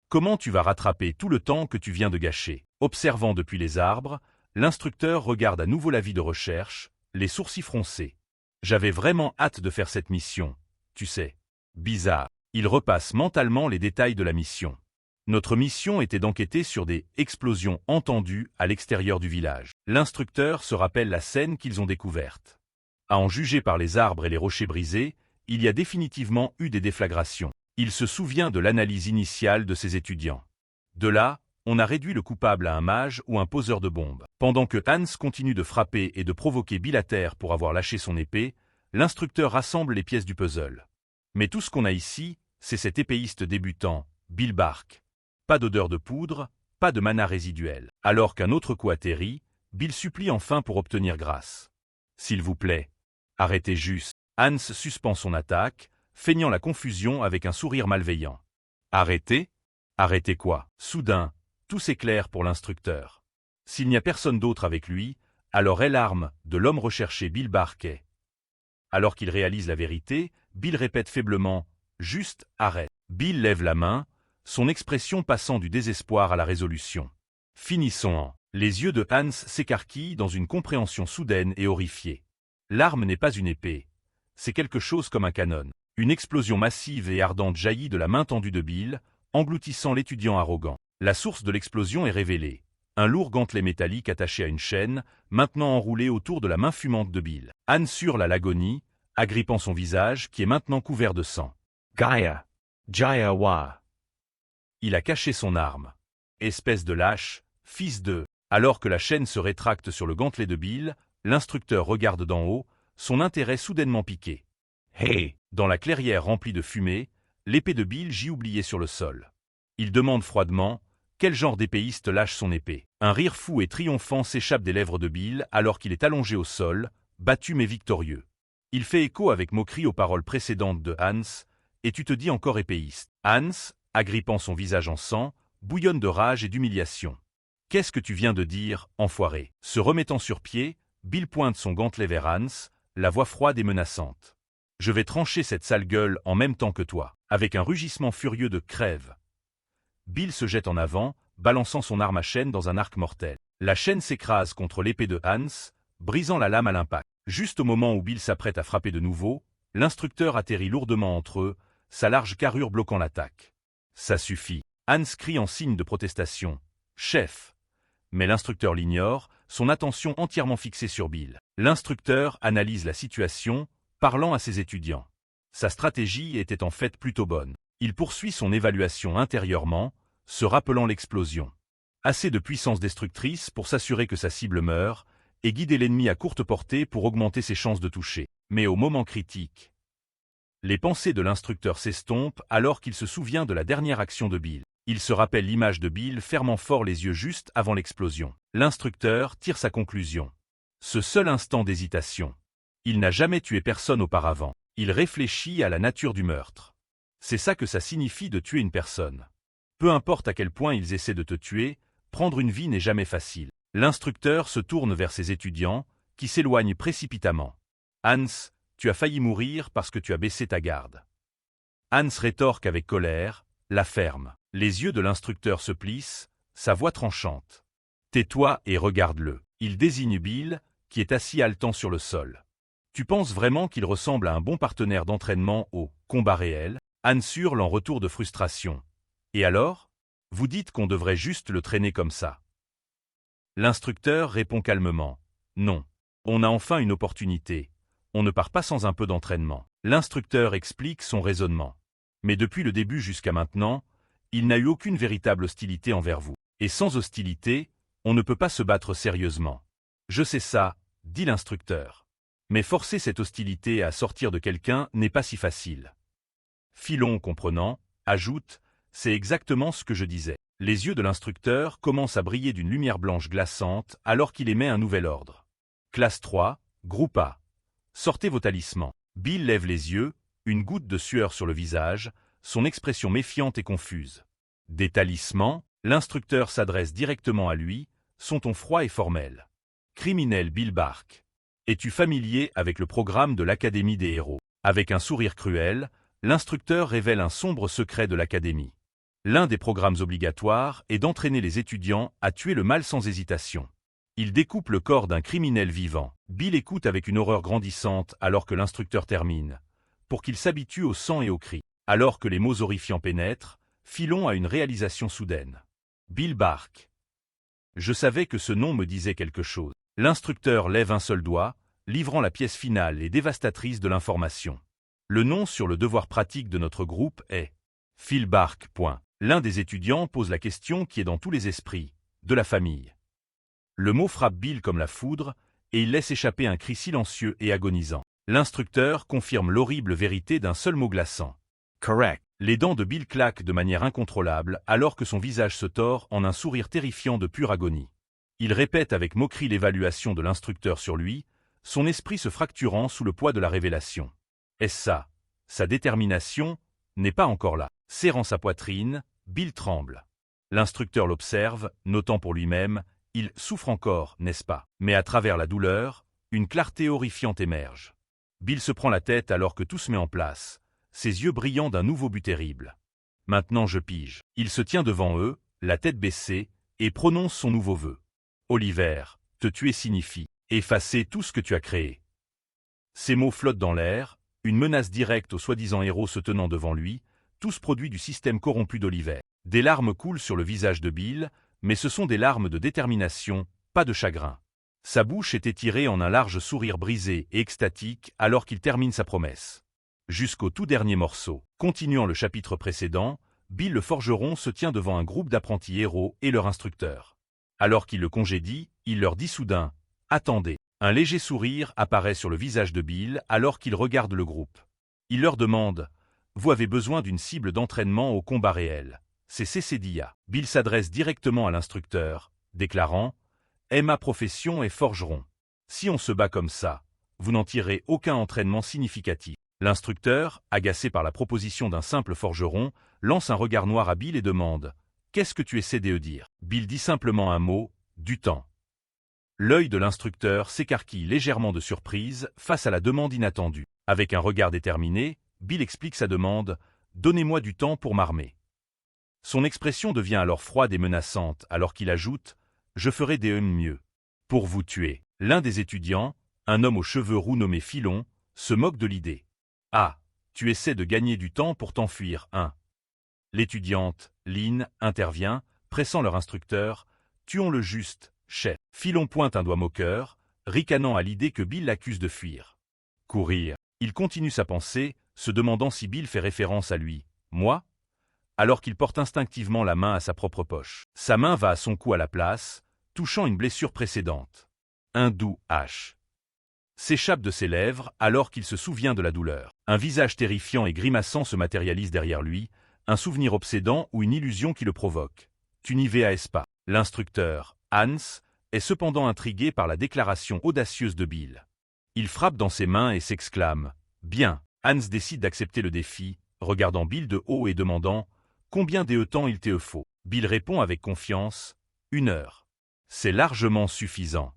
Comment tu vas rattraper tout le temps que tu viens de gâcher? Observant depuis les arbres, l'instructeur regarde à nouveau l'avis de recherche, les sourcils froncés. J'avais vraiment hâte de faire cette mission, tu sais. Bizarre. Il repasse mentalement les détails de la mission. Notre mission était d'enquêter sur des explosions entendues à l'extérieur du village. L'instructeur se rappelle la scène qu'ils ont découverte. À en juger par les arbres et les rochers brisés, il y a définitivement eu des déflagrations. Il se souvient de l'analyse initiale de ses étudiants. De là, on a réduit le coupable à un mage ou un poseur de bombes. Pendant que Hans continue de frapper et de provoquer Bill à terre pour avoir lâché son épée, l'instructeur rassemble les pièces du puzzle. Mais tout ce qu'on a ici, c'est cet épéiste débutant, Bill Bark. Pas d'odeur de poudre, pas de mana résiduel. Alors qu'un autre coup atterrit, Bill supplie enfin pour obtenir grâce. S'il vous plaît, arrêtez juste. Hans suspend son attaque, feignant la confusion avec un sourire malveillant. Arrêtez? Arrêtez quoi? Soudain, tout s'éclaire pour l'instructeur. S'il n'y a personne d'autre avec lui, alors est l'arme de l'homme recherché Bill Barkey. Alors qu'il réalise la vérité, Bill répète faiblement « Juste, arrête ». Bill lève la main, son expression passant du désespoir à la résolution. Finissons en. Les yeux de Hans s'écarquillent dans une compréhension soudaine et horrifiée. L'arme n'est pas une épée. C'est quelque chose comme un canon. Une explosion massive et ardente jaillit de la main tendue de Bill, engloutissant l'étudiant arrogant. La source de l'explosion est révélée. Un lourd gantelet métallique attaché à une chaîne, maintenant enroulé autour de la main fumante de Bill. Hans hurle à l'agonie, agrippant son visage qui est maintenant couvert de sang. Gaia. Jaya-wa. Il a caché son arme. Espèce de lâche, fils de... Alors que la chaîne se rétracte sur le gantelet de Bill, l'instructeur regarde d'en haut, son intérêt soudainement piqué. Hey. Dans la clairière remplie de fumée, l'épée de Bill gît oubliée sur le sol. Il demande froidement, quel genre d'épéiste lâche son épée? Un rire fou et triomphant s'échappe des lèvres de Bill alors qu'il est allongé au sol, battu mais victorieux. Il fait écho avec moquerie aux paroles précédentes de Hans, et tu te dis encore épéiste. Hans, agrippant son visage en sang, bouillonne de rage et d'humiliation. Qu'est-ce que tu viens de dire, enfoiré? Se remettant sur pied, Bill pointe son gantelet vers Hans, la voix froide et menaçante. Je vais trancher cette sale gueule en même temps que toi. Avec un rugissement furieux de crève. Bill se jette en avant, balançant son arme à chaîne dans un arc mortel. La chaîne s'écrase contre l'épée de Hans, brisant la lame à l'impact. Juste au moment où Bill s'apprête à frapper de nouveau, l'instructeur atterrit lourdement entre eux, sa large carrure bloquant l'attaque. Ça suffit. Hans crie en signe de protestation. Chef. Mais l'instructeur l'ignore, son attention entièrement fixée sur Bill. L'instructeur analyse la situation, parlant à ses étudiants. Sa stratégie était en fait plutôt bonne. Il poursuit son évaluation intérieurement, se rappelant l'explosion. Assez de puissance destructrice pour s'assurer que sa cible meurt, et guider l'ennemi à courte portée pour augmenter ses chances de toucher. Mais au moment critique, les pensées de l'instructeur s'estompent alors qu'il se souvient de la dernière action de Bill. Il se rappelle l'image de Bill fermant fort les yeux juste avant l'explosion. L'instructeur tire sa conclusion. Ce seul instant d'hésitation. Il n'a jamais tué personne auparavant. Il réfléchit à la nature du meurtre. C'est ça que ça signifie de tuer une personne. Peu importe à quel point ils essaient de te tuer, prendre une vie n'est jamais facile. L'instructeur se tourne vers ses étudiants, qui s'éloignent précipitamment. Hans, tu as failli mourir parce que tu as baissé ta garde. Hans rétorque avec colère, la ferme. Les yeux de l'instructeur se plissent, sa voix tranchante. Tais-toi et regarde-le. Il désigne Bill, qui est assis haletant sur le sol. Tu penses vraiment qu'il ressemble à un bon partenaire d'entraînement au combat réel? Hans hurle en retour de frustration. Et alors? Vous dites qu'on devrait juste le traîner comme ça. L'instructeur répond calmement. Non. On a enfin une opportunité. On ne part pas sans un peu d'entraînement. L'instructeur explique son raisonnement. Mais depuis le début jusqu'à maintenant, Il n'a eu aucune véritable hostilité envers vous. Et sans hostilité, on ne peut pas se battre sérieusement. Je sais ça, dit l'instructeur. Mais forcer cette hostilité à sortir de quelqu'un n'est pas si facile. Filon, comprenant, ajoute, c'est exactement ce que je disais. Les yeux de l'instructeur commencent à briller d'une lumière blanche glaçante alors qu'il émet un nouvel ordre. Classe 3, groupe A. Sortez vos talismans. Bill lève les yeux, une goutte de sueur sur le visage, son expression méfiante et confuse. Des talismans, l'instructeur s'adresse directement à lui, son ton froid et formel. Criminel Bill Bark. Es-tu familier avec le programme de l'Académie des héros? Avec un sourire cruel, l'instructeur révèle un sombre secret de l'Académie. L'un des programmes obligatoires est d'entraîner les étudiants à tuer le mal sans hésitation. Il découpe le corps d'un criminel vivant. Bill écoute avec une horreur grandissante alors que l'instructeur termine, pour qu'il s'habitue au sang et aux cris. Alors que les mots horrifiants pénètrent, Filon a une réalisation soudaine. Bill Bark. Je savais que ce nom me disait quelque chose. L'instructeur lève un seul doigt, livrant la pièce finale et dévastatrice de l'information. Le nom sur le devoir pratique de notre groupe est Phil Bark. L'un des étudiants pose la question qui est dans tous les esprits, de la famille. Le mot frappe Bill comme la foudre, et il laisse échapper un cri silencieux et agonisant. L'instructeur confirme l'horrible vérité d'un seul mot glaçant. Correct. Les dents de Bill claquent de manière incontrôlable alors que son visage se tord en un sourire terrifiant de pure agonie. Il répète avec moquerie l'évaluation de l'instructeur sur lui, son esprit se fracturant sous le poids de la révélation. Est-ce ça? Sa détermination n'est pas encore là. Serrant sa poitrine, Bill tremble. L'instructeur l'observe, notant pour lui-même, il souffre encore, n'est-ce pas? Mais à travers la douleur, une clarté horrifiante émerge. Bill se prend la tête alors que tout se met en place, ses yeux brillant d'un nouveau but terrible. Maintenant je pige. Il se tient devant eux, la tête baissée, et prononce son nouveau vœu. Oliver, te tuer signifie effacer tout ce que tu as créé. Ces mots flottent dans l'air, une menace directe aux soi-disant héros se tenant devant lui, tous produits du système corrompu d'Oliver. Des larmes coulent sur le visage de Bill, mais ce sont des larmes de détermination, pas de chagrin. Sa bouche est étirée en un large sourire brisé et extatique alors qu'il termine sa promesse. Jusqu'au tout dernier morceau. Continuant le chapitre précédent, Bill le forgeron se tient devant un groupe d'apprentis héros et leur instructeur. Alors qu'il le congédie, il leur dit soudain « Attendez ». Un léger sourire apparaît sur le visage de Bill alors qu'il regarde le groupe. Il leur demande « Vous avez besoin d'une cible d'entraînement au combat réel. C'est CCDIA. » Bill s'adresse directement à l'instructeur, déclarant « Ma profession est forgeron. Si on se bat comme ça, vous n'en tirez aucun entraînement significatif. » L'instructeur, agacé par la proposition d'un simple forgeron, lance un regard noir à Bill et demande « Qu'est-ce que tu essaies de dire ?» Bill dit simplement un mot « du temps ». L'œil de l'instructeur s'écarquille légèrement de surprise face à la demande inattendue. Avec un regard déterminé, Bill explique sa demande « Donnez-moi du temps pour m'armer ». Son expression devient alors froide et menaçante alors qu'il ajoute « Je ferai des mieux. Pour vous tuer ». L'un des étudiants, un homme aux cheveux roux nommé Filon, se moque de l'idée. « Ah, tu essaies de gagner du temps pour t'enfuir, hein ?» L'étudiante, Lynn, intervient, pressant leur instructeur « Tuons-le juste, chef ». Filon pointe un doigt moqueur, ricanant à l'idée que Bill l'accuse de fuir. Courir. Il continue sa pensée, se demandant si Bill fait référence à lui. Moi? Alors qu'il porte instinctivement la main à sa propre poche. Sa main va à son cou à la place, touchant une blessure précédente. Un doux H s'échappe de ses lèvres alors qu'il se souvient de la douleur. Un visage terrifiant et grimaçant se matérialise derrière lui, un souvenir obsédant ou une illusion qui le provoque. Tu n'y vas pas. L'instructeur, Hans, est cependant intrigué par la déclaration audacieuse de Bill. Il frappe dans ses mains et s'exclame « Bien ». Hans décide d'accepter le défi, regardant Bill de haut et demandant « Combien temps il te faut ?» Bill répond avec confiance « 1 heure. » C'est largement suffisant.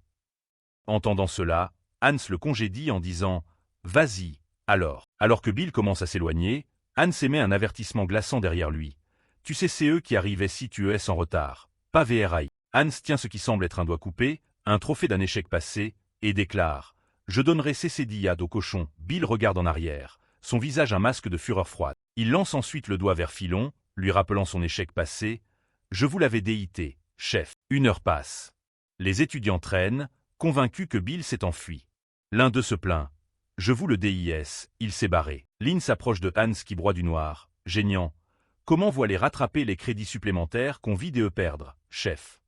Entendant cela, Hans le congédie en disant « Vas-y, alors ». Alors que Bill commence à s'éloigner, Hans émet un avertissement glaçant derrière lui. « Tu sais c'est eux qui arrivaient si tu es en retard. Pas VRI. » Hans tient ce qui semble être un doigt coupé, un trophée d'un échec passé, et déclare « Je donnerai CCDIA au cochon ». Bill regarde en arrière, son visage un masque de fureur froide. Il lance ensuite le doigt vers Filon, lui rappelant son échec passé. « Je vous l'avais déité, chef. 1 heure passe. » Les étudiants traînent, convaincus que Bill s'est enfui. L'un d'eux se plaint. « Je vous le DIS, il s'est barré. » Lynn s'approche de Hans qui broie du noir, geignant. « Comment voiler rattraper les crédits supplémentaires qu'on vit d'eux perdre, chef?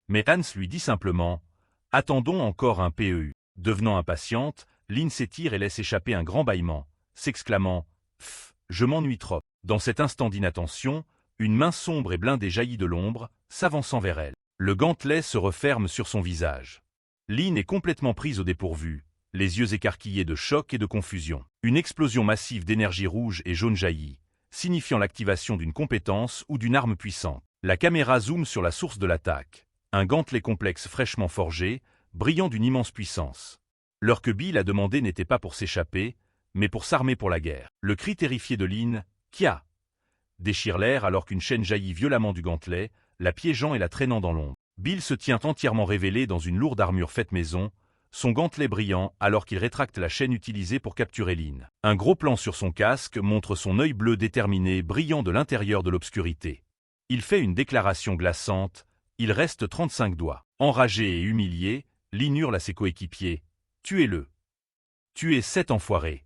Mais Hans lui dit simplement « Attendons encore un PEU ». Devenant impatiente, Lynn s'étire et laisse échapper un grand bâillement, s'exclamant « Pff, je m'ennuie trop ». Dans cet instant d'inattention, une main sombre et blindée jaillit de l'ombre, s'avançant vers elle. Le gantelet se referme sur son visage. Lynn est complètement prise au dépourvu, les yeux écarquillés de choc et de confusion. Une explosion massive d'énergie rouge et jaune jaillit, signifiant l'activation d'une compétence ou d'une arme puissante. La caméra zoome sur la source de l'attaque, un gantelet complexe fraîchement forgé, brillant d'une immense puissance. L'heure que Bill a demandé n'était pas pour s'échapper, mais pour s'armer pour la guerre. Le cri terrifié de Lynn, « Kia !» déchire l'air alors qu'une chaîne jaillit violemment du gantelet, la piégeant et la traînant dans l'ombre. Bill se tient entièrement révélé dans une lourde armure faite maison, son gantelet brillant alors qu'il rétracte la chaîne utilisée pour capturer Lynn. Un gros plan sur son casque montre son œil bleu déterminé brillant de l'intérieur de l'obscurité. Il fait une déclaration glaçante, il reste 35 doigts. Enragé et humilié, Lynn hurle à ses coéquipiers, « Tuez-le! Tuez cet enfoiré!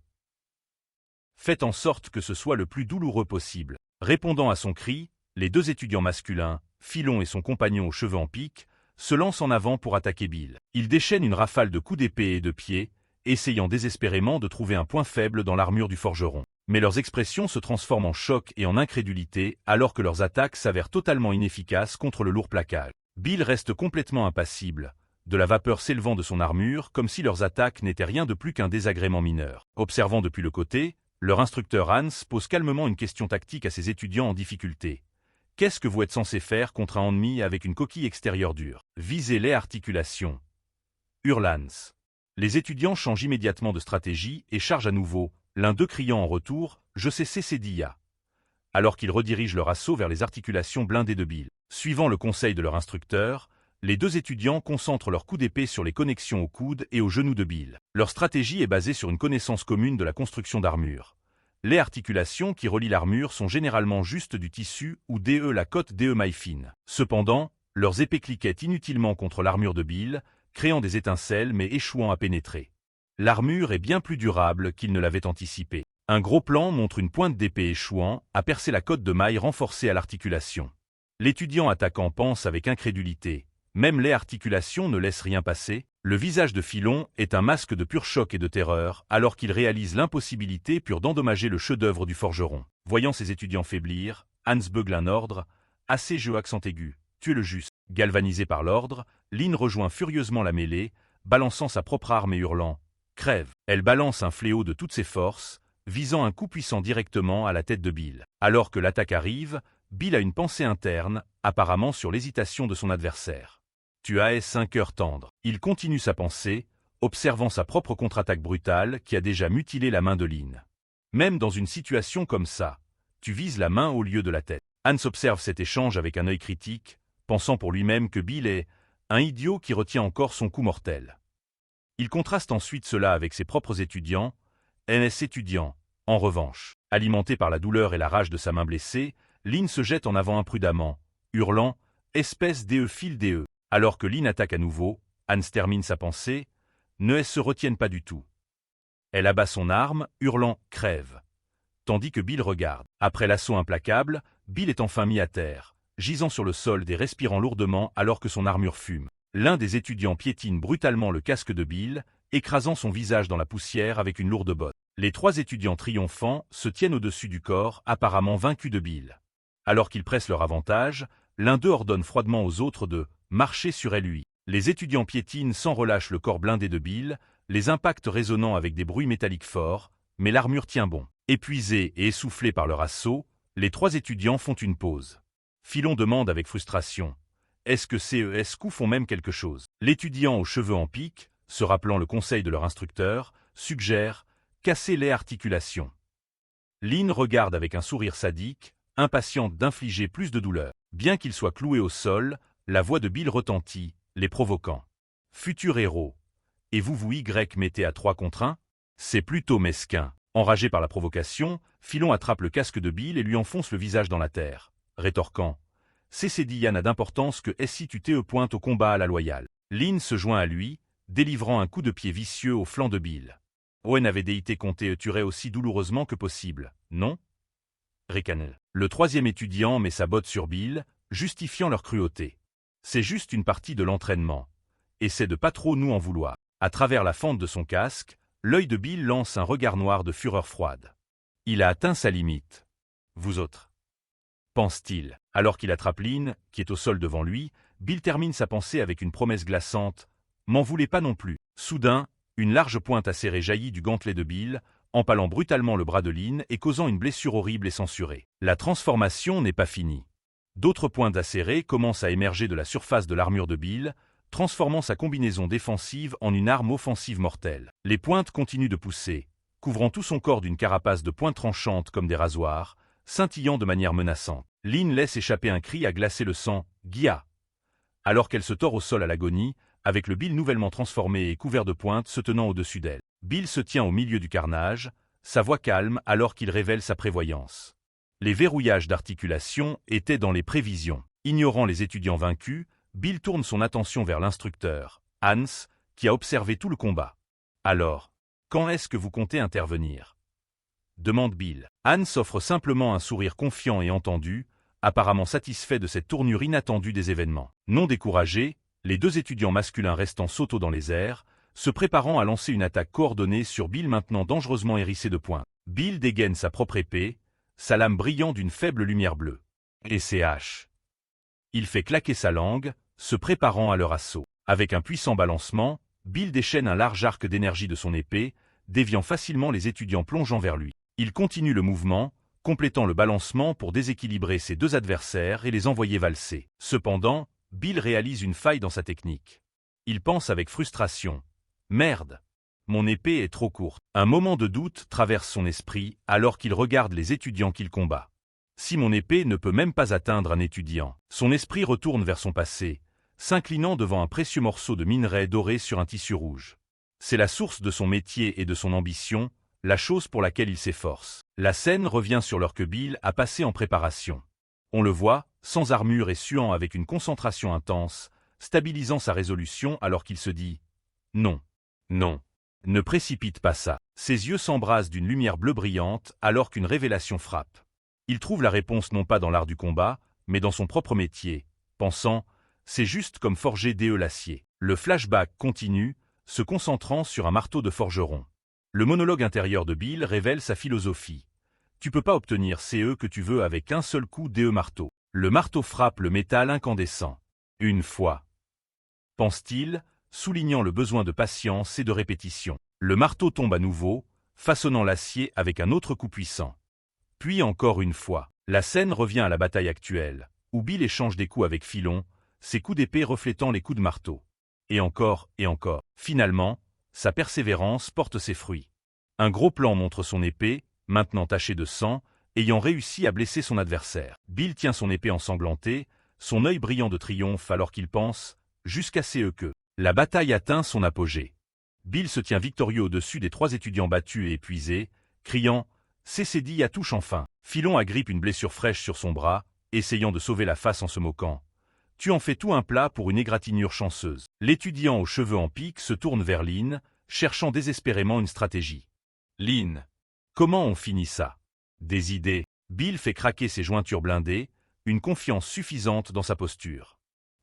Faites en sorte que ce soit le plus douloureux possible. » Répondant à son cri, les deux étudiants masculins, Philon et son compagnon aux cheveux en pique, se lancent en avant pour attaquer Bill. Ils déchaînent une rafale de coups d'épée et de pied, essayant désespérément de trouver un point faible dans l'armure du forgeron. Mais leurs expressions se transforment en choc et en incrédulité alors que leurs attaques s'avèrent totalement inefficaces contre le lourd plaquage. Bill reste complètement impassible, de la vapeur s'élevant de son armure comme si leurs attaques n'étaient rien de plus qu'un désagrément mineur. Observant depuis le côté, leur instructeur Hans pose calmement une question tactique à ses étudiants en difficulté. Qu'est-ce que vous êtes censé faire contre un ennemi avec une coquille extérieure dure? Visez les articulations. Hurle Hans. Les étudiants changent immédiatement de stratégie et chargent à nouveau, l'un d'eux criant en retour « Je sais Cédia », alors qu'ils redirigent leur assaut vers les articulations blindées de Bill. Suivant le conseil de leur instructeur, les deux étudiants concentrent leurs coups d'épée sur les connexions aux coudes et aux genoux de Bill. Leur stratégie est basée sur une connaissance commune de la construction d'armure. Les articulations qui relient l'armure sont généralement juste du tissu ou la cote maille fine. Cependant, leurs épées cliquaient inutilement contre l'armure de Bill, créant des étincelles mais échouant à pénétrer. L'armure est bien plus durable qu'il ne l'avait anticipé. Un gros plan montre une pointe d'épée échouant à percer la cote de maille renforcée à l'articulation. L'étudiant attaquant pense avec incrédulité. Même les articulations ne laissent rien passer. Le visage de Philon est un masque de pur choc et de terreur, alors qu'il réalise l'impossibilité pure d'endommager le chef-d'œuvre du forgeron. Voyant ses étudiants faiblir, Hans beugle un ordre, assez jeu accent aigu, tuez le juste. Galvanisé par l'ordre, Lynn rejoint furieusement la mêlée, balançant sa propre arme et hurlant « Crève !» Elle balance un fléau de toutes ses forces, visant un coup puissant directement à la tête de Bill. Alors que l'attaque arrive, Bill a une pensée interne, apparemment sur l'hésitation de son adversaire. Tu as 5 heures tendres. Il continue sa pensée, observant sa propre contre-attaque brutale qui a déjà mutilé la main de Lynn. Même dans une situation comme ça, tu vises la main au lieu de la tête. Hans observe cet échange avec un œil critique, pensant pour lui-même que Bill est un idiot qui retient encore son coup mortel. Il contraste ensuite cela avec ses propres étudiants, NS étudiants. En revanche, alimenté par la douleur et la rage de sa main blessée, Lynn se jette en avant imprudemment, hurlant « Espèce file DE ». Alors que Lynn attaque à nouveau, Hans termine sa pensée, ne se retiennent pas du tout. Elle abat son arme, hurlant « Crève !» tandis que Bill regarde. Après l'assaut implacable, Bill est enfin mis à terre, gisant sur le sol et respirant lourdement alors que son armure fume. L'un des étudiants piétine brutalement le casque de Bill, écrasant son visage dans la poussière avec une lourde botte. Les 3 étudiants triomphants se tiennent au-dessus du corps, apparemment vaincus de Bill. Alors qu'ils pressent leur avantage, l'un d'eux ordonne froidement aux autres de marcher sur lui. Les étudiants piétinent sans relâche le corps blindé de Bill, les impacts résonnant avec des bruits métalliques forts, mais l'armure tient bon. Épuisés et essoufflés par leur assaut, les 3 étudiants font une pause. Philon demande avec frustration « Est-ce que ces coups font même quelque chose ?» L'étudiant aux cheveux en pique, se rappelant le conseil de leur instructeur, suggère « Casser les articulations ». Lynn regarde avec un sourire sadique, impatiente d'infliger plus de douleur. Bien qu'il soit cloué au sol, la voix de Bill retentit, les provoquant. « Futur héros. Et vous mettez à 3 contre 1 ? C'est plutôt mesquin. » Enragé par la provocation, Philon attrape le casque de Bill et lui enfonce le visage dans la terre, rétorquant « Cédia n'a d'importance que si tu te pointes au combat à la loyale. » Lynn se joint à lui, délivrant un coup de pied vicieux au flanc de Bill. Owen avait déité compté tuer aussi douloureusement que possible, non ? ricanent. Le troisième étudiant met sa botte sur Bill, justifiant leur cruauté. C'est juste une partie de l'entraînement. Essaie de pas trop nous en vouloir. À travers la fente de son casque, l'œil de Bill lance un regard noir de fureur froide. Il a atteint sa limite. Vous autres, pense-t-il. Alors qu'il attrape Lynn, qui est au sol devant lui, Bill termine sa pensée avec une promesse glaçante. M'en voulez pas non plus. Soudain, une large pointe acérée jaillit du gantelet de Bill, empalant brutalement le bras de Lynn et causant une blessure horrible et censurée. La transformation n'est pas finie. D'autres pointes acérées commencent à émerger de la surface de l'armure de Bill, transformant sa combinaison défensive en une arme offensive mortelle. Les pointes continuent de pousser, couvrant tout son corps d'une carapace de pointes tranchantes comme des rasoirs, scintillant de manière menaçante. Lynn laisse échapper un cri à glacer le sang, « Gia !» alors qu'elle se tord au sol à l'agonie, avec le Bill nouvellement transformé et couvert de pointes se tenant au-dessus d'elle. Bill se tient au milieu du carnage, sa voix calme alors qu'il révèle sa prévoyance. Les verrouillages d'articulation étaient dans les prévisions. Ignorant les étudiants vaincus, Bill tourne son attention vers l'instructeur, Hans, qui a observé tout le combat. « Alors, quand est-ce que vous comptez intervenir ?» demande Bill. Hans offre simplement un sourire confiant et entendu, apparemment satisfait de cette tournure inattendue des événements. Non découragés, les deux étudiants masculins restant sautent dans les airs, se préparant à lancer une attaque coordonnée sur Bill maintenant dangereusement hérissé de pointes. Bill dégaine sa propre épée, sa lame brillant d'une faible lumière bleue. Et ses haches. Il fait claquer sa langue, se préparant à leur assaut. Avec un puissant balancement, Bill déchaîne un large arc d'énergie de son épée, déviant facilement les étudiants plongeant vers lui. Il continue le mouvement, complétant le balancement pour déséquilibrer ses deux adversaires et les envoyer valser. Cependant, Bill réalise une faille dans sa technique. Il pense avec frustration. « Merde, mon épée est trop courte. » Un moment de doute traverse son esprit alors qu'il regarde les étudiants qu'il combat. Si mon épée ne peut même pas atteindre un étudiant, son esprit retourne vers son passé, s'inclinant devant un précieux morceau de minerai doré sur un tissu rouge. C'est la source de son métier et de son ambition, la chose pour laquelle il s'efforce. La scène revient sur l'heure que Bill a passé en préparation. On le voit, sans armure et suant avec une concentration intense, stabilisant sa résolution alors qu'il se dit « Non, non, ne précipite pas ça ». Ses yeux s'embrasent d'une lumière bleue brillante alors qu'une révélation frappe. Il trouve la réponse non pas dans l'art du combat, mais dans son propre métier, pensant « C'est juste comme forger l'acier ». Le flashback continue, se concentrant sur un marteau de forgeron. Le monologue intérieur de Bill révèle sa philosophie. Tu peux pas obtenir ce que tu veux avec un seul coup marteau. Le marteau frappe le métal incandescent. Une fois. Pense-t-il, soulignant le besoin de patience et de répétition. Le marteau tombe à nouveau, façonnant l'acier avec un autre coup puissant. Puis encore une fois. La scène revient à la bataille actuelle, où Bill échange des coups avec Philon, ses coups d'épée reflétant les coups de marteau. Et encore, et encore. Finalement, sa persévérance porte ses fruits. Un gros plan montre son épée, maintenant tachée de sang, ayant réussi à blesser son adversaire. Bill tient son épée ensanglantée, son œil brillant de triomphe alors qu'il pense, jusqu'à ce que la bataille atteint son apogée. Bill se tient victorieux au-dessus des trois étudiants battus et épuisés, criant « C'est dit à touche enfin ». Philon agrippe une blessure fraîche sur son bras, essayant de sauver la face en se moquant. Tu en fais tout un plat pour une égratignure chanceuse. L'étudiant aux cheveux en pique se tourne vers Lynn, cherchant désespérément une stratégie. Lynn, comment on finit ça? Des idées. Bill fait craquer ses jointures blindées, une confiance suffisante dans sa posture.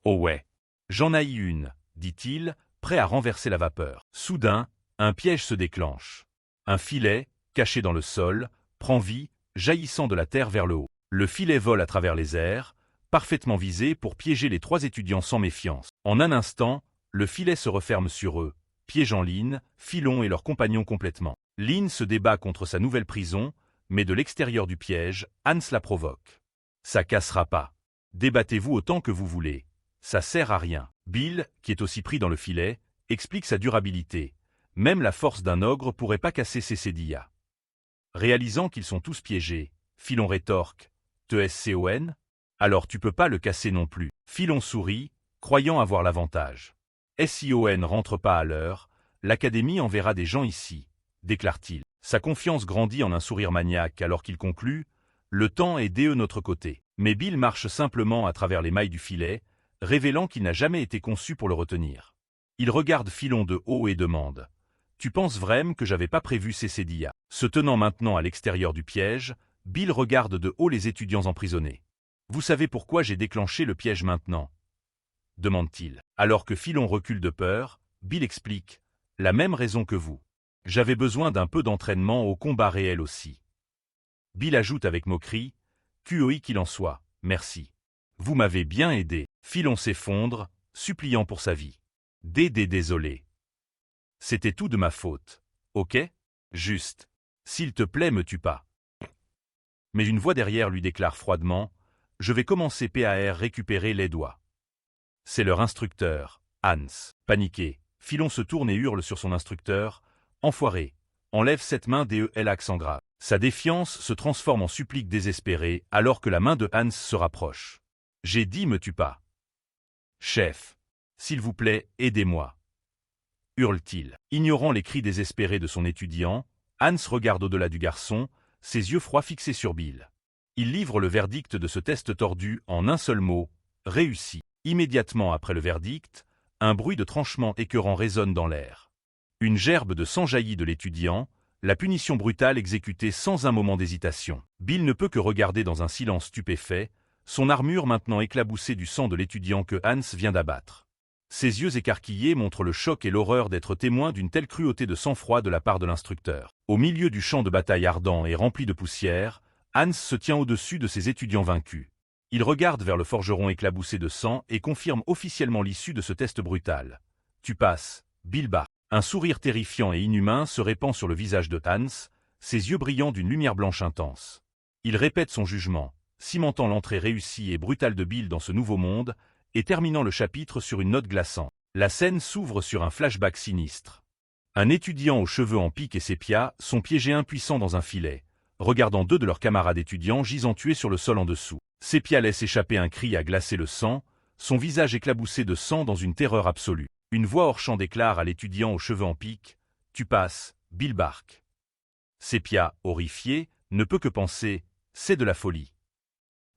Oh ouais. J'en ai une, dit-il, prêt à renverser la vapeur. Soudain, un piège se déclenche. Un filet, caché dans le sol, prend vie, jaillissant de la terre vers le haut. Le filet vole à travers les airs, parfaitement visé pour piéger les trois étudiants sans méfiance. En un instant, le filet se referme sur eux, piégeant Lynn, Philon et leurs compagnons complètement. Lynn se débat contre sa nouvelle prison, mais de l'extérieur du piège, Hans la provoque. Ça cassera pas. Débattez-vous autant que vous voulez. Ça sert à rien. Bill, qui est aussi pris dans le filet, explique sa durabilité. Même la force d'un ogre pourrait pas casser ces cédillas. Réalisant qu'ils sont tous piégés, Philon rétorque. Te-scon? Alors tu peux pas le casser non plus. Philon sourit, croyant avoir l'avantage. Sion rentre pas à l'heure, l'académie enverra des gens ici, déclare-t-il. Sa confiance grandit en un sourire maniaque alors qu'il conclut « Le temps est de notre côté ». Mais Bill marche simplement à travers les mailles du filet, révélant qu'il n'a jamais été conçu pour le retenir. Il regarde Philon de haut et demande « Tu penses vraiment que j'avais pas prévu ces cédillas ?» Se tenant maintenant à l'extérieur du piège, Bill regarde de haut les étudiants emprisonnés. Vous savez pourquoi j'ai déclenché le piège maintenant? Demande-t-il. Alors que Philon recule de peur, Bill explique. La même raison que vous. J'avais besoin d'un peu d'entraînement au combat réel aussi. Bill ajoute avec moquerie. QOI qu'il en soit, merci. Vous m'avez bien aidé. Philon s'effondre, suppliant pour sa vie. Désolé. C'était tout de ma faute. Ok? Juste. S'il te plaît, me tue pas. Mais une voix derrière lui déclare froidement. Je vais commencer par récupérer les doigts. C'est leur instructeur, Hans. Paniqué, Philon se tourne et hurle sur son instructeur. Enfoiré, enlève cette main DEL accent grave. Sa défiance se transforme en supplique désespérée alors que la main de Hans se rapproche. J'ai dit me tue pas. Chef, s'il vous plaît, aidez-moi. Hurle-t-il. Ignorant les cris désespérés de son étudiant, Hans regarde au-delà du garçon, ses yeux froids fixés sur Bill. Il livre le verdict de ce test tordu en un seul mot, réussi. Immédiatement après le verdict, un bruit de tranchement écœurant résonne dans l'air. Une gerbe de sang jaillit de l'étudiant, la punition brutale exécutée sans un moment d'hésitation. Bill ne peut que regarder dans un silence stupéfait, son armure maintenant éclaboussée du sang de l'étudiant que Hans vient d'abattre. Ses yeux écarquillés montrent le choc et l'horreur d'être témoin d'une telle cruauté de sang-froid de la part de l'instructeur. Au milieu du champ de bataille ardent et rempli de poussière, Hans se tient au-dessus de ses étudiants vaincus. Il regarde vers le forgeron éclaboussé de sang et confirme officiellement l'issue de ce test brutal. Tu passes, Bill Bark. Un sourire terrifiant et inhumain se répand sur le visage de Hans, ses yeux brillant d'une lumière blanche intense. Il répète son jugement, cimentant l'entrée réussie et brutale de Bill dans ce nouveau monde, et terminant le chapitre sur une note glaçante. La scène s'ouvre sur un flashback sinistre. Un étudiant aux cheveux en pique et sépia sont piégés impuissants dans un filet, regardant deux de leurs camarades étudiants gisant tués sur le sol en dessous. Sépia laisse échapper un cri à glacer le sang, son visage éclaboussé de sang dans une terreur absolue. Une voix hors champ déclare à l'étudiant aux cheveux en pique, « Tu passes, Bill Bark ». Sépia, horrifié, ne peut que penser, c'est de la folie.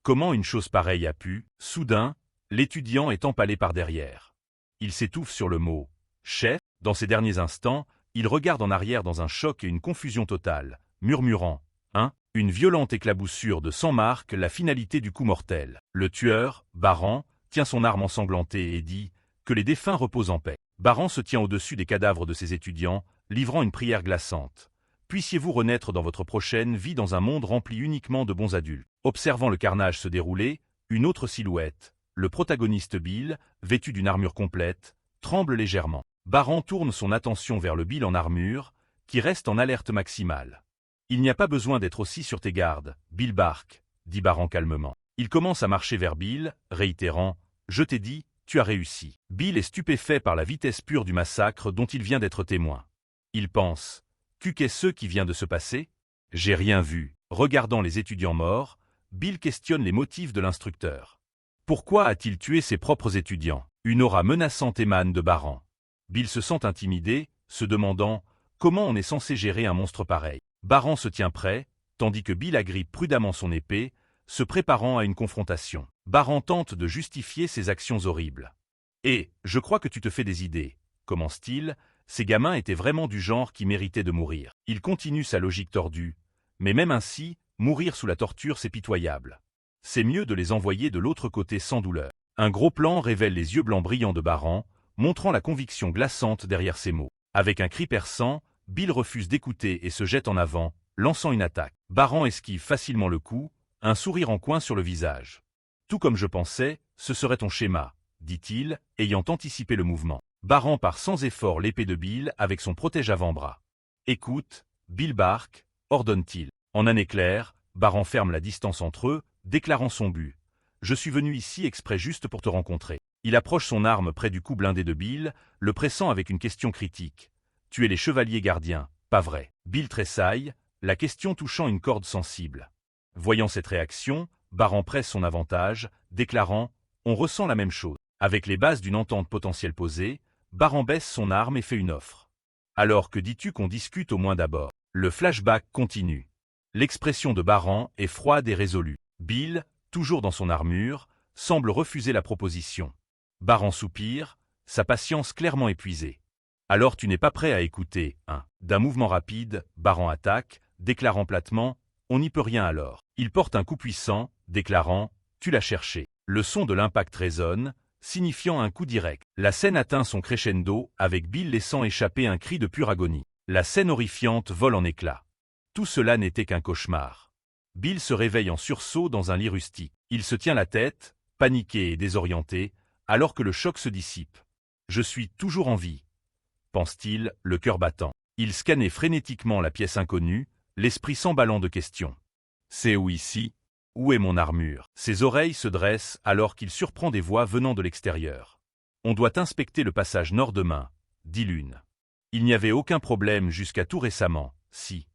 Comment une chose pareille a pu, soudain, l'étudiant est empalé par derrière. Il s'étouffe sur le mot « chef ». Dans ces derniers instants, il regarde en arrière dans un choc et une confusion totale, murmurant « Hein ». Une violente éclaboussure de sang marque la finalité du coup mortel. Le tueur, Baran, tient son arme ensanglantée et dit « Que les défunts reposent en paix ». Baran se tient au-dessus des cadavres de ses étudiants, livrant une prière glaçante. Puissiez-vous renaître dans votre prochaine vie dans un monde rempli uniquement de bons adultes. Observant le carnage se dérouler, une autre silhouette, le protagoniste Bill, vêtu d'une armure complète, tremble légèrement. Baran tourne son attention vers le Bill en armure, qui reste en alerte maximale. « Il n'y a pas besoin d'être aussi sur tes gardes, Bill Bark », dit Baran calmement. Il commence à marcher vers Bill, réitérant « Je t'ai dit, tu as réussi ». Bill est stupéfait par la vitesse pure du massacre dont il vient d'être témoin. Il pense « Qu'est-ce qui vient de se passer ? J'ai rien vu ». Regardant les étudiants morts, Bill questionne les motifs de l'instructeur. Pourquoi a-t-il tué ses propres étudiants? Une aura menaçante émane de Baran. Bill se sent intimidé, se demandant « Comment on est censé gérer un monstre pareil ?» Baran se tient prêt, tandis que Bill agrippe prudemment son épée, se préparant à une confrontation. Baran tente de justifier ses actions horribles. « Et, je crois que tu te fais des idées. » commence-t-il, ces gamins étaient vraiment du genre qui méritait de mourir. Il continue sa logique tordue, mais même ainsi, mourir sous la torture c'est pitoyable. C'est mieux de les envoyer de l'autre côté sans douleur. Un gros plan révèle les yeux blancs brillants de Baran, montrant la conviction glaçante derrière ces mots. Avec un cri perçant, Bill refuse d'écouter et se jette en avant, lançant une attaque. Baran esquive facilement le coup, un sourire en coin sur le visage. « Tout comme je pensais, ce serait ton schéma », dit-il, ayant anticipé le mouvement. Baran part sans effort l'épée de Bill avec son protège-avant-bras. « Écoute, Bill Bark », ordonne-t-il. En un éclair, Baran ferme la distance entre eux, déclarant son but. « Je suis venu ici exprès juste pour te rencontrer ». Il approche son arme près du cou blindé de Bill, le pressant avec une question critique. « Tu es les chevaliers gardiens, pas vrai ?» Bill tressaille, la question touchant une corde sensible. Voyant cette réaction, Baran presse son avantage, déclarant « On ressent la même chose ». Avec les bases d'une entente potentielle posée, Baran baisse son arme et fait une offre. « Alors que dis-tu qu'on discute au moins d'abord ?» Le flashback continue. L'expression de Baran est froide et résolue. Bill, toujours dans son armure, semble refuser la proposition. Baran soupire, sa patience clairement épuisée. « Alors tu n'es pas prêt à écouter, hein ?» D'un mouvement rapide, Baran attaque, déclarant platement « On n'y peut rien alors. Il porte un coup puissant, déclarant « Tu l'as cherché ». Le son de l'impact résonne, signifiant un coup direct. La scène atteint son crescendo, avec Bill laissant échapper un cri de pure agonie. La scène horrifiante vole en éclats. Tout cela n'était qu'un cauchemar. Bill se réveille en sursaut dans un lit rustique. Il se tient la tête, paniqué et désorienté, alors que le choc se dissipe. « Je suis toujours en vie », pense-t-il, le cœur battant. Il scannait frénétiquement la pièce inconnue, l'esprit s'emballant de questions. « C'est où ici ? Où est mon armure ?» Ses oreilles se dressent alors qu'il surprend des voix venant de l'extérieur. « On doit inspecter le passage nord demain », dit l'une. Il n'y avait aucun problème jusqu'à tout récemment, si.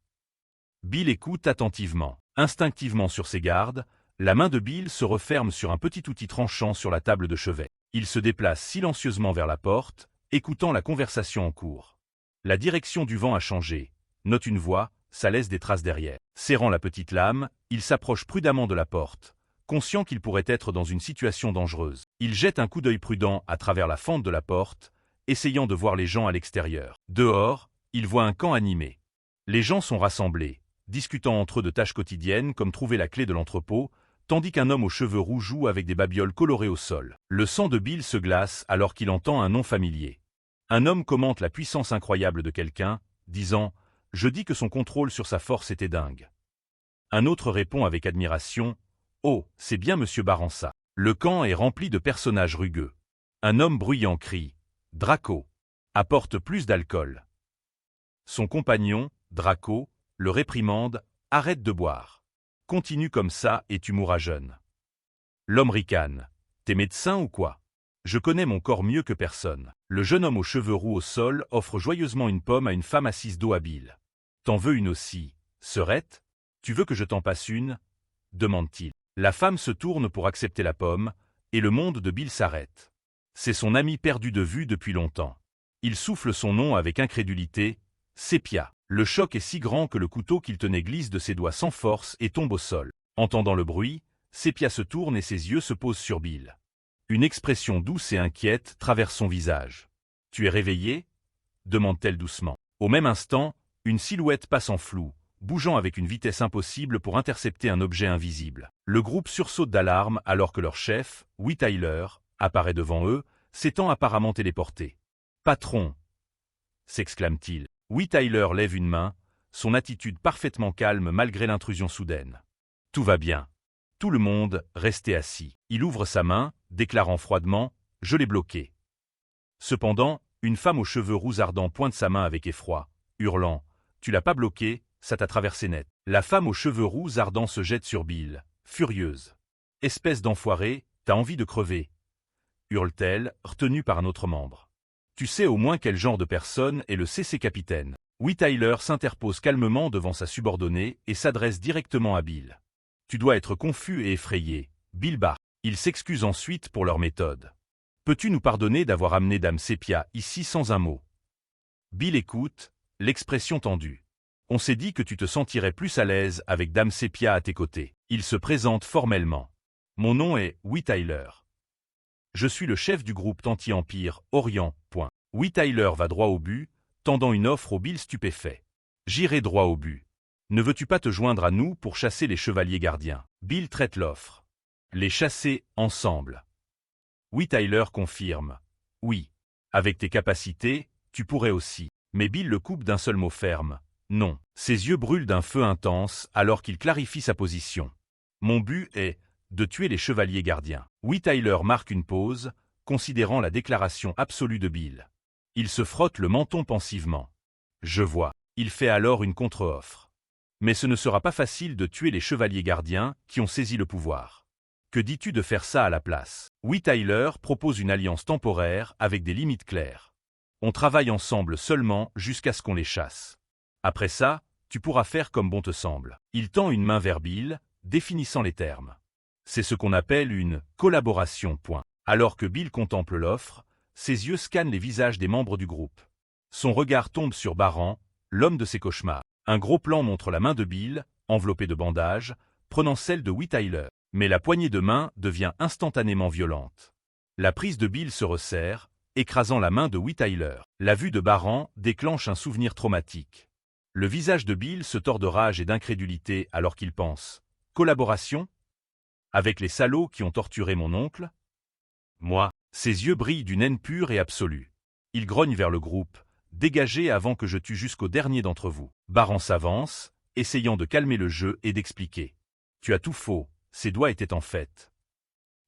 Bill écoute attentivement. Instinctivement sur ses gardes, la main de Bill se referme sur un petit outil tranchant sur la table de chevet. Il se déplace silencieusement vers la porte, écoutant la conversation en cours. La direction du vent a changé, note une voix, ça laisse des traces derrière. Serrant la petite lame, il s'approche prudemment de la porte, conscient qu'il pourrait être dans une situation dangereuse. Il jette un coup d'œil prudent à travers la fente de la porte, essayant de voir les gens à l'extérieur. Dehors, il voit un camp animé. Les gens sont rassemblés, discutant entre eux de tâches quotidiennes comme trouver la clé de l'entrepôt, tandis qu'un homme aux cheveux roux joue avec des babioles colorées au sol. Le sang de Bill se glace alors qu'il entend un nom familier. Un homme commente la puissance incroyable de quelqu'un, disant « Je dis que son contrôle sur sa force était dingue ». Un autre répond avec admiration « Oh, c'est bien Monsieur Barança ». Le camp est rempli de personnages rugueux. Un homme bruyant crie « Draco !» apporte plus d'alcool. Son compagnon, Draco, le réprimande « Arrête de boire. Continue comme ça et tu mourras jeune. » L'homme ricane « T'es médecin ou quoi ? Je connais mon corps mieux que personne. » Le jeune homme aux cheveux roux au sol offre joyeusement une pomme à une femme assise dos à Bill. « T'en veux une aussi, Serette ? Tu veux que je t'en passe une ?» demande-t-il. La femme se tourne pour accepter la pomme, et le monde de Bill s'arrête. C'est son ami perdu de vue depuis longtemps. Il souffle son nom avec incrédulité, « Sépia ». Le choc est si grand que le couteau qu'il tenait glisse de ses doigts sans force et tombe au sol. Entendant le bruit, Sépia se tourne et ses yeux se posent sur Bill. Une expression douce et inquiète traverse son visage. « Tu es réveillé ?» demande-t-elle doucement. Au même instant, une silhouette passe en flou, bougeant avec une vitesse impossible pour intercepter un objet invisible. Le groupe sursaute d'alarme alors que leur chef, Wee Tyler, apparaît devant eux, s'étant apparemment téléporté. « Patron !» s'exclame-t-il. Wee Tyler lève une main, son attitude parfaitement calme malgré l'intrusion soudaine. « Tout va bien. » Tout le monde restait assis. Il ouvre sa main, déclarant froidement « Je l'ai bloqué ». Cependant, une femme aux cheveux roux ardents pointe sa main avec effroi, hurlant « Tu l'as pas bloqué, ça t'a traversé net ». La femme aux cheveux roux ardents se jette sur Bill, furieuse. « Espèce d'enfoiré, t'as envie de crever » hurle-t-elle, retenue par un autre membre. « Tu sais au moins quel genre de personne est le CC capitaine ». Wee Tyler s'interpose calmement devant sa subordonnée et s'adresse directement à Bill. « Tu dois être confus et effrayé, Bill Barr. » Il s'excuse ensuite pour leur méthode. « Peux-tu nous pardonner d'avoir amené Dame Sépia ici sans un mot ?» Bill écoute, l'expression tendue. « On s'est dit que tu te sentirais plus à l'aise avec Dame Sépia à tes côtés. » Il se présente formellement. « Mon nom est Wee Tyler. Je suis le chef du groupe Tanti-Empire, Orient. » Wee Tyler va droit au but, tendant une offre au Bill stupéfait. « J'irai droit au but. Ne veux-tu pas te joindre à nous pour chasser les chevaliers gardiens ?» Bill traite l'offre. « Les chasser ensemble. » Wee Tyler confirme. « Oui. Avec tes capacités, tu pourrais aussi. » Mais Bill le coupe d'un seul mot ferme. « Non. » Ses yeux brûlent d'un feu intense alors qu'il clarifie sa position. « Mon but est de tuer les chevaliers gardiens. » Wee Tyler marque une pause, considérant la déclaration absolue de Bill. Il se frotte le menton pensivement. « Je vois. » Il fait alors une contre-offre. « Mais ce ne sera pas facile de tuer les chevaliers gardiens qui ont saisi le pouvoir. Que dis-tu de faire ça à la place ?» Wee Tyler propose une alliance temporaire avec des limites claires. On travaille ensemble seulement jusqu'à ce qu'on les chasse. Après ça, tu pourras faire comme bon te semble. Il tend une main vers Bill, définissant les termes. C'est ce qu'on appelle une collaboration. Alors que Bill contemple l'offre, ses yeux scannent les visages des membres du groupe. Son regard tombe sur Baran, l'homme de ses cauchemars. Un gros plan montre la main de Bill, enveloppée de bandages, prenant celle de Wee Tyler. Mais la poignée de main devient instantanément violente. La prise de Bill se resserre, écrasant la main de Wee Tyler. La vue de Baran déclenche un souvenir traumatique. Le visage de Bill se tord de rage et d'incrédulité alors qu'il pense. Collaboration? Avec les salauds qui ont torturé mon oncle? Moi, Ses yeux brillent d'une haine pure et absolue. Il grogne vers le groupe. Dégagez avant que je tue jusqu'au dernier d'entre vous. Baran s'avance, essayant de calmer le jeu et d'expliquer. Tu as tout faux, ses doigts étaient en fait.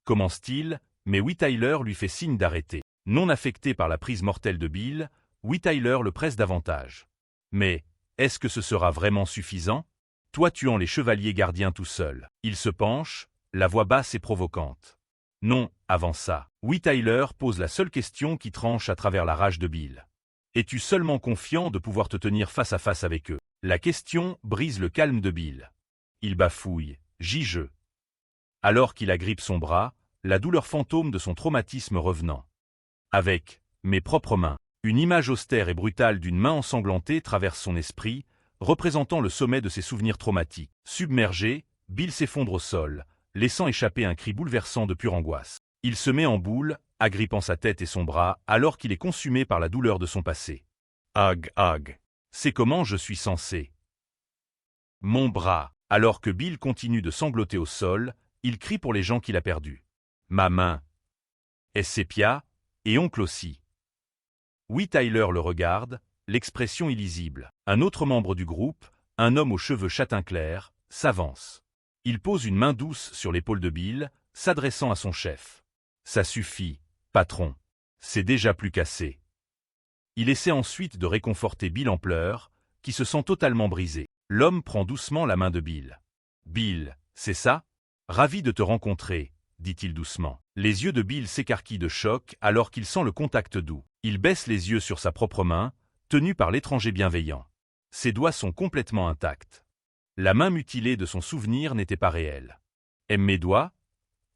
Commence-t-il, mais Tyler lui fait signe d'arrêter. Non affecté par la prise mortelle de Bill, Tyler le presse davantage. Mais, est-ce que ce sera vraiment suffisant? Toi tuant les chevaliers gardiens tout seul. Il se penche, la voix basse et provocante. Non, avant ça. Tyler pose la seule question qui tranche à travers la rage de Bill. Es-tu seulement confiant de pouvoir te tenir face à face avec eux? La question brise le calme de Bill. Il bafouille, J-je. Alors qu'il agrippe son bras, la douleur fantôme de son traumatisme revenant. Avec mes propres mains, une image austère et brutale d'une main ensanglantée traverse son esprit, représentant le sommet de ses souvenirs traumatiques. Submergé, Bill s'effondre au sol, laissant échapper un cri bouleversant de pure angoisse. Il se met en boule, agrippant sa tête et son bras, alors qu'il est consumé par la douleur de son passé. Ugh. C'est comment je suis censé. Mon bras. Alors que Bill continue de sangloter au sol, il crie pour les gens qu'il a perdus. Ma main. Est sépia, et oncle aussi. Tyler le regarde, l'expression illisible. Un autre membre du groupe, un homme aux cheveux châtain clair, s'avance. Il pose une main douce sur l'épaule de Bill, s'adressant à son chef. Ça suffit, patron. C'est déjà plus cassé. Il essaie ensuite de réconforter Bill en pleurs, qui se sent totalement brisé. L'homme prend doucement la main de Bill. Bill, c'est ça? Ravi de te rencontrer, dit-il doucement. Les yeux de Bill s'écarquillent de choc alors qu'il sent le contact doux. Il baisse les yeux sur sa propre main, tenue par l'étranger bienveillant. Ses doigts sont complètement intacts. La main mutilée de son souvenir n'était pas réelle. Aime mes doigts?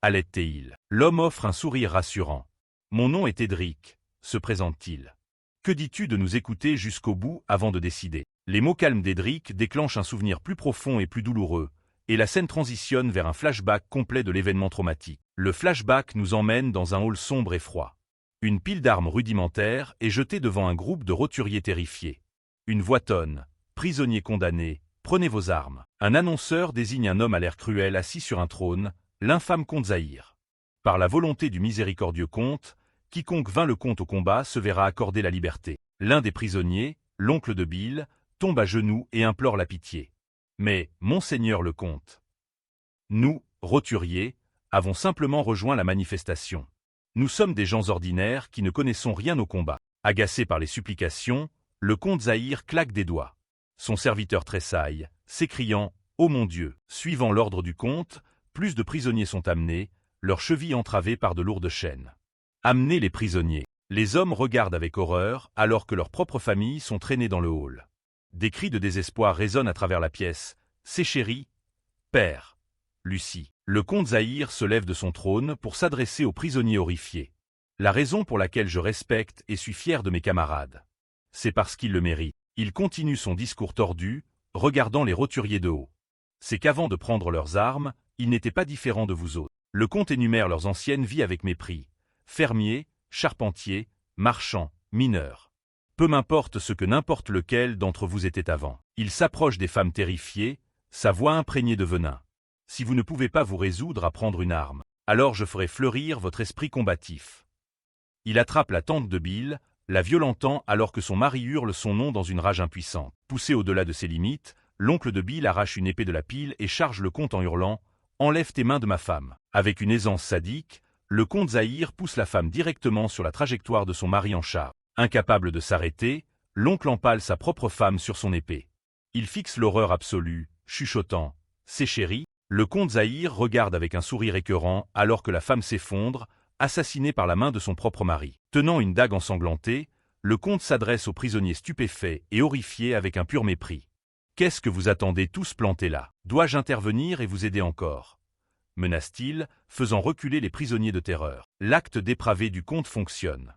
Allait-il. L'homme offre un sourire rassurant. Mon nom est Edric, se présente-t-il. Que dis-tu de nous écouter jusqu'au bout avant de décider? Les mots calmes d'Edric déclenchent un souvenir plus profond et plus douloureux, et la scène transitionne vers un flashback complet de l'événement traumatique. Le flashback nous emmène dans un hall sombre et froid. Une pile d'armes rudimentaires est jetée devant un groupe de roturiers terrifiés. Une voix tonne. Prisonniers condamnés, prenez vos armes. Un annonceur désigne un homme à l'air cruel assis sur un trône, l'infâme comte Zahir. Par la volonté du miséricordieux comte, quiconque vainc le comte au combat se verra accorder la liberté. L'un des prisonniers, l'oncle de Bill, tombe à genoux et implore la pitié. Mais, monseigneur le comte, nous, roturiers, avons simplement rejoint la manifestation. Nous sommes des gens ordinaires qui ne connaissons rien au combat. Agacé par les supplications, le comte Zahir claque des doigts. Son serviteur tressaille, s'écriant « Ô mon Dieu !» Suivant l'ordre du comte, plus de prisonniers sont amenés, leurs chevilles entravées par de lourdes chaînes. Amenez les prisonniers. Les hommes regardent avec horreur alors que leurs propres familles sont traînées dans le hall. Des cris de désespoir résonnent à travers la pièce. « C'est chéri, père, Lucie. » Le comte Zahir se lève de son trône pour s'adresser aux prisonniers horrifiés. La raison pour laquelle je respecte et suis fier de mes camarades. C'est parce qu'ils le méritent. Il continue son discours tordu, regardant les roturiers de haut. C'est qu'avant de prendre leurs armes, ils n'étaient pas différents de vous autres. Le comte énumère leurs anciennes vies avec mépris. Fermiers, charpentiers, marchands, mineurs. Peu m'importe ce que n'importe lequel d'entre vous était avant. Il s'approche des femmes terrifiées, sa voix imprégnée de venin. Si vous ne pouvez pas vous résoudre à prendre une arme, alors je ferai fleurir votre esprit combatif. Il attrape la tante de Bill, la violentant alors que son mari hurle son nom dans une rage impuissante. Poussé au-delà de ses limites, l'oncle de Bill arrache une épée de la pile et charge le comte en hurlant « Enlève tes mains de ma femme ». Avec une aisance sadique, le comte Zahir pousse la femme directement sur la trajectoire de son mari en char. Incapable de s'arrêter, l'oncle empale sa propre femme sur son épée. Il fixe l'horreur absolue, chuchotant « C'est chéri ». Le comte Zahir regarde avec un sourire écœurant alors que la femme s'effondre, assassinée par la main de son propre mari. Tenant une dague ensanglantée, le comte s'adresse aux prisonniers stupéfaits et horrifiés avec un pur mépris. « Qu'est-ce que vous attendez tous plantés là? Dois-je intervenir et vous aider encore ?» menace-t-il, faisant reculer les prisonniers de terreur. L'acte dépravé du comte fonctionne.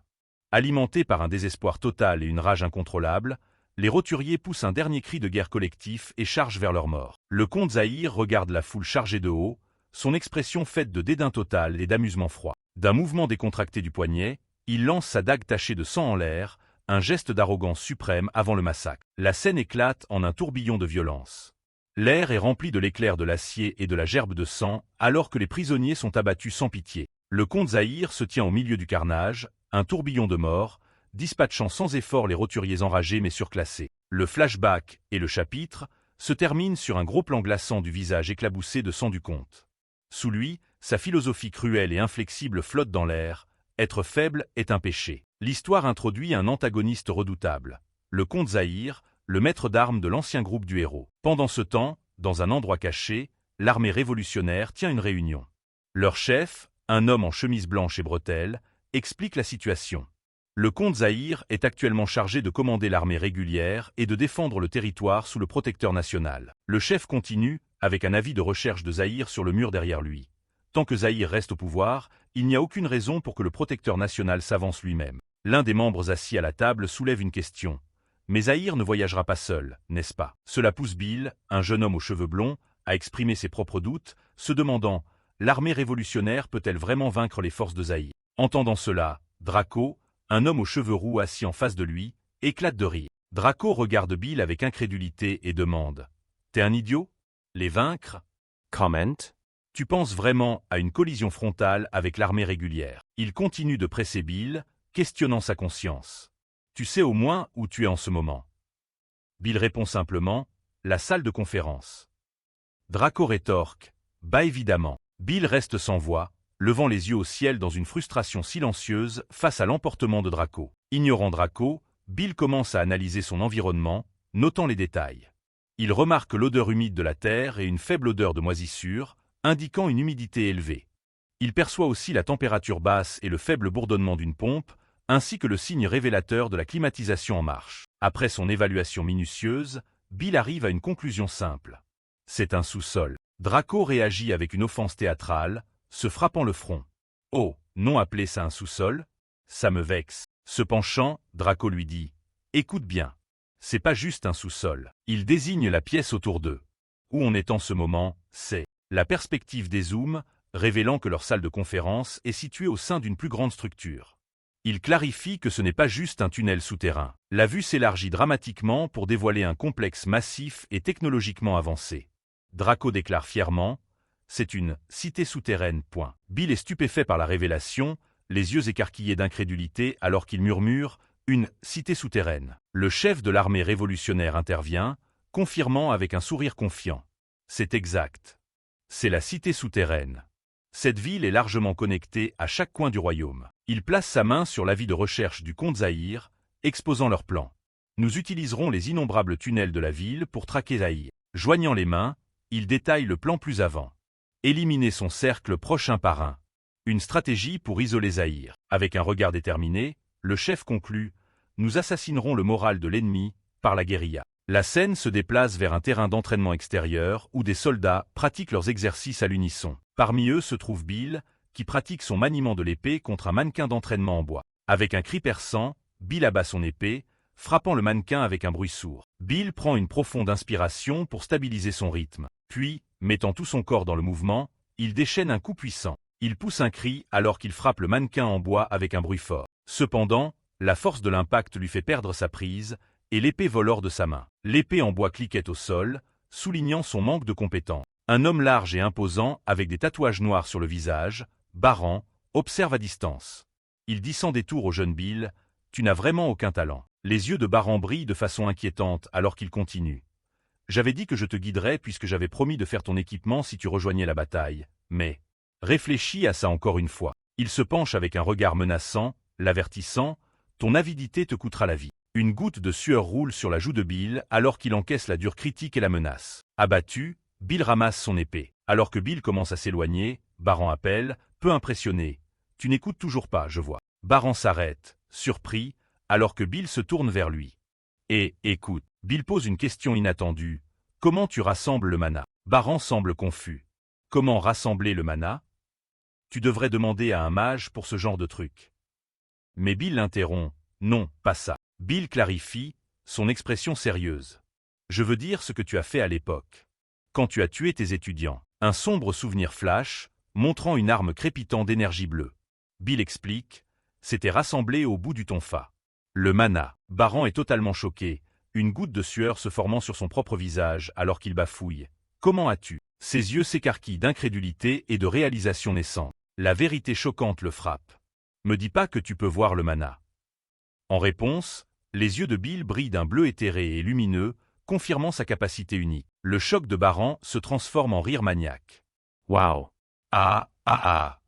Alimenté par un désespoir total et une rage incontrôlable, les roturiers poussent un dernier cri de guerre collectif et chargent vers leur mort. Le comte Zahir regarde la foule chargée de haut, son expression faite de dédain total et d'amusement froid. D'un mouvement décontracté du poignet, il lance sa dague tachée de sang en l'air, un geste d'arrogance suprême avant le massacre. La scène éclate en un tourbillon de violence. L'air est rempli de l'éclair de l'acier et de la gerbe de sang, alors que les prisonniers sont abattus sans pitié. Le comte Zahir se tient au milieu du carnage, un tourbillon de morts, dispatchant sans effort les roturiers enragés mais surclassés. Le flashback et le chapitre se terminent sur un gros plan glaçant du visage éclaboussé de sang du comte. Sous lui, sa philosophie cruelle et inflexible flotte dans l'air. Être faible est un péché. L'histoire introduit un antagoniste redoutable, le comte Zahir, le maître d'armes de l'ancien groupe du héros. Pendant ce temps, dans un endroit caché, l'armée révolutionnaire tient une réunion. Leur chef, un homme en chemise blanche et bretelles, explique la situation. Le comte Zahir est actuellement chargé de commander l'armée régulière et de défendre le territoire sous le protecteur national. Le chef continue, avec un avis de recherche de Zahir sur le mur derrière lui. Tant que Zahir reste au pouvoir, il n'y a aucune raison pour que le protecteur national s'avance lui-même. L'un des membres assis à la table soulève une question. Mais Zahir ne voyagera pas seul, n'est-ce pas? Cela pousse Bill, un jeune homme aux cheveux blonds, à exprimer ses propres doutes, se demandant « L'armée révolutionnaire peut-elle vraiment vaincre les forces de Zahir ?» Entendant cela, Draco, un homme aux cheveux roux assis en face de lui, éclate de rire. Draco regarde Bill avec incrédulité et demande « T'es un idiot? Les vaincre? Comment? Tu penses vraiment à une collision frontale avec l'armée régulière ?» Il continue de presser Bill, questionnant sa conscience. « Tu sais au moins où tu es en ce moment ?» Bill répond simplement « La salle de conférence. » Draco rétorque « Bah évidemment. » Bill reste sans voix, levant les yeux au ciel dans une frustration silencieuse face à l'emportement de Draco. Ignorant Draco, Bill commence à analyser son environnement, notant les détails. Il remarque l'odeur humide de la terre et une faible odeur de moisissure, indiquant une humidité élevée. Il perçoit aussi la température basse et le faible bourdonnement d'une pompe, ainsi que le signe révélateur de la climatisation en marche. Après son évaluation minutieuse, Bill arrive à une conclusion simple. C'est un sous-sol. Draco réagit avec une offense théâtrale, se frappant le front. « Oh, non appeler ça un sous-sol? Ça me vexe. » Se penchant, Draco lui dit « Écoute bien. C'est pas juste un sous-sol. » Il désigne la pièce autour d'eux. Où on est en ce moment, c'est la perspective dézoome, révélant que leur salle de conférence est située au sein d'une plus grande structure. Il clarifie que ce n'est pas juste un tunnel souterrain. La vue s'élargit dramatiquement pour dévoiler un complexe massif et technologiquement avancé. Draco déclare fièrement « C'est une cité souterraine. » Bill est stupéfait par la révélation, les yeux écarquillés d'incrédulité alors qu'il murmure « Une cité souterraine ». Le chef de l'armée révolutionnaire intervient, confirmant avec un sourire confiant. C'est exact. C'est la cité souterraine. Cette ville est largement connectée à chaque coin du royaume. Il place sa main sur l'avis de recherche du comte Zahir, exposant leur plan. Nous utiliserons les innombrables tunnels de la ville pour traquer Zahir. Joignant les mains, il détaille le plan plus avant. Éliminer son cercle proche un par un. Une stratégie pour isoler Zahir. Avec un regard déterminé, le chef conclut « Nous assassinerons le moral de l'ennemi par la guérilla ». La scène se déplace vers un terrain d'entraînement extérieur où des soldats pratiquent leurs exercices à l'unisson. Parmi eux se trouve Bill, qui pratique son maniement de l'épée contre un mannequin d'entraînement en bois. Avec un cri perçant, Bill abat son épée, frappant le mannequin avec un bruit sourd. Bill prend une profonde inspiration pour stabiliser son rythme. Puis, mettant tout son corps dans le mouvement, il déchaîne un coup puissant. Il pousse un cri alors qu'il frappe le mannequin en bois avec un bruit fort. Cependant, la force de l'impact lui fait perdre sa prise, et l'épée vole hors de sa main. L'épée en bois cliquait au sol, soulignant son manque de compétence. Un homme large et imposant, avec des tatouages noirs sur le visage, Baran, observe à distance. Il dit sans détour au jeune Bill « Tu n'as vraiment aucun talent ». Les yeux de Baran brillent de façon inquiétante alors qu'il continue. « J'avais dit que je te guiderais puisque j'avais promis de faire ton équipement si tu rejoignais la bataille, mais… » Réfléchis à ça encore une fois. Il se penche avec un regard menaçant, l'avertissant « Ton avidité te coûtera la vie ». Une goutte de sueur roule sur la joue de Bill alors qu'il encaisse la dure critique et la menace. Abattu, Bill ramasse son épée. Alors que Bill commence à s'éloigner, Baran appelle, peu impressionné. « Tu n'écoutes toujours pas, je vois. » Baran s'arrête, surpris, alors que Bill se tourne vers lui. « Et, écoute. » Bill pose une question inattendue. « Comment tu rassembles le mana ?» Baran semble confus. « Comment rassembler le mana ? Tu devrais demander à un mage pour ce genre de truc. » Mais Bill l'interrompt. « Non, pas ça. » Bill clarifie, son expression sérieuse. « Je veux dire ce que tu as fait à l'époque. Quand tu as tué tes étudiants. » Un sombre souvenir flash, montrant une arme crépitant d'énergie bleue. Bill explique, « C'était rassemblé au bout du tonfa. Le mana. Baran est totalement choqué, une goutte de sueur se formant sur son propre visage alors qu'il bafouille. Comment as-tu? Ses yeux s'écarquillent d'incrédulité et de réalisation naissante. La vérité choquante le frappe. Me dis pas que tu peux voir le mana. En réponse, les yeux de Bill brillent d'un bleu éthéré et lumineux, confirmant sa capacité unique. Le choc de Baran se transforme en rire maniaque. Wow. Ah, ah, ah.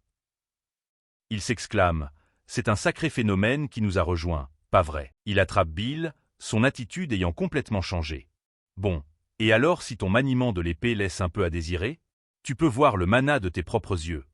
Il s'exclame. C'est un sacré phénomène qui nous a rejoints, pas vrai. Il attrape Bill, son attitude ayant complètement changé. Bon, et alors si ton maniement de l'épée laisse un peu à désirer? Tu peux voir le mana de tes propres yeux.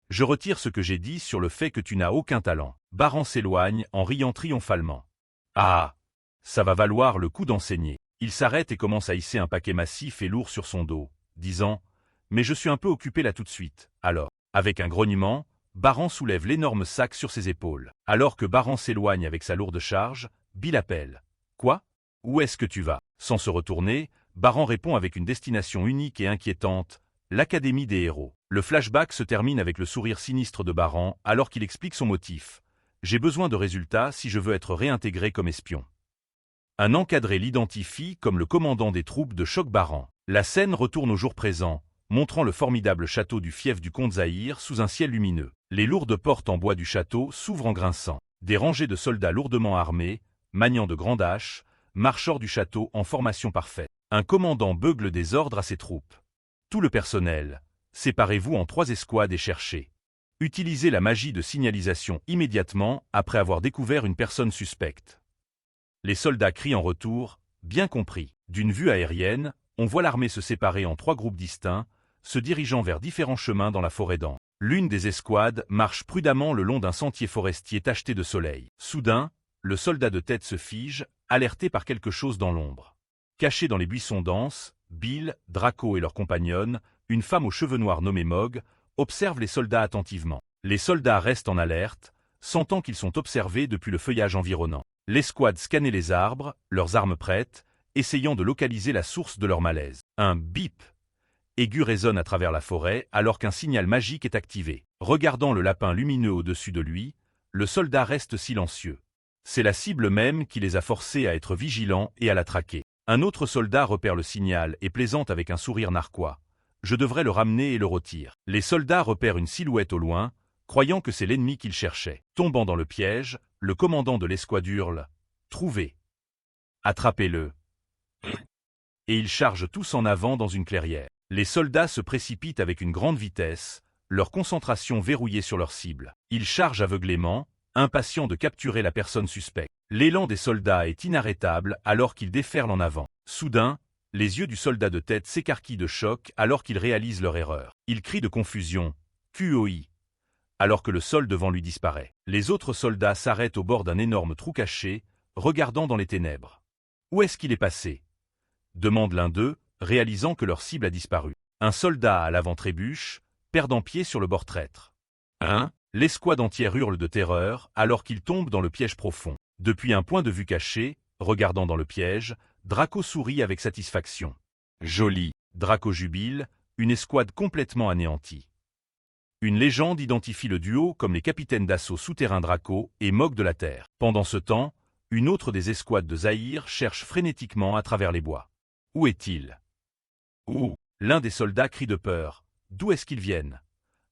Je retire ce que j'ai dit sur le fait que tu n'as aucun talent. Baran s'éloigne en riant triomphalement. Ah! Ça va valoir le coup d'enseigner. Il s'arrête et commence à hisser un paquet massif et lourd sur son dos, disant « Mais je suis un peu occupé là tout de suite, alors. » Avec un grognement, Baran soulève l'énorme sac sur ses épaules. Alors que Baran s'éloigne avec sa lourde charge, Bill appelle. « Quoi? Où est-ce que tu vas ?» Sans se retourner, Baran répond avec une destination unique et inquiétante, l'Académie des héros. Le flashback se termine avec le sourire sinistre de Baran alors qu'il explique son motif. « J'ai besoin de résultats si je veux être réintégré comme espion. » Un encadré l'identifie comme le commandant des troupes de Choc Baran. La scène retourne au jour présent, montrant le formidable château du fief du comte Zahir sous un ciel lumineux. Les lourdes portes en bois du château s'ouvrent en grinçant. Des rangées de soldats lourdement armés, maniant de grandes haches, marchent hors du château en formation parfaite. Un commandant beugle des ordres à ses troupes. Tout le personnel, séparez-vous en 3 escouades et cherchez. Utilisez la magie de signalisation immédiatement après avoir découvert une personne suspecte. Les soldats crient en retour, bien compris. D'une vue aérienne, on voit l'armée se séparer en 3 groupes distincts, se dirigeant vers différents chemins dans la forêt d'An. L'une des escouades marche prudemment le long d'un sentier forestier tacheté de soleil. Soudain, le soldat de tête se fige, alerté par quelque chose dans l'ombre. Cachés dans les buissons denses, Bill, Draco et leur compagnonne, une femme aux cheveux noirs nommée Mog, observent les soldats attentivement. Les soldats restent en alerte, sentant qu'ils sont observés depuis le feuillage environnant. L'escouade scannait les arbres, leurs armes prêtes, essayant de localiser la source de leur malaise. Un bip aigu résonne à travers la forêt alors qu'un signal magique est activé. Regardant le lapin lumineux au-dessus de lui, le soldat reste silencieux. C'est la cible même qui les a forcés à être vigilants et à la traquer. Un autre soldat repère le signal et plaisante avec un sourire narquois. Je devrais le ramener et le rôtir. Les soldats repèrent une silhouette au loin, croyant que c'est l'ennemi qu'ils cherchaient. Tombant dans le piège, le commandant de l'escouade hurle « Trouvez ! Attrapez-le !» Et ils chargent tous en avant dans une clairière. Les soldats se précipitent avec une grande vitesse, leur concentration verrouillée sur leur cible. Ils chargent aveuglément, impatients de capturer la personne suspecte. L'élan des soldats est inarrêtable alors qu'ils déferlent en avant. Soudain, les yeux du soldat de tête s'écarquillent de choc alors qu'ils réalisent leur erreur. Il crie de confusion « QOI !» alors que le sol devant lui disparaît. Les autres soldats s'arrêtent au bord d'un énorme trou caché, regardant dans les ténèbres. « Où est-ce qu'il est passé ?» demande l'un d'eux, réalisant que leur cible a disparu. Un soldat à l'avant trébuche, perdant pied sur le bord traître. Hein? L'escouade entière hurle de terreur alors qu'il tombe dans le piège profond. Depuis un point de vue caché, regardant dans le piège, Draco sourit avec satisfaction. Joli. Draco jubile, une escouade complètement anéantie. Une légende identifie le duo comme les capitaines d'assaut souterrains Draco et Mog de la Terre. Pendant ce temps, une autre des escouades de Zahir cherche frénétiquement à travers les bois. Où est-il? Où? L'un des soldats crie de peur. D'où est-ce qu'ils viennent?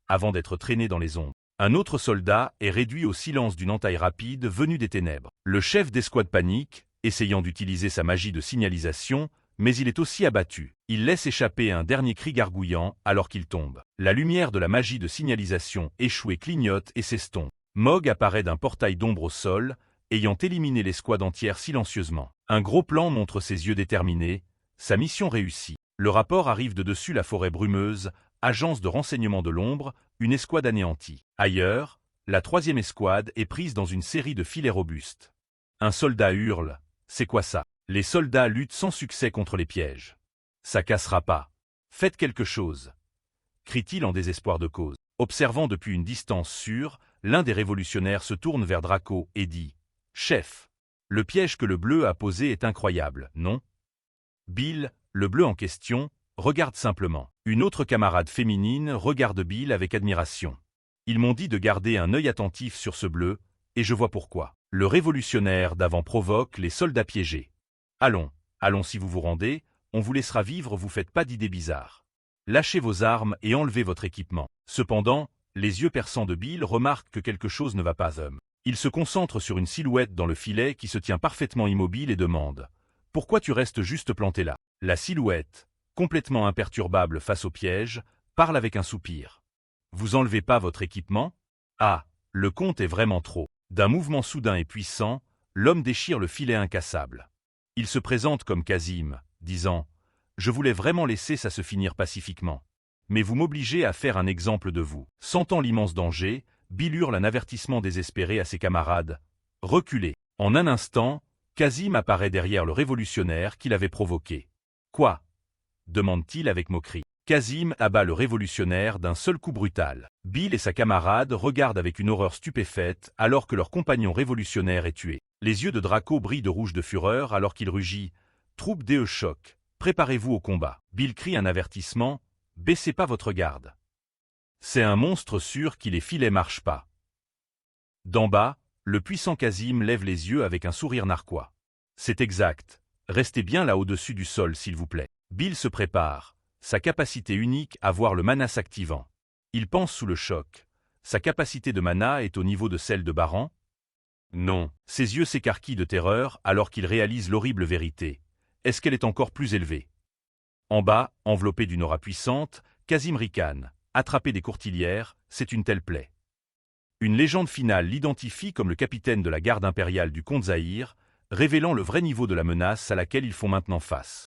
Avant d'être traînés dans les ombres. Un autre soldat est réduit au silence d'une entaille rapide venue des ténèbres. Le chef d'escouade panique, essayant d'utiliser sa magie de signalisation, mais il est aussi abattu. Il laisse échapper un dernier cri gargouillant alors qu'il tombe. La lumière de la magie de signalisation échouée clignote et s'estompe. Mog apparaît d'un portail d'ombre au sol, ayant éliminé l'escouade entière silencieusement. Un gros plan montre ses yeux déterminés, sa mission réussie. Le rapport arrive de dessus la forêt brumeuse, agence de renseignement de l'ombre, une escouade anéantie. Ailleurs, la 3e escouade est prise dans une série de filets robustes. Un soldat hurle. C'est quoi ça? Les soldats luttent sans succès contre les pièges. Ça cassera pas. Faites quelque chose. Crie-t-il en désespoir de cause. Observant depuis une distance sûre, l'un des révolutionnaires se tourne vers Draco et dit « Chef, le piège que le bleu a posé est incroyable, non ?» Bill, le bleu en question, regarde simplement. Une autre camarade féminine regarde Bill avec admiration. Ils m'ont dit de garder un œil attentif sur ce bleu, et je vois pourquoi. Le révolutionnaire d'avant provoque les soldats piégés. Allons, allons si vous vous rendez, on vous laissera vivre, vous faites pas d'idées bizarres. Lâchez vos armes et enlevez votre équipement. Cependant, les yeux perçants de Bill remarquent que quelque chose ne va pas. Il se concentre sur une silhouette dans le filet qui se tient parfaitement immobile et demande « Pourquoi tu restes juste planté là ?» La silhouette, complètement imperturbable face au piège, parle avec un soupir. « Vous enlevez pas votre équipement ? Ah, le compte est vraiment trop. » D'un mouvement soudain et puissant, l'homme déchire le filet incassable. Il se présente comme Kazim, disant « Je voulais vraiment laisser ça se finir pacifiquement. Mais vous m'obligez à faire un exemple de vous. » Sentant l'immense danger, Bill hurle un avertissement désespéré à ses camarades. « Reculez !» En un instant, Kazim apparaît derrière le révolutionnaire qui l'avait provoqué. « Quoi ?» demande-t-il avec moquerie. Kazim abat le révolutionnaire d'un seul coup brutal. Bill et sa camarade regardent avec une horreur stupéfaite alors que leur compagnon révolutionnaire est tué. Les yeux de Draco brillent de rouge de fureur alors qu'il rugit « Troupe DE choc, préparez-vous au combat. » Bill crie un avertissement « Baissez pas votre garde. » C'est un monstre sûr qui les filets marchent pas. D'en bas, le puissant Kazim lève les yeux avec un sourire narquois. C'est exact. Restez bien là au-dessus du sol s'il vous plaît. Bill se prépare, sa capacité unique à voir le mana s'activant. Il pense sous le choc. Sa capacité de mana est au niveau de celle de Baran? Non. Ses yeux s'écarquillent de terreur alors qu'il réalise l'horrible vérité. Est-ce qu'elle est encore plus élevée? En bas, enveloppé d'une aura puissante, Kazim ricane. Attraper des courtilières, c'est une telle plaie. Une légende finale l'identifie comme le capitaine de la garde impériale du comte Zahir, révélant le vrai niveau de la menace à laquelle ils font maintenant face.